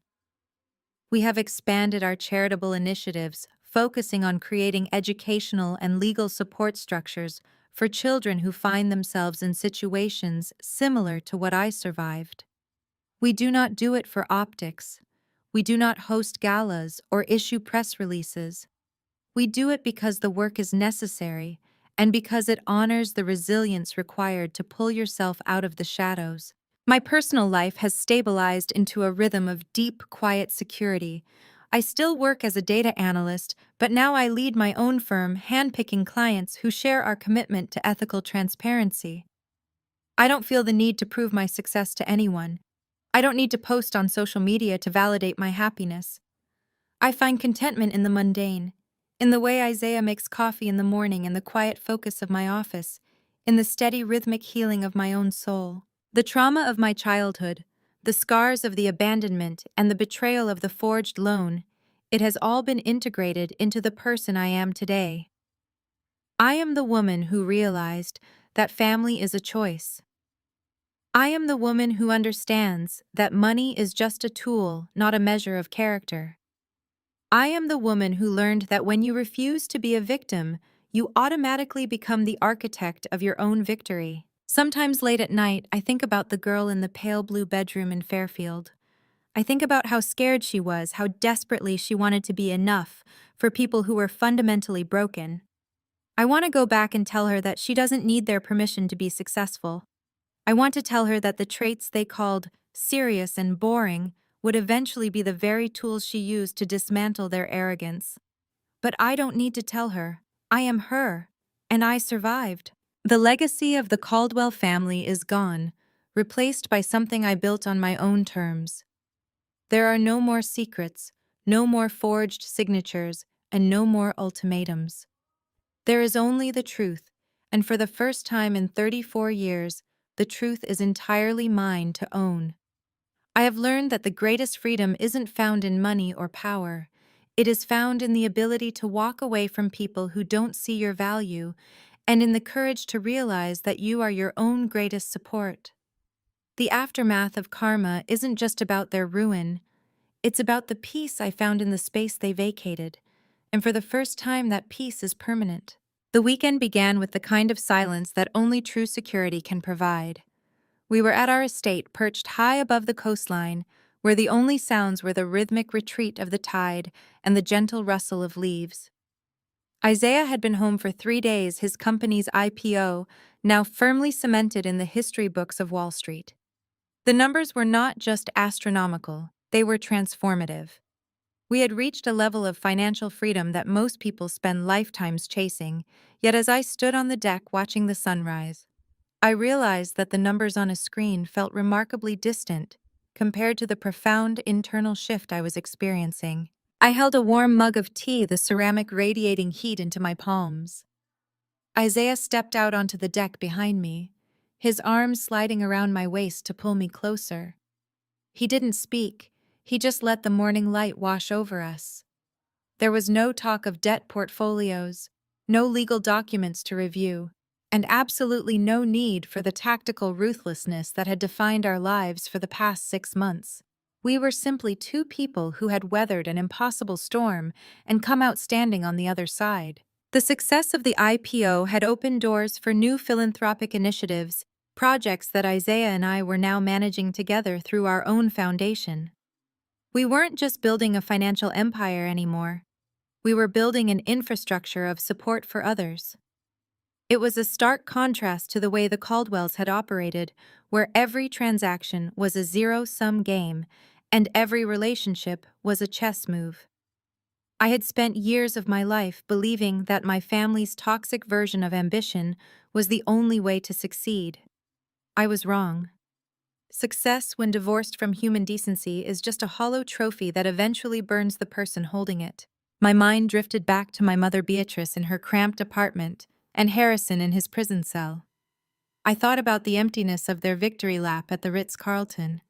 We have expanded our charitable initiatives, focusing on creating educational and legal support structures for children who find themselves in situations similar to what I survived. We do not do it for optics. We do not host galas or issue press releases. We do it because the work is necessary and because it honors the resilience required to pull yourself out of the shadows. My personal life has stabilized into a rhythm of deep, quiet security. I still work as a data analyst, but now I lead my own firm, handpicking clients who share our commitment to ethical transparency. I don't feel the need to prove my success to anyone. I don't need to post on social media to validate my happiness. I find contentment in the mundane, in the way Isaiah makes coffee in the morning, in the quiet focus of my office, in the steady rhythmic healing of my own soul. The trauma of my childhood, the scars of the abandonment, and the betrayal of the forged loan, it has all been integrated into the person I am today. I am the woman who realized that family is a choice. I am the woman who understands that money is just a tool, not a measure of character. I am the woman who learned that when you refuse to be a victim, you automatically become the architect of your own victory. Sometimes late at night, I think about the girl in the pale blue bedroom in Fairfield. I think about how scared she was, how desperately she wanted to be enough for people who were fundamentally broken. I want to go back and tell her that she doesn't need their permission to be successful. I want to tell her that the traits they called serious and boring would eventually be the very tools she used to dismantle their arrogance. But I don't need to tell her. I am her, and I survived. The legacy of the Caldwell family is gone, replaced by something I built on my own terms. There are no more secrets, no more forged signatures, and no more ultimatums. There is only the truth, and for the first time in 34 years, the truth is entirely mine to own. I have learned that the greatest freedom isn't found in money or power. It is found in the ability to walk away from people who don't see your value, and in the courage to realize that you are your own greatest support. The aftermath of karma isn't just about their ruin. It's about the peace I found in the space they vacated, and for the first time that peace is permanent. The weekend began with the kind of silence that only true security can provide. We were at our estate perched high above the coastline, where the only sounds were the rhythmic retreat of the tide and the gentle rustle of leaves. Isaiah had been home for 3 days, his company's IPO now firmly cemented in the history books of Wall Street. The numbers were not just astronomical, they were transformative. We had reached a level of financial freedom that most people spend lifetimes chasing, yet as I stood on the deck watching the sunrise, I realized that the numbers on a screen felt remarkably distant compared to the profound internal shift I was experiencing. I held a warm mug of tea, the ceramic radiating heat into my palms. Isaiah stepped out onto the deck behind me, his arms sliding around my waist to pull me closer. He didn't speak, he just let the morning light wash over us. There was no talk of debt portfolios, no legal documents to review, and absolutely no need for the tactical ruthlessness that had defined our lives for the past 6 months. We were simply two people who had weathered an impossible storm and come out standing on the other side. The success of the IPO had opened doors for new philanthropic initiatives, projects that Isaiah and I were now managing together through our own foundation. We weren't just building a financial empire anymore. We were building an infrastructure of support for others. It was a stark contrast to the way the Caldwells had operated, where every transaction was a zero-sum game and every relationship was a chess move. I had spent years of my life believing that my family's toxic version of ambition was the only way to succeed. I was wrong. Success, when divorced from human decency, is just a hollow trophy that eventually burns the person holding it. My mind drifted back to my mother Beatrice in her cramped apartment and Harrison in his prison cell. I thought about the emptiness of their victory lap at the Ritz-Carlton.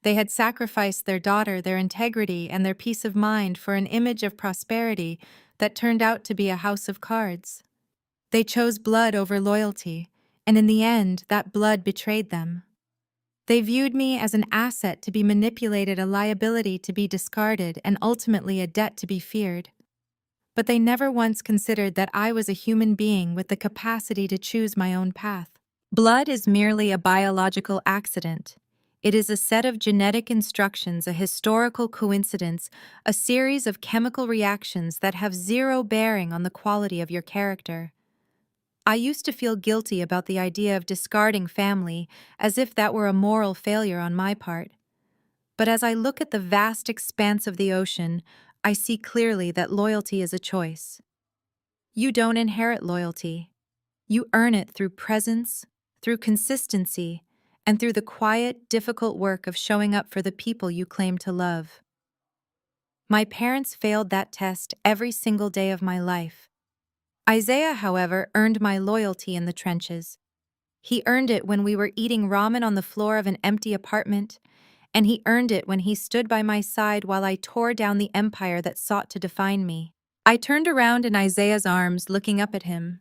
They had sacrificed their daughter, their integrity, and their peace of mind for an image of prosperity that turned out to be a house of cards. They chose blood over loyalty, and in the end, that blood betrayed them. They viewed me as an asset to be manipulated, a liability to be discarded, and ultimately a debt to be feared. but they never once considered that I was a human being with the capacity to choose my own path. Blood is merely a biological accident. It is a set of genetic instructions, a historical coincidence, a series of chemical reactions that have zero bearing on the quality of your character. I used to feel guilty about the idea of discarding family, as if that were a moral failure on my part. But as I look at the vast expanse of the ocean, I see clearly that loyalty is a choice. You don't inherit loyalty. You earn it through presence, through consistency, and through the quiet, difficult work of showing up for the people you claim to love. My parents failed that test every single day of my life. Isaiah, however, earned my loyalty in the trenches. He earned it when we were eating ramen on the floor of an empty apartment, and he earned it when he stood by my side while I tore down the empire that sought to define me. I turned around in Isaiah's arms, looking up at him.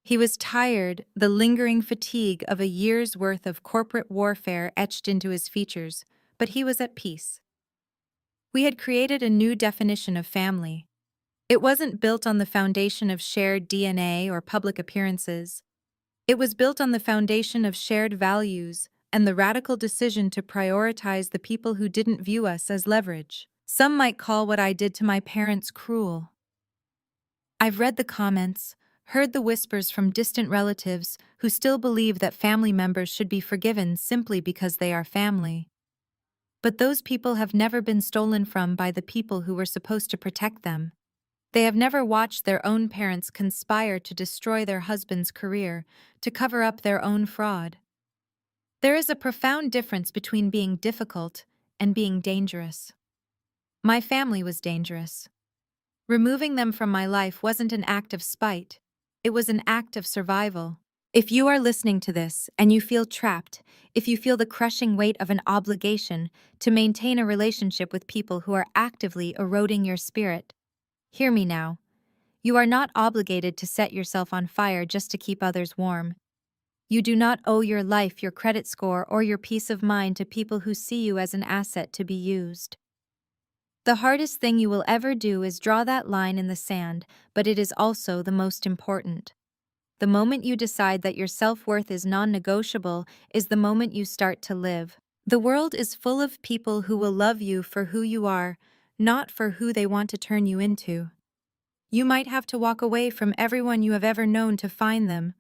He was tired, the lingering fatigue of a year's worth of corporate warfare etched into his features, but he was at peace. We had created a new definition of family. It wasn't built on the foundation of shared DNA or public appearances. It was built on the foundation of shared values and the radical decision to prioritize the people who didn't view us as leverage. Some might call what I did to my parents cruel. I've read the comments, heard the whispers from distant relatives who still believe that family members should be forgiven simply because they are family. But those people have never been stolen from by the people who were supposed to protect them. They have never watched their own parents conspire to destroy their husband's career, to cover up their own fraud. There is a profound difference between being difficult and being dangerous. My family was dangerous. Removing them from my life wasn't an act of spite. It was an act of survival. If you are listening to this and you feel trapped, if you feel the crushing weight of an obligation to maintain a relationship with people who are actively eroding your spirit, hear me now. You are not obligated to set yourself on fire just to keep others warm. You do not owe your life, your credit score, or your peace of mind to people who see you as an asset to be used. The hardest thing you will ever do is draw that line in the sand, but it is also the most important. The moment you decide that your self-worth is non-negotiable is the moment you start to live. The world is full of people who will love you for who you are, not for who they want to turn you into. You might have to walk away from everyone you have ever known to find them,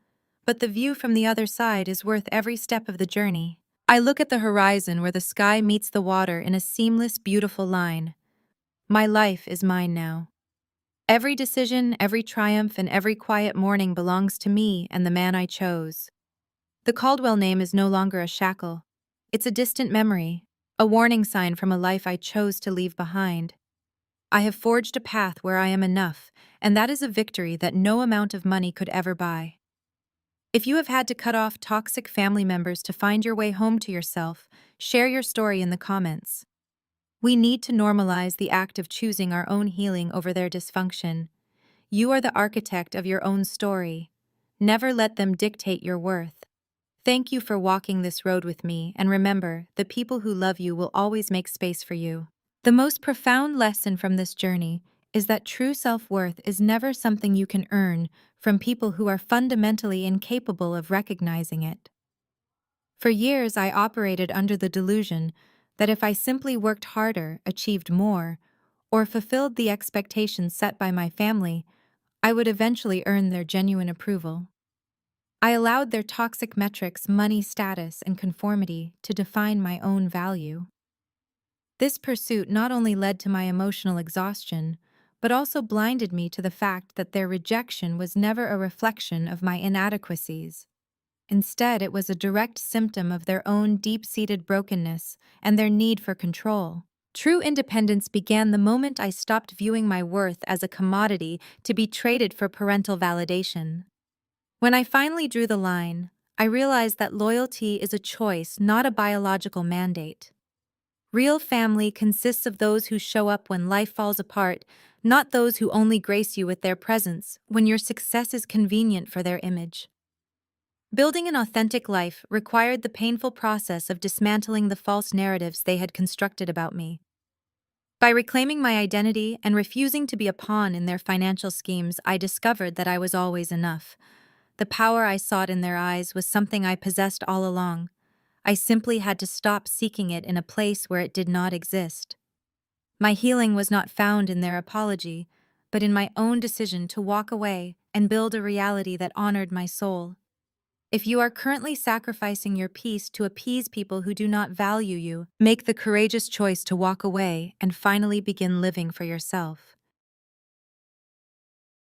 but the view from the other side is worth every step of the journey. I look at the horizon where the sky meets the water in a seamless, beautiful line. My life is mine now. Every decision, every triumph, and every quiet morning belongs to me and the man I chose. The Caldwell name is no longer a shackle. It's a distant memory, a warning sign from a life I chose to leave behind. I have forged a path where I am enough, and that is a victory that no amount of money could ever buy. If you have had to cut off toxic family members to find your way home to yourself, share your story in the comments. We need to normalize the act of choosing our own healing over their dysfunction. You are the architect of your own story. Never let them dictate your worth. Thank you for walking this road with me, and remember, the people who love you will always make space for you. The most profound lesson from this journey is that true self-worth is never something you can earn from people who are fundamentally incapable of recognizing it. For years, I operated under the delusion that if I simply worked harder, achieved more, or fulfilled the expectations set by my family, I would eventually earn their genuine approval. I allowed their toxic metrics, money, status, and conformity to define my own value. This pursuit not only led to my emotional exhaustion, but also blinded me to the fact that their rejection was never a reflection of my inadequacies. Instead, it was a direct symptom of their own deep-seated brokenness and their need for control. True independence began the moment I stopped viewing my worth as a commodity to be traded for parental validation. When I finally drew the line, I realized that loyalty is a choice, not a biological mandate. Real family consists of those who show up when life falls apart, not those who only grace you with their presence when your success is convenient for their image. Building an authentic life required the painful process of dismantling the false narratives they had constructed about me. By reclaiming my identity and refusing to be a pawn in their financial schemes, I discovered that I was always enough. The power I sought in their eyes was something I possessed all along. I simply had to stop seeking it in a place where it did not exist. My healing was not found in their apology, but in my own decision to walk away and build a reality that honored my soul. If you are currently sacrificing your peace to appease people who do not value you, make the courageous choice to walk away and finally begin living for yourself.